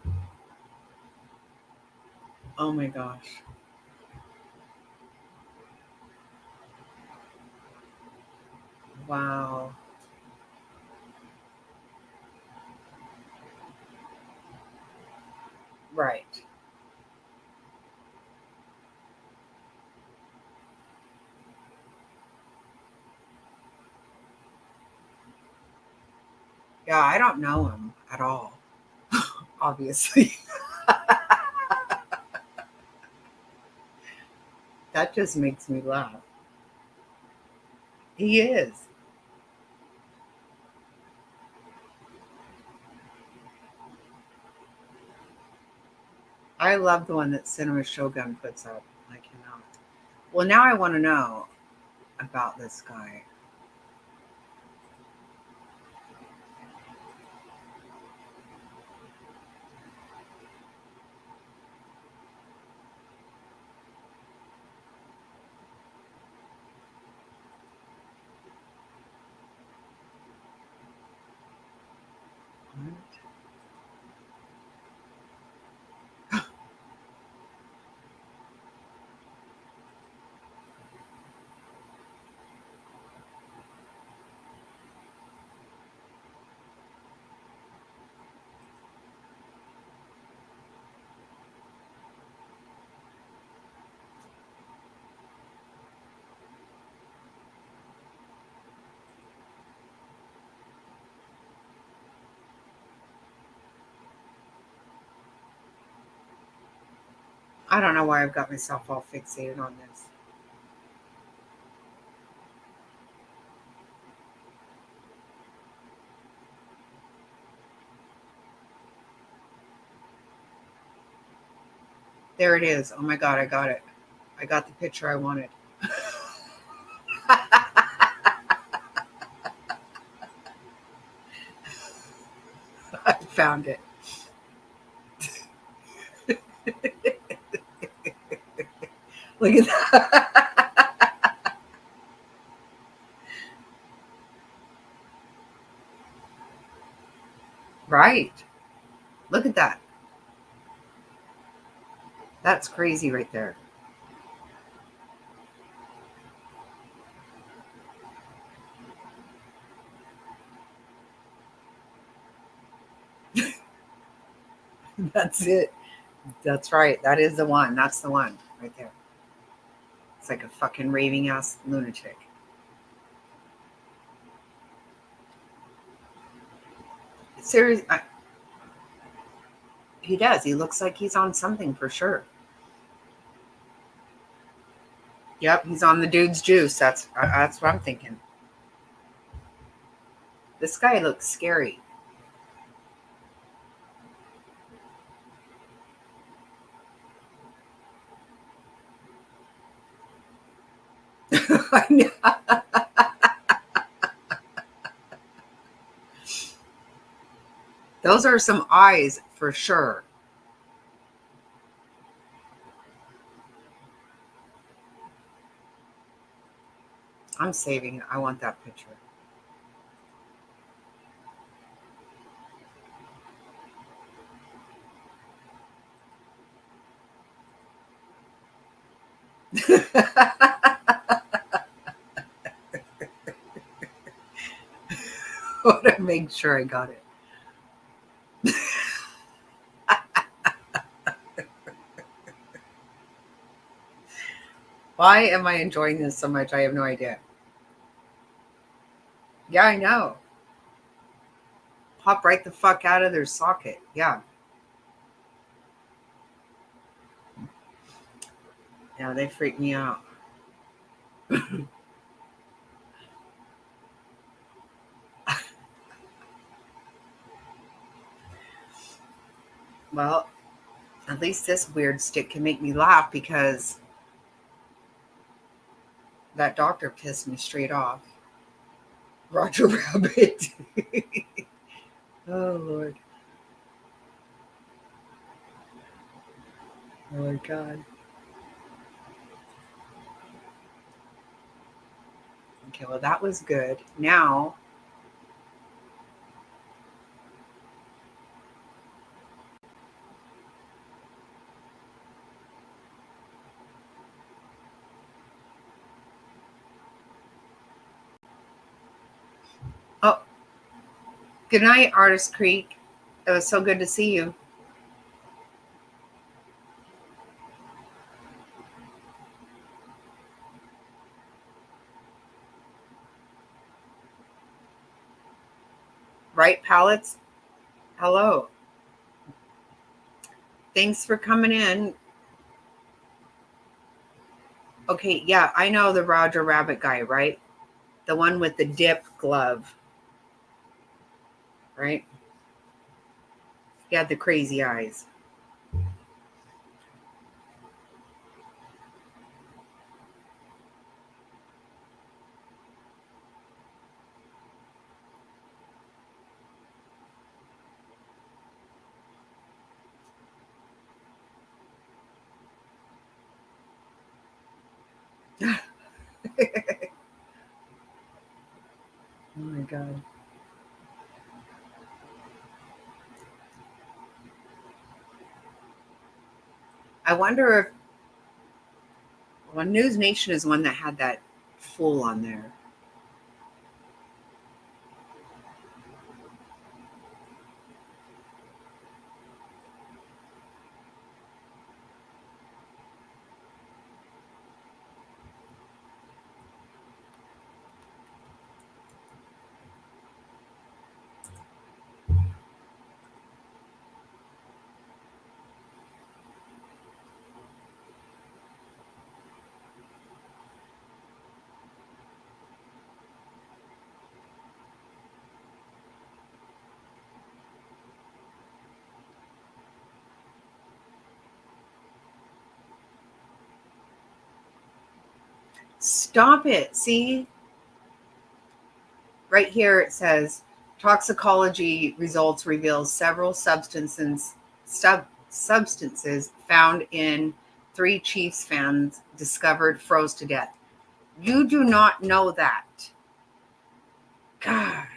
Oh my gosh. Wow. Right. Yeah, I don't know him at all, obviously. That just makes me laugh. He is. I love the one that Cinema Shogun puts up. I cannot. Well, now I want to know about this guy. I don't know why I've got myself all fixated on this. There it is. Oh my God, I got it. I got the picture I wanted. I found it. Look at that. Right. Look at that. That's crazy right there. That's it. That's right. That is the one. That's the one right there. It's like a fucking raving ass lunatic. Seriously, he does. He looks like he's on something for sure. Yep, he's on the dude's juice. That's what I'm thinking. This guy looks scary. I know. Those are some eyes for sure. I'm saving it. I want that picture. I want to make sure I got it. Why am I enjoying this so much? I have no idea. Yeah, I know. Pop right the fuck out of their socket. Yeah. Yeah, they freak me out. Well, at least this weird stick can make me laugh because that doctor pissed me straight off. Roger Rabbit. Oh, Lord. Oh, my God. Okay, well, that was good. Now, oh, good night, Artist Creek. It was so good to see you. Right, Pallets? Hello. Thanks for coming in. Okay, yeah, I know the Roger Rabbit guy, right? The one with the dip glove, right? He had the crazy eyes. Oh my God. I wonder if, well, News Nation is one that had that fool on there. Stop it. See? Right here it says toxicology results reveals several substances found in 3 Chiefs fans discovered froze to death. You do not know that. God.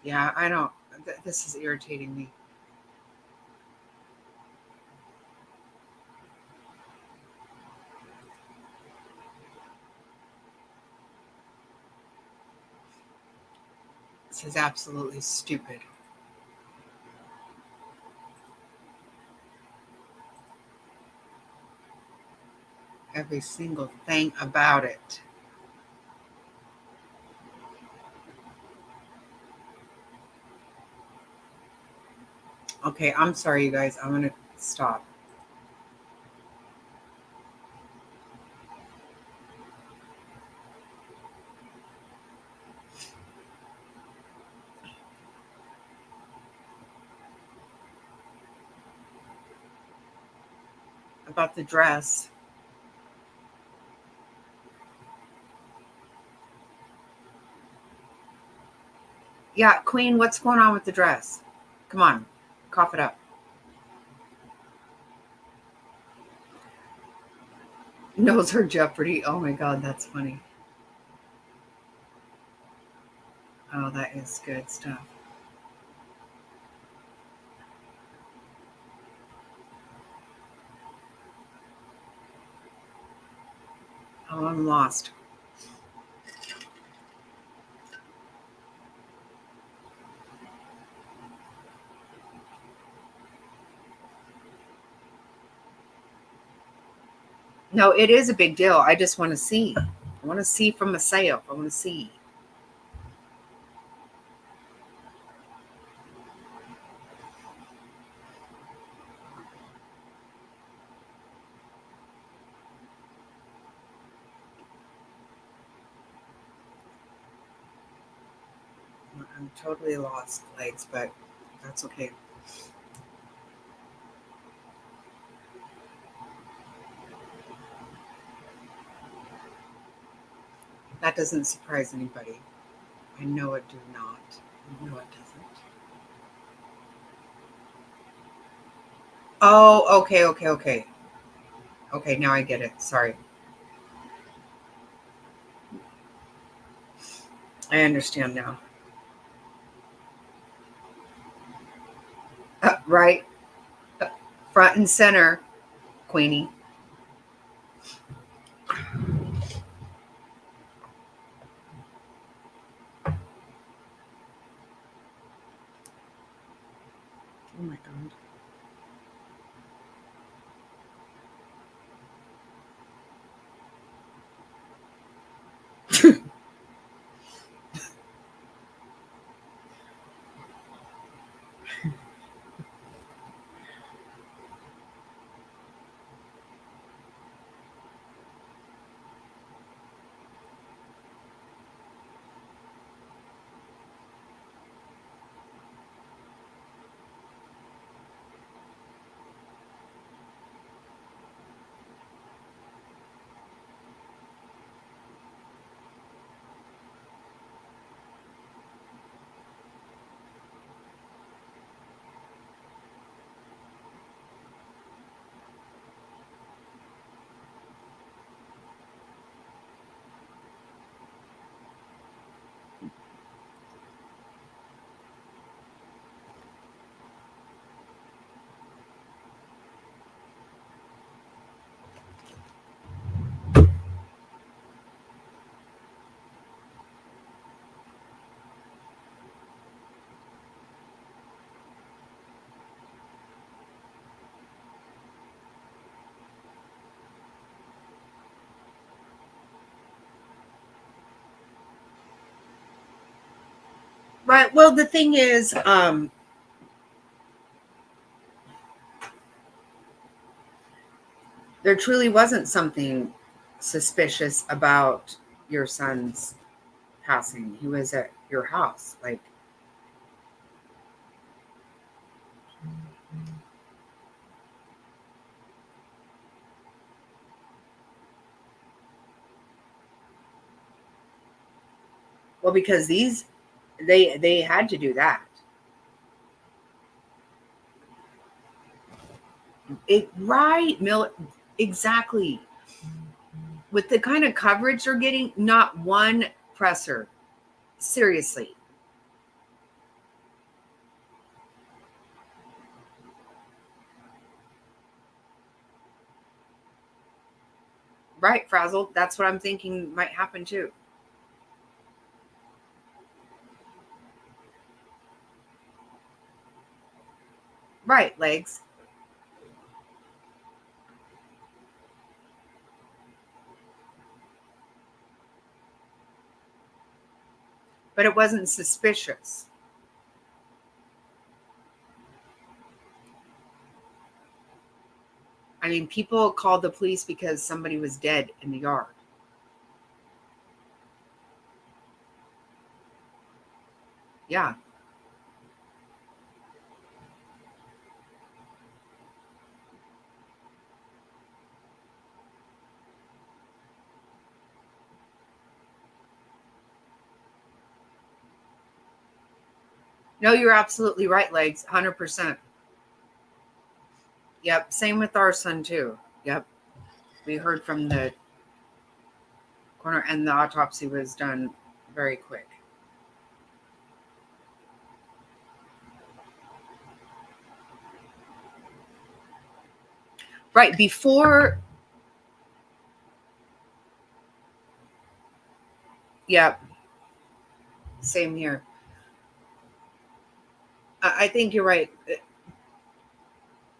Yeah, I don't. This is irritating me. This is absolutely stupid. Every single thing about it. Okay, I'm sorry, you guys. I'm gonna stop. About the dress. Yeah, Queen, what's going on with the dress? Come on, cough it up. Knows her Jeopardy. Oh my God, that's funny. Oh, that is good stuff. Oh, I'm lost. No, it is a big deal. I just want to see. I want to see for myself. I want to see. I'm totally lost, legs, but that's okay. That doesn't surprise anybody. I know it do not. No, it doesn't. Oh, okay. Okay, now I get it. Sorry. I understand now. Right? Front and center, Queenie. Oh my God. Right. Well, the thing is, there truly wasn't something suspicious about your son's passing. He was at your house. Like, well, because they had to do that. Exactly. With the kind of coverage they're getting, not one presser. Seriously. Right, frazzled. That's what I'm thinking might happen too. Right, legs. But it wasn't suspicious. I mean, people called the police because somebody was dead in the yard. Yeah. No, you're absolutely right, legs. 100%. Yep. Same with our son, too. Yep. We heard from the coroner, and the autopsy was done very quick. Right. Before. Yep. Same here. I think you're right.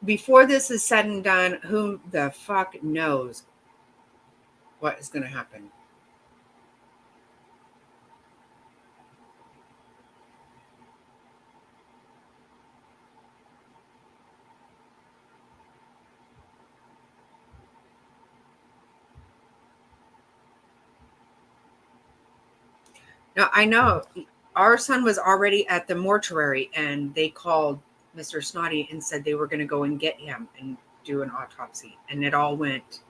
Before this is said and done, who the fuck knows what is going to happen? No, I know. Our son was already at the mortuary, and they called Mr. Snotty and said they were going to go and get him and do an autopsy. And it all went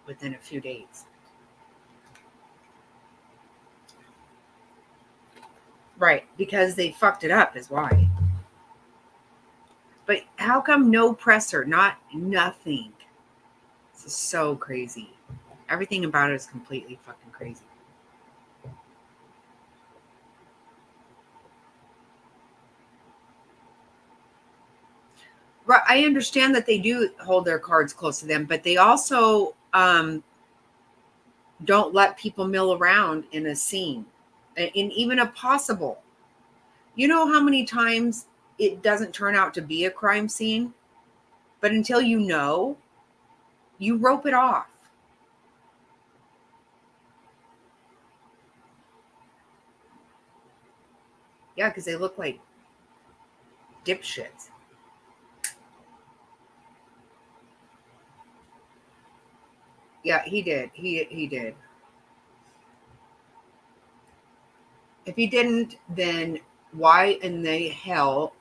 within a few days. Right, because they fucked it up is why. But how come no presser? Not nothing. This is so crazy. Everything about it is completely fucking crazy. Right, I understand that they do hold their cards close to them, but they also don't let people mill around in a scene, in even a possible. You know how many times it doesn't turn out to be a crime scene, but until you know, you rope it off. Yeah, because they look like dipshits. Yeah, he did. He did. If he didn't, then why in the hell?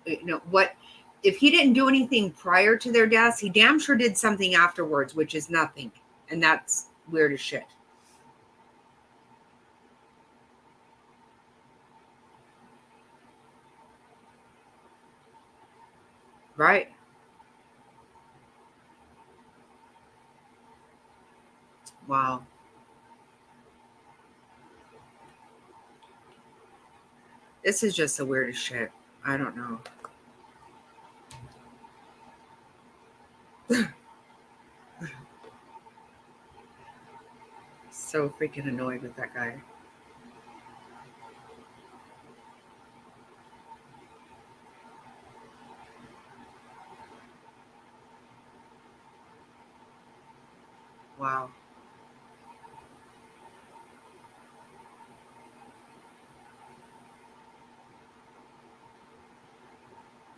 You know what? If he didn't do anything prior to their deaths, he damn sure did something afterwards, which is nothing, and that's weird as shit. Right? Wow. This is just the weirdest shit. I don't know. So freaking annoyed with that guy. Wow.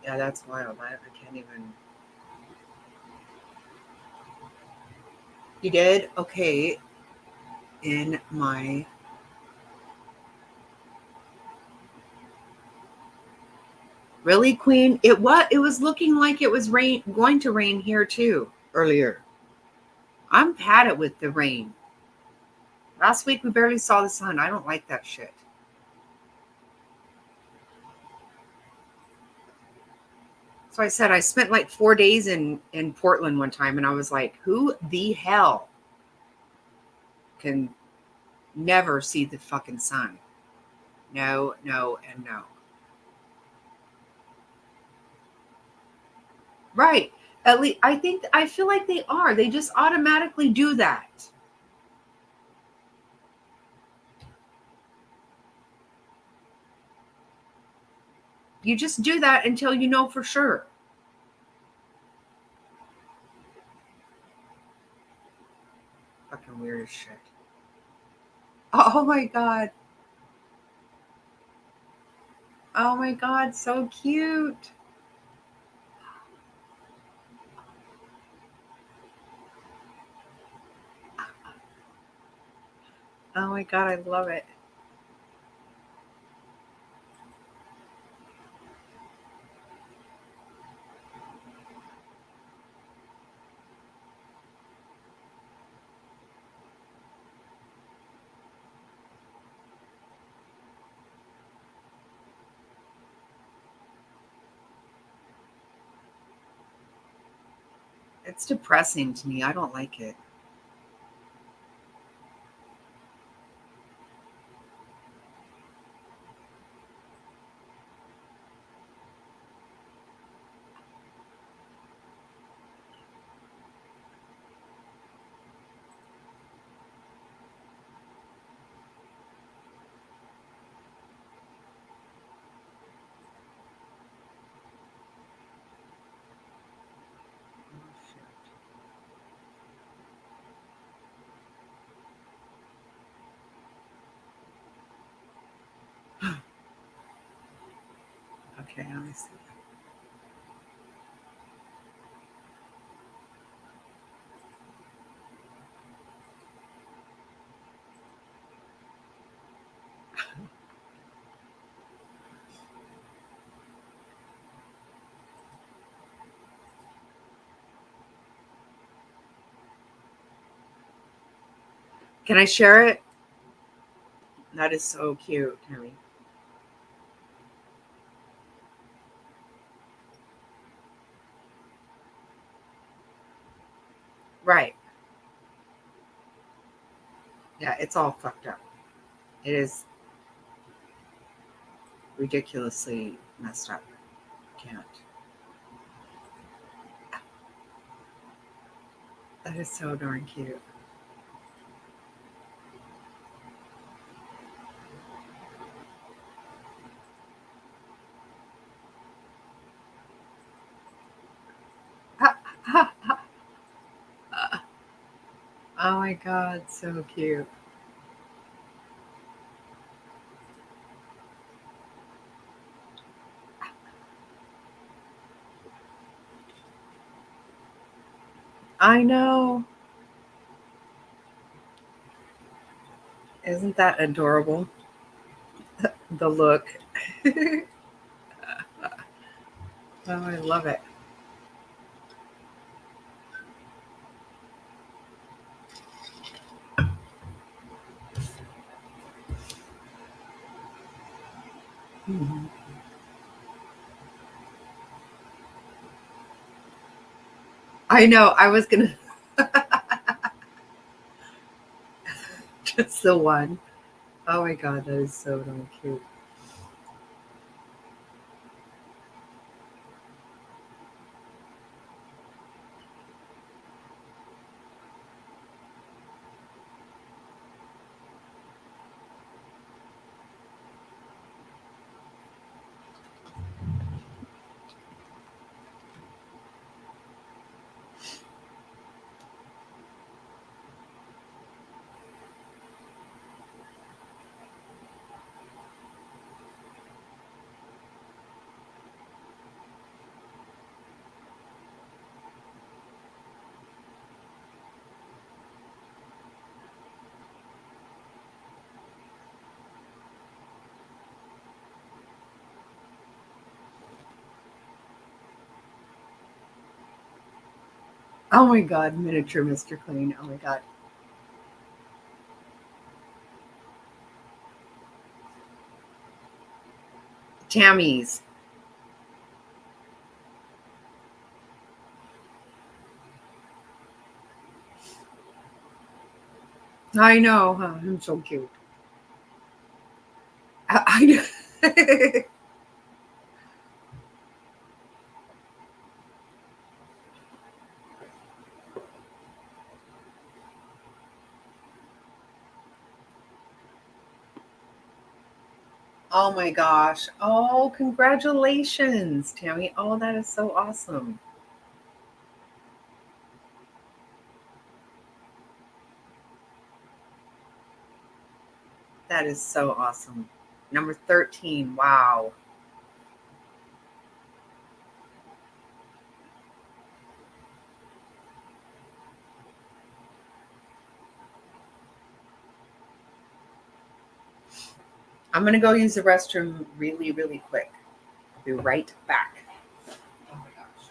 Yeah, that's wild. I can't even. You did? Okay. In my. Really, Queen? It was looking like it was going to rain here too earlier. I'm had it with the rain. Last week we barely saw the sun. I don't like that shit. So I said I spent like 4 days in Portland one time, and I was like, who the hell can never see the fucking sun? No, no, and no. Right. At least I feel like they are. They just automatically do that. You just do that until you know for sure. Fucking weird as shit. Oh my god. Oh my god, so cute. Oh my god, I love it. It's depressing to me. I don't like it. Okay, let me see. Can I share it? That is so cute, Tammy. Right. Yeah, it's all fucked up. It is ridiculously messed up. Can't. That is so darn cute. Oh my god, so cute. I know. Isn't that adorable? The look. Oh, I love it. Mhm. I know. I was gonna just the one. Oh my god, that is so darn cute. Oh my god, miniature Mr. Clean. Oh my god. Tammy's. I know, huh? I'm so cute. I know. Oh my gosh. Oh, congratulations, Tammy. Oh, that is so awesome. That is so awesome. Number 13. Wow. I'm going to go use the restroom really, really quick. I'll be right back. Oh my gosh.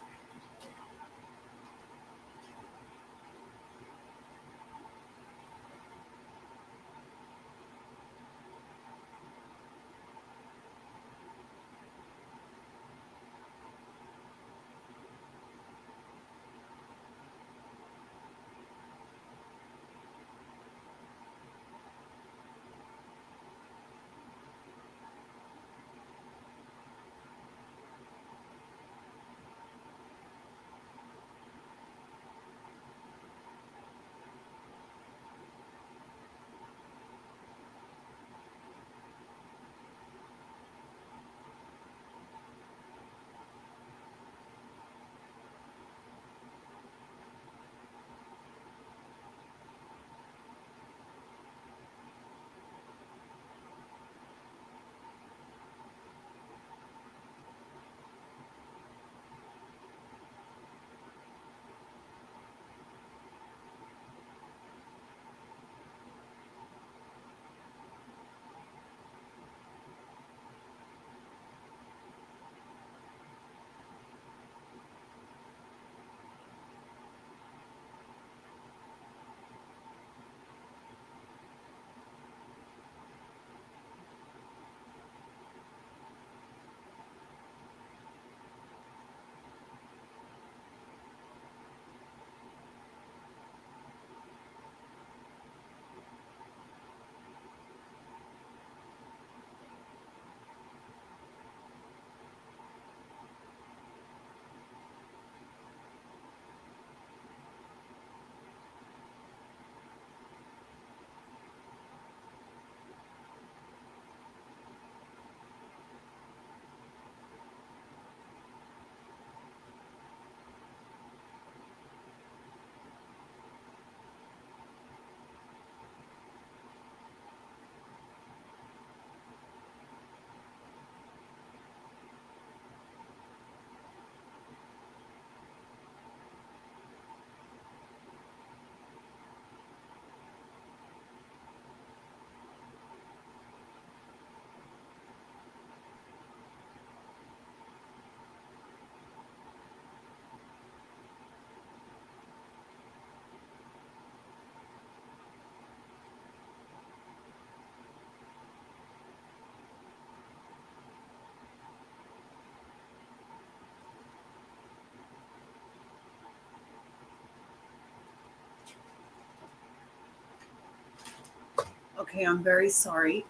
Okay, I'm very sorry.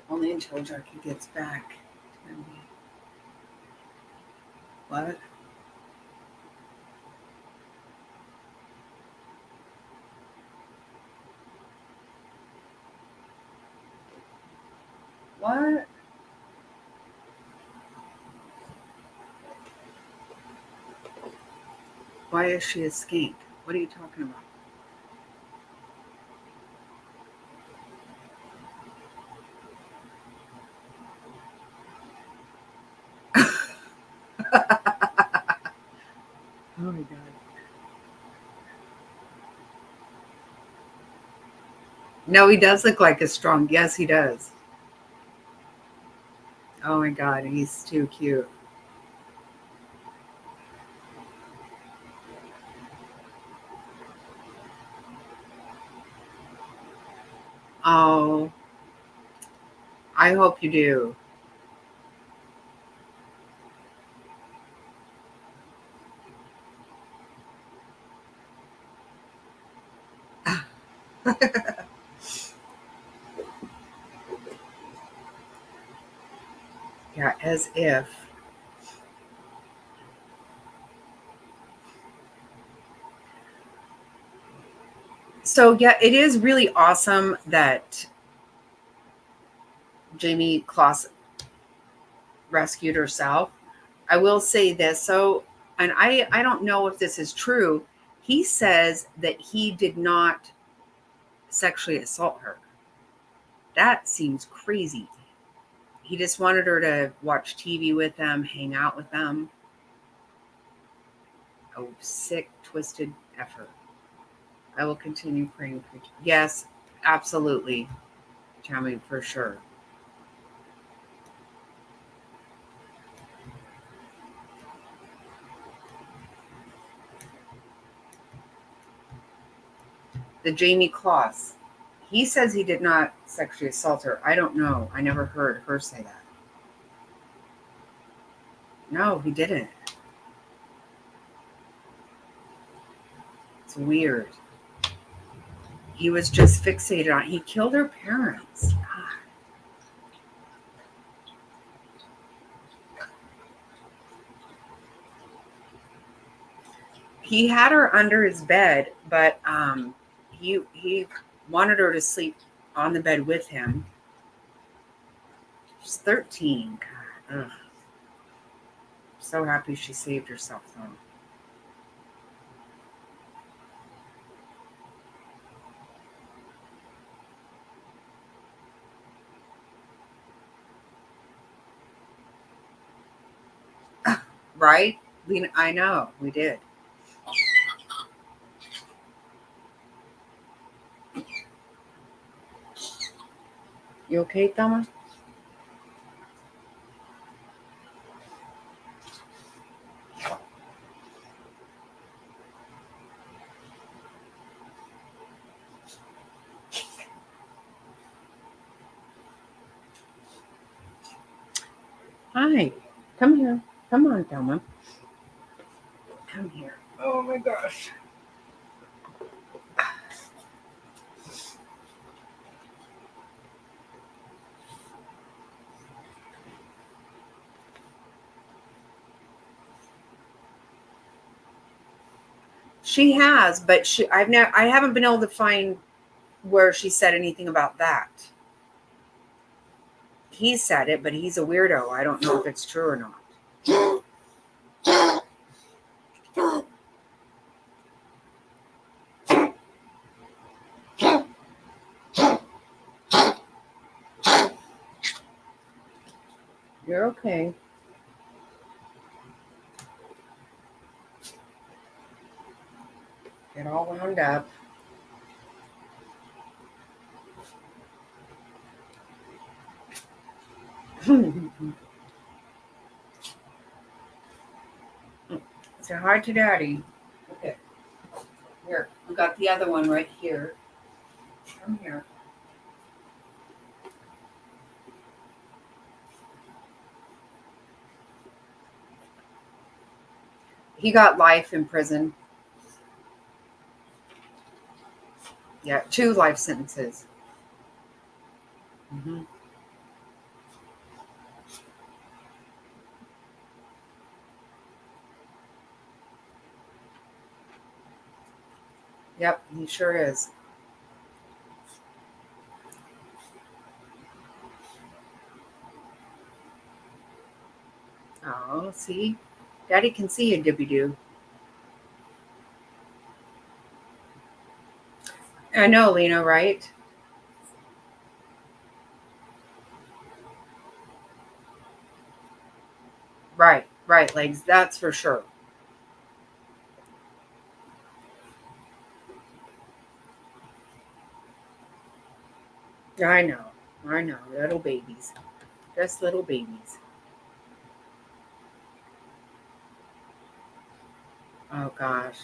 Only until Jackie gets back. What? What? Why is she escaped? What are you talking about? Oh my god. No, he does look like a strong. Yes, he does. Oh my god, he's too cute. Oh, I hope you do. Yeah, as if. So yeah, it is really awesome that Jayme Closs rescued herself. I will say this. So, and I don't know if this is true. He says that he did not sexually assault her. That seems crazy. He just wanted her to watch TV with them, hang out with them. Oh, sick, twisted effort. I will continue praying for you. Yes, absolutely. Tammy, for sure. The Jayme Closs. He says he did not sexually assault her. I don't know. I never heard her say that. No, he didn't. It's weird. He was just fixated on. He killed her parents. God. He had her under his bed, but he wanted her to sleep on the bed with him. She's 13. God, ugh. So happy she saved herself though. Right? I know, we did. You okay, Thelma? Hi. Come here. Come on, Thelma. Come here. Oh my gosh. She has, but I haven't been able to find where she said anything about that. He said it, but he's a weirdo. I don't know if it's true or not. You're okay. Get all wound up. Say hi to Daddy. Okay. Here, we got the other one right here. Come here. He got life in prison. Yeah, 2 life sentences. Mm-hmm. Yep, he sure is. Oh, see? Daddy can see you, Dibby-Doo. I know, Lena, right? Right, legs, that's for sure. I know, little babies. Just little babies. Oh, gosh.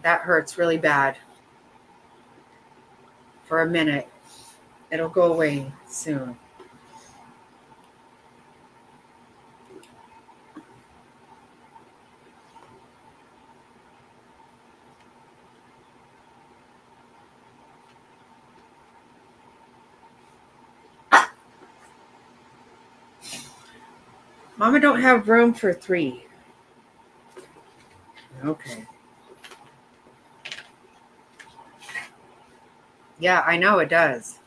That hurts really bad. For a minute. It'll go away soon. Mama don't have room for 3. Okay. Yeah, I know it does.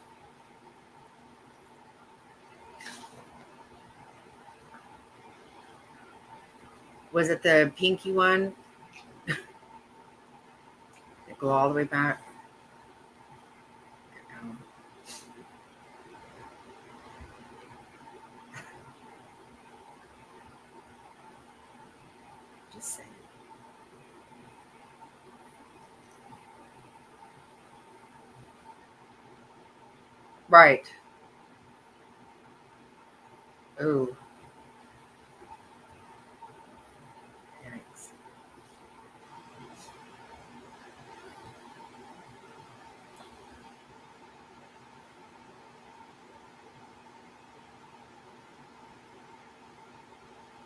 Was it the pinky one? They go all the way back. Just saying. Right. Ooh. Yikes.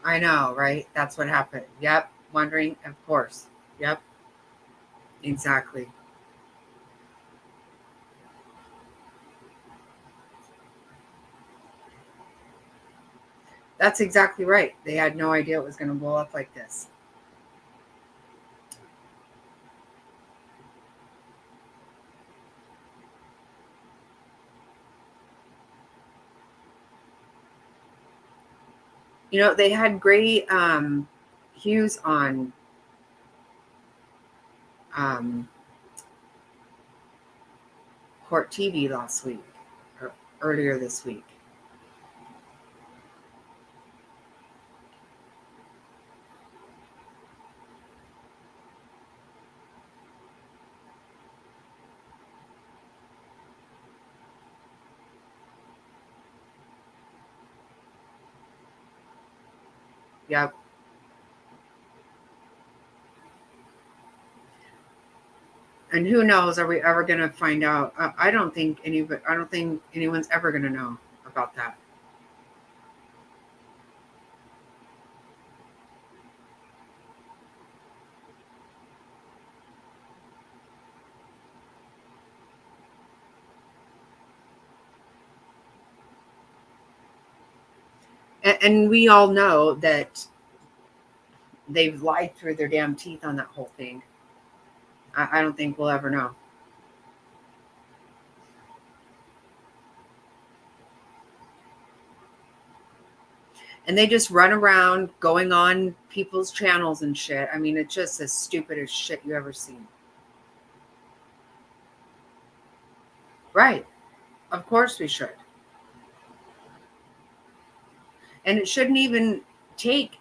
I know, right? That's what happened. Yep. Wondering, of course. Yep. Exactly. That's exactly right. They had no idea it was going to blow up like this. You know, they had great Hughes on um, Court TV last week, or earlier this week. Yep. And who knows? Are we ever going to find out? I don't think anyone's ever going to know about that. And we all know that they've lied through their damn teeth on that whole thing. I don't think we'll ever know. And they just run around going on people's channels and shit. I mean, it's just the stupidest shit you ever seen. Right. Of course we should. And it shouldn't even take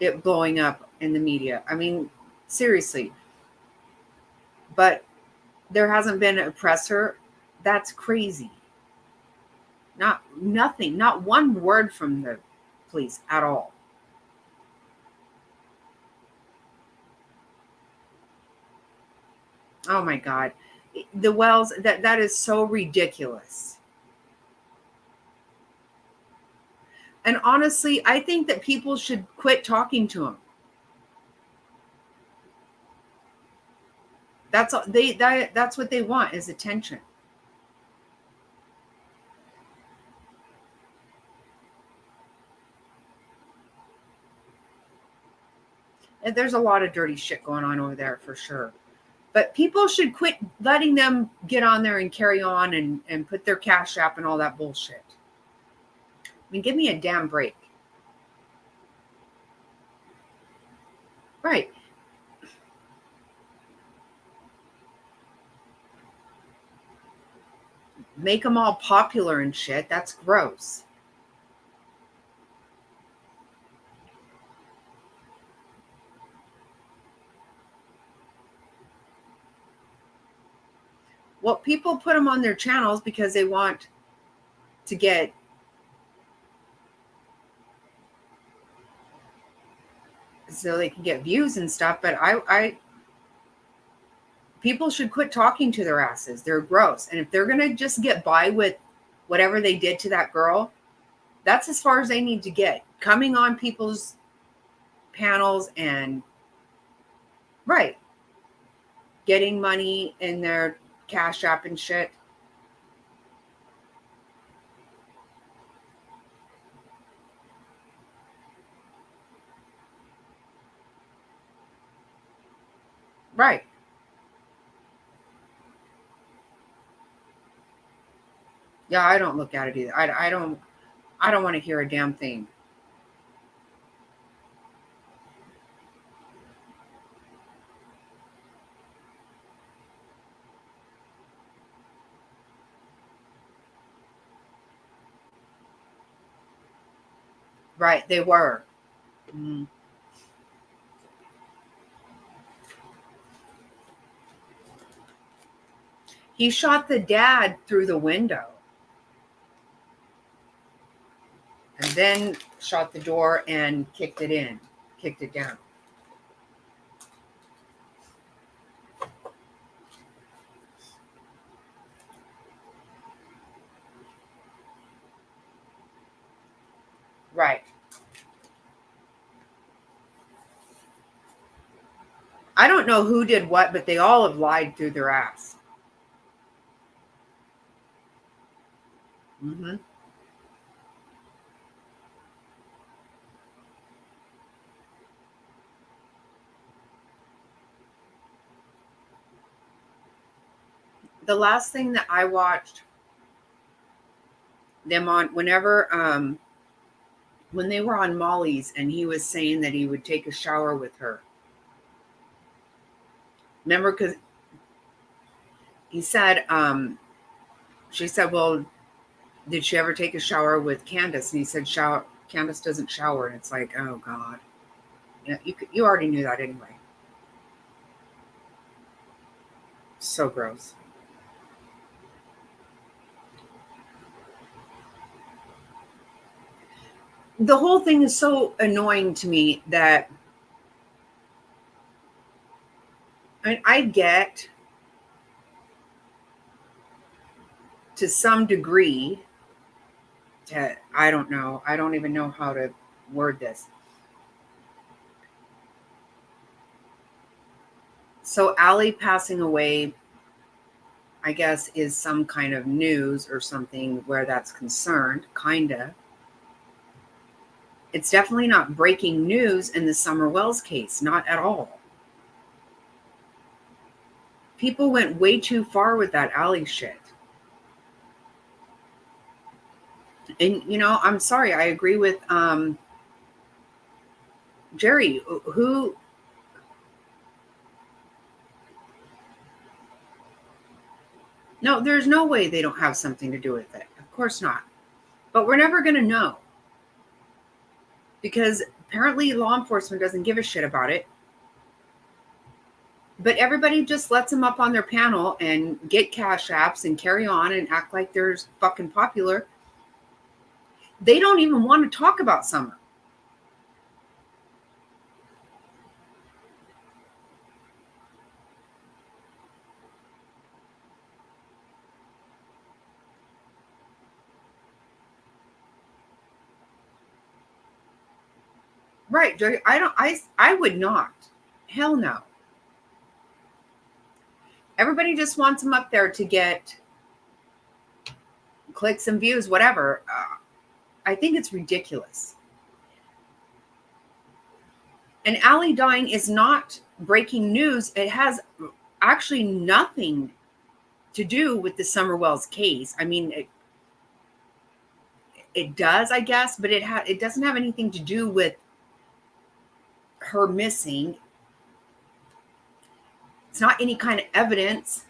it blowing up in the media. I mean, seriously. But there hasn't been a presser. That's crazy. Nothing, not one word from the police at all. Oh my God. The Wells, that is so ridiculous. And honestly, I think that people should quit talking to him. That's all that's what they want is attention. And there's a lot of dirty shit going on over there for sure. But people should quit letting them get on there and carry on and put their cash app and all that bullshit. I mean, give me a damn break. Right. Make them all popular and shit. That's gross. Well, people put them on their channels because they want to get so they can get views and stuff. But I people should quit talking to their asses. They're gross. And if they're going to just get by with whatever they did to that girl, that's as far as they need to get. Coming on people's panels and, right, getting money in their cash app and shit. Right. Yeah, I don't look at it either. I don't want to hear a damn thing. Right, they were. Mm. He shot the dad through the window. And then shot the door and kicked it down. Right. I don't know who did what, but they all have lied through their ass. Mm-hmm. The last thing that I watched them on, when they were on Molly's and he was saying that he would take a shower with her. Remember, because he said, she said, well, did she ever take a shower with Candace? And he said, Candace doesn't shower. And it's like, oh God. Yeah, you already knew that anyway. So gross. The whole thing is so annoying to me that I get to some degree that I don't know. I don't even know how to word this. So Allie passing away, I guess, is some kind of news or something where that's concerned, kinda. It's definitely not breaking news in the Summer Wells case, not at all. People went way too far with that Allie shit. And, I'm sorry, I agree with Jerry, who... No, there's no way they don't have something to do with it. Of course not. But we're never going to know. Because apparently law enforcement doesn't give a shit about it. But everybody just lets them up on their panel and get cash apps and carry on and act like they're fucking popular. They don't even want to talk about Summer. Right, Jerry. I would not. Hell no. Everybody just wants them up there to get clicks and views, whatever. I think it's ridiculous. And Allie dying is not breaking news. It has actually nothing to do with the Summer Wells case. I mean, it does, I guess, but it doesn't have anything to do with her missing. It's not any kind of evidence.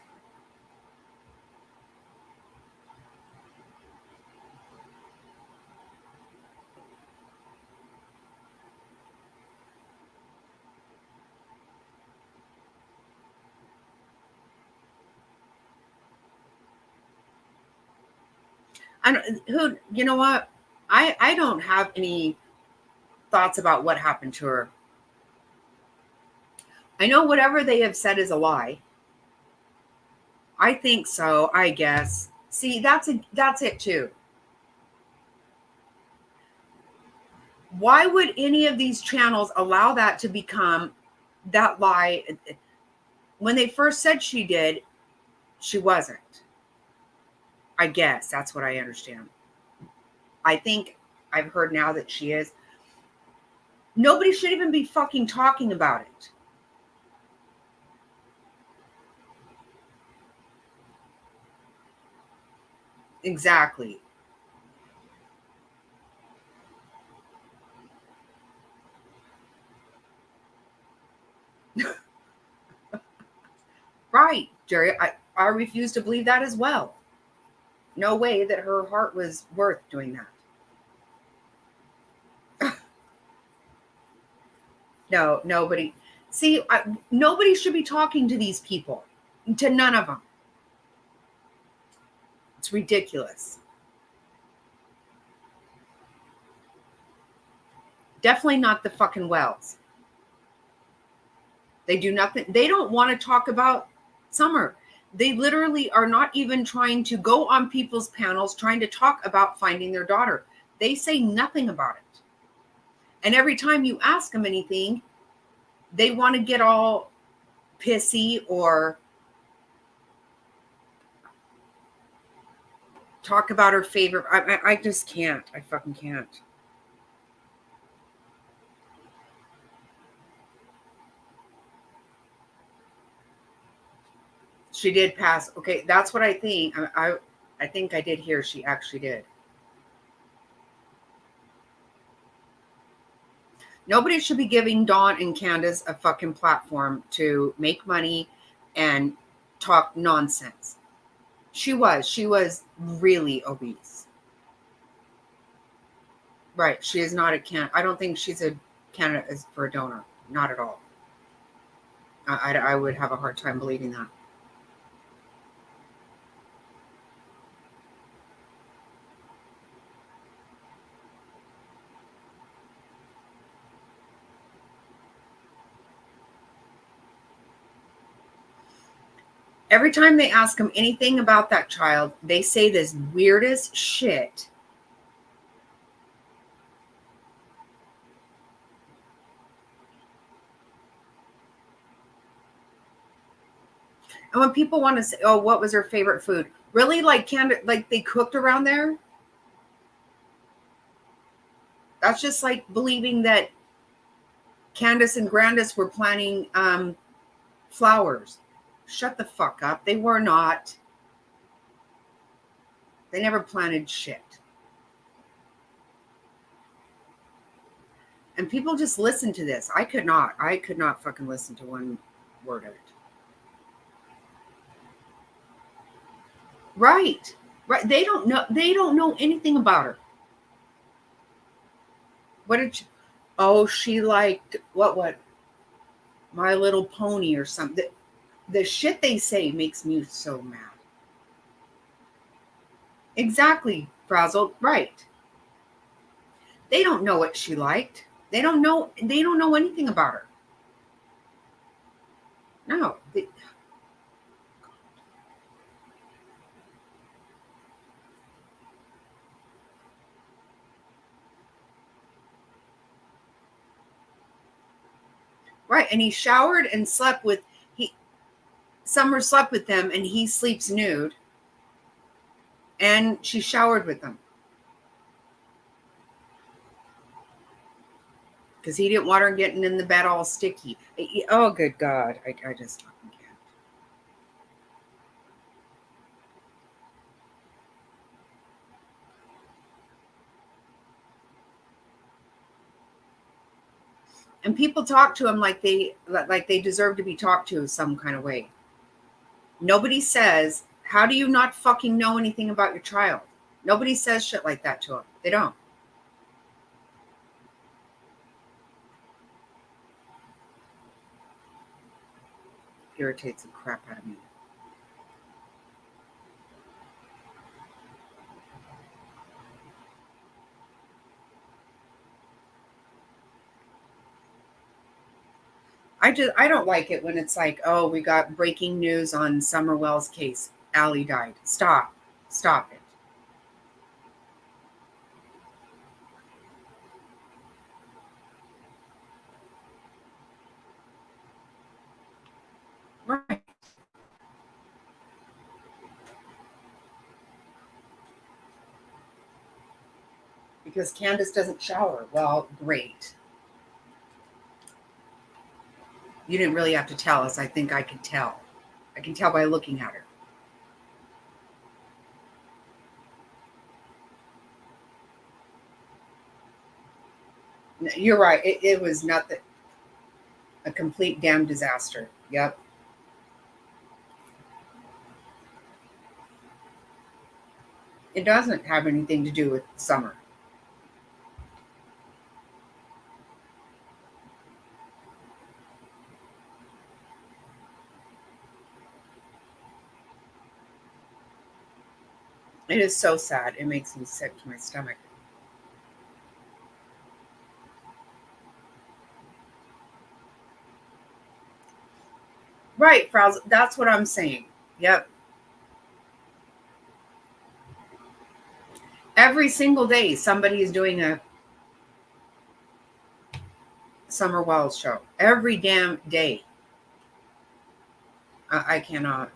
You know what? I don't have any thoughts about what happened to her. I know whatever they have said is a lie. I think so, I guess. See, that's it too. Why would any of these channels allow that to become that lie? When they first said she did, she wasn't. I guess that's what I understand. I think I've heard now that she is. Nobody should even be fucking talking about it. Exactly. Right, Jerry. I refuse to believe that as well. No way that her heart was worth doing that. No, nobody. See, nobody should be talking to these people. To none of them. It's ridiculous. Definitely not the fucking Wells. They do nothing. They don't want to talk about Summer. They literally are not even trying to go on people's panels trying to talk about finding their daughter. They say nothing about it. And every time you ask them anything, they want to get all pissy or talk about her favorite. I just can't. I fucking can't. She did pass. Okay, that's what I think. I think I did hear she actually did. Nobody should be giving Dawn and Candace a fucking platform to make money and talk nonsense. She was really obese. Right. She is not a candidate. I don't think she's a candidate for a donor. Not at all. I would have a hard time believing that. Every time they ask them anything about that child, they say this weirdest shit. And when people want to say, "Oh, what was her favorite food?" Really, like like they cooked around there? That's just like believing that Candace and Grandis were planting flowers. Shut the fuck up. They were not. They never planted shit. And people just listen to this. I could not fucking listen to one word of it. Right. Right. They don't know anything about her. What did she liked what? My Little Pony or something. The shit they say makes me so mad. Exactly, Frazzled. Right. They don't know what she liked. They don't know anything about her. No. Right. And he showered and slept with Summer slept with them and he sleeps nude. And she showered with them. Because he didn't want her getting in the bed all sticky. Oh, good God. I just fucking can't. And people talk to him like they deserve to be talked to some kind of way. Nobody says, how do you not fucking know anything about your child? Nobody says shit like that to him. They don't. Irritates the crap out of me. I don't like it when it's like, oh, we got breaking news on Summer Wells' case. Allie died. Stop it. Right. Because Candace doesn't shower. Well, great. You didn't really have to tell us. I think I could tell. I can tell by looking at her. You're right. It was nothing. A complete damn disaster. Yep. It doesn't have anything to do with summer. It is so sad. It makes me sick to my stomach. Right, Frowz. That's what I'm saying. Yep. Every single day, somebody is doing a Summer Wells show. Every damn day. I cannot.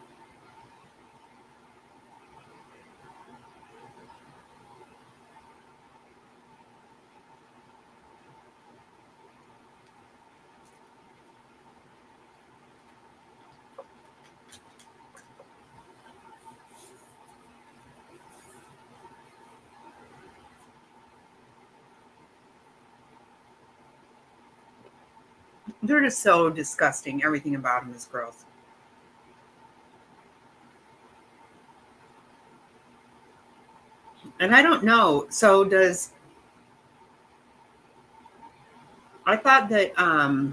They're just so disgusting. Everything about them is gross. And I don't know. So does I thought that I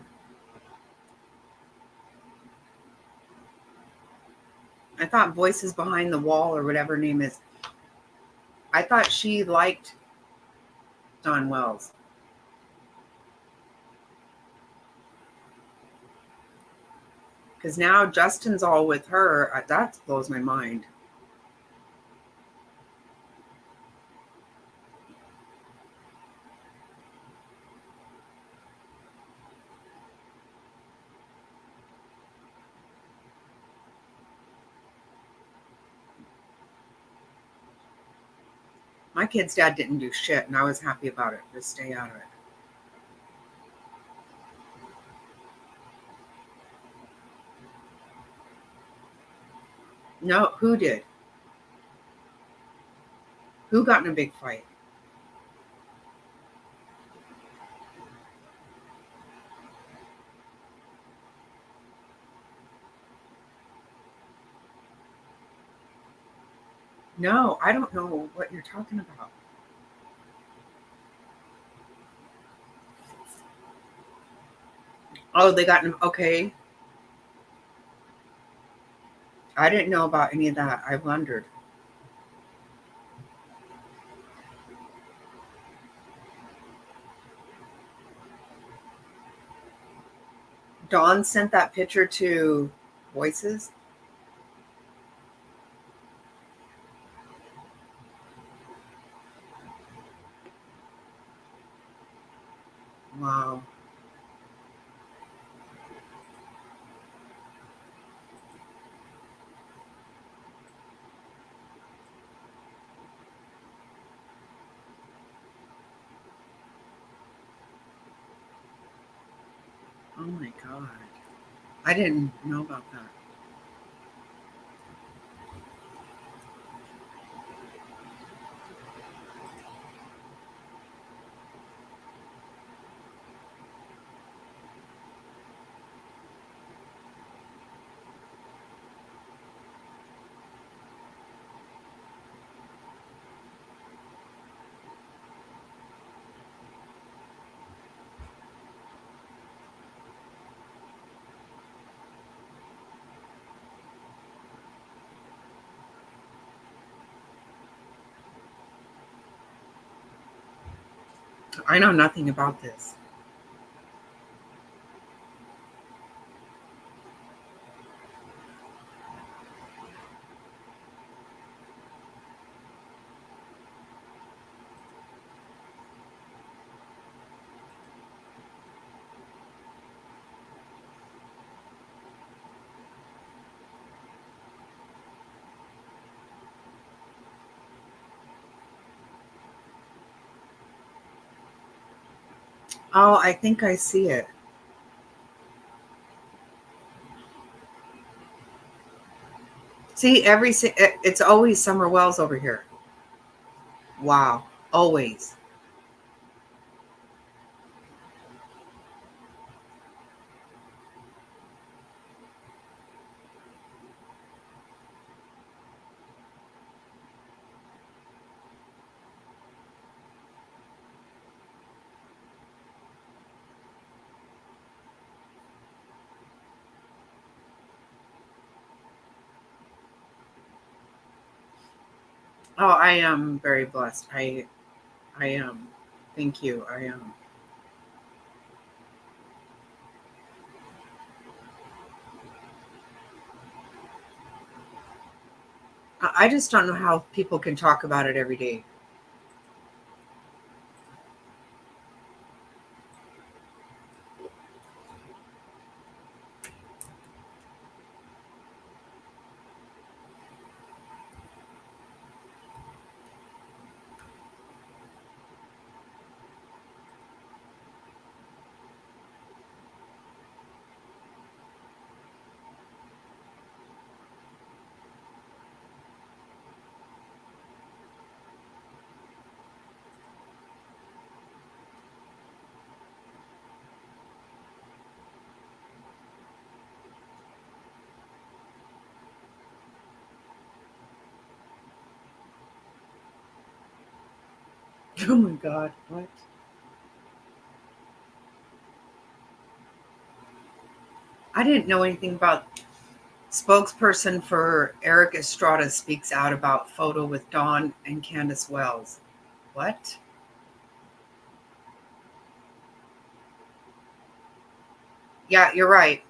thought Voices Behind the Wall or whatever her name is. I thought she liked Dawn Wells. Because now Justin's all with her. That blows my mind. My kid's dad didn't do shit, and I was happy about it. Just stay out of it. No, who did? Who got in a big fight? No, I don't know what you're talking about. Oh, they got in. Okay. I didn't know about any of that. I wondered. Dawn sent that picture to Voices. Wow. Oh my God. I didn't know about that. I know nothing about this. Oh, I think I see it. See, it's always Summer Wells over here. Wow, always. Oh, I am very blessed. I am. Thank you. I am. I just don't know how people can talk about it every day. Oh my God. What? I didn't know anything about spokesperson for Eric Estrada speaks out about photo with Dawn and Candace Wells. What? Yeah, you're right.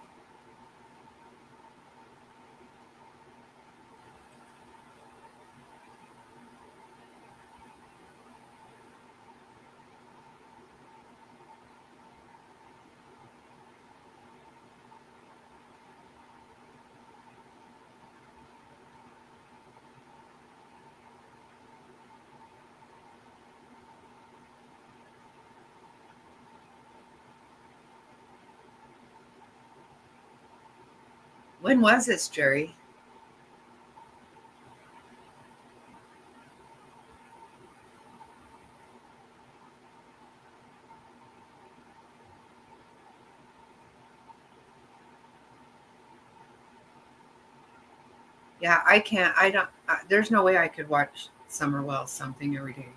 When was this, Jerry? Yeah, I can't. I don't. There's no way I could watch Summer Wells something every day.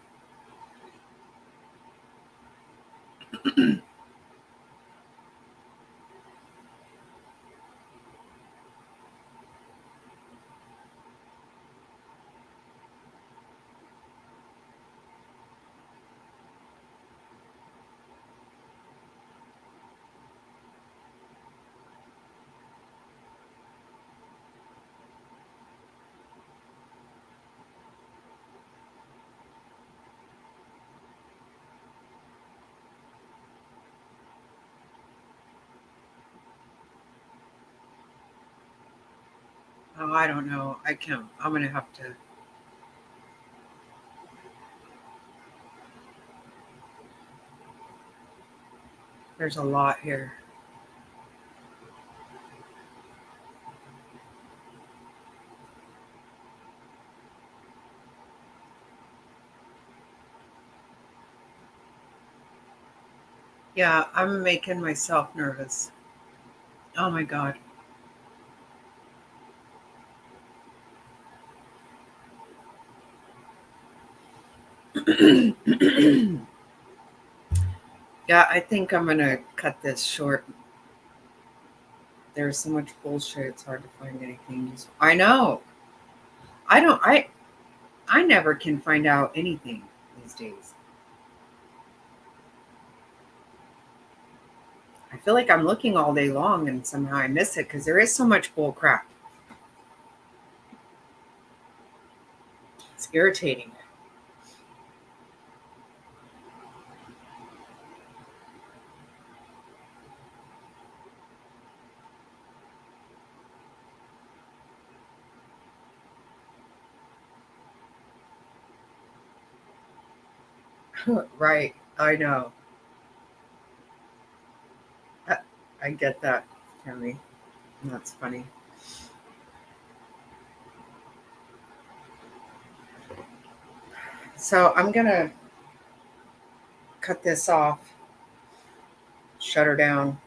Oh, I don't know. I can't. I'm gonna have to. There's a lot here. Yeah, I'm making myself nervous. Oh my God. Yeah, I think I'm gonna cut this short. There's so much bullshit. It's hard to find anything useful. I know. I don't. I never can find out anything these days. I feel like I'm looking all day long and somehow I miss it because there is so much bull crap. It's irritating. Right. I know. I, I get that, Tammy. That's funny. So I'm gonna cut this off, shut her down.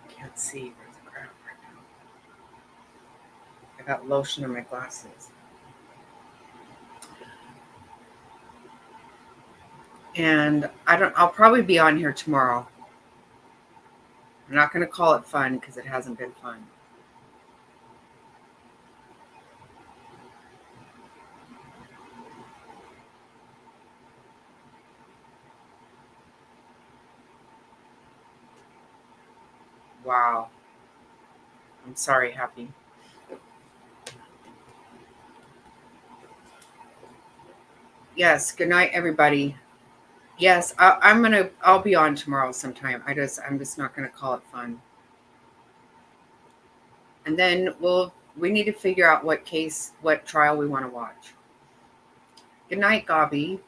Can't see. Where's the crap right now? I got lotion in my glasses. And I'll probably be on here tomorrow. I'm not gonna call it fun because it hasn't been fun. Wow. I'm sorry, Happy. Yes. Good night, everybody. Yes, I'll be on tomorrow sometime. I'm just not gonna call it fun. And then we need to figure out what trial we want to watch. Good night, Gabi.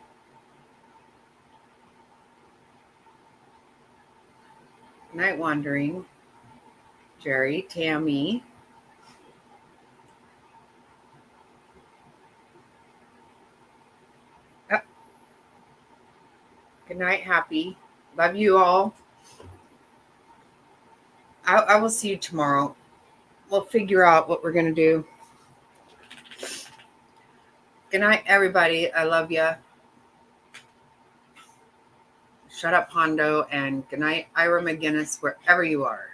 Good night, Wandering. Jerry, Tammy. Good night, Happy. Love you all. I will see you tomorrow. We'll figure out what we're gonna do. Good night, everybody. I love you. Shut up, Hondo, and good night, Ira McGinnis, wherever you are.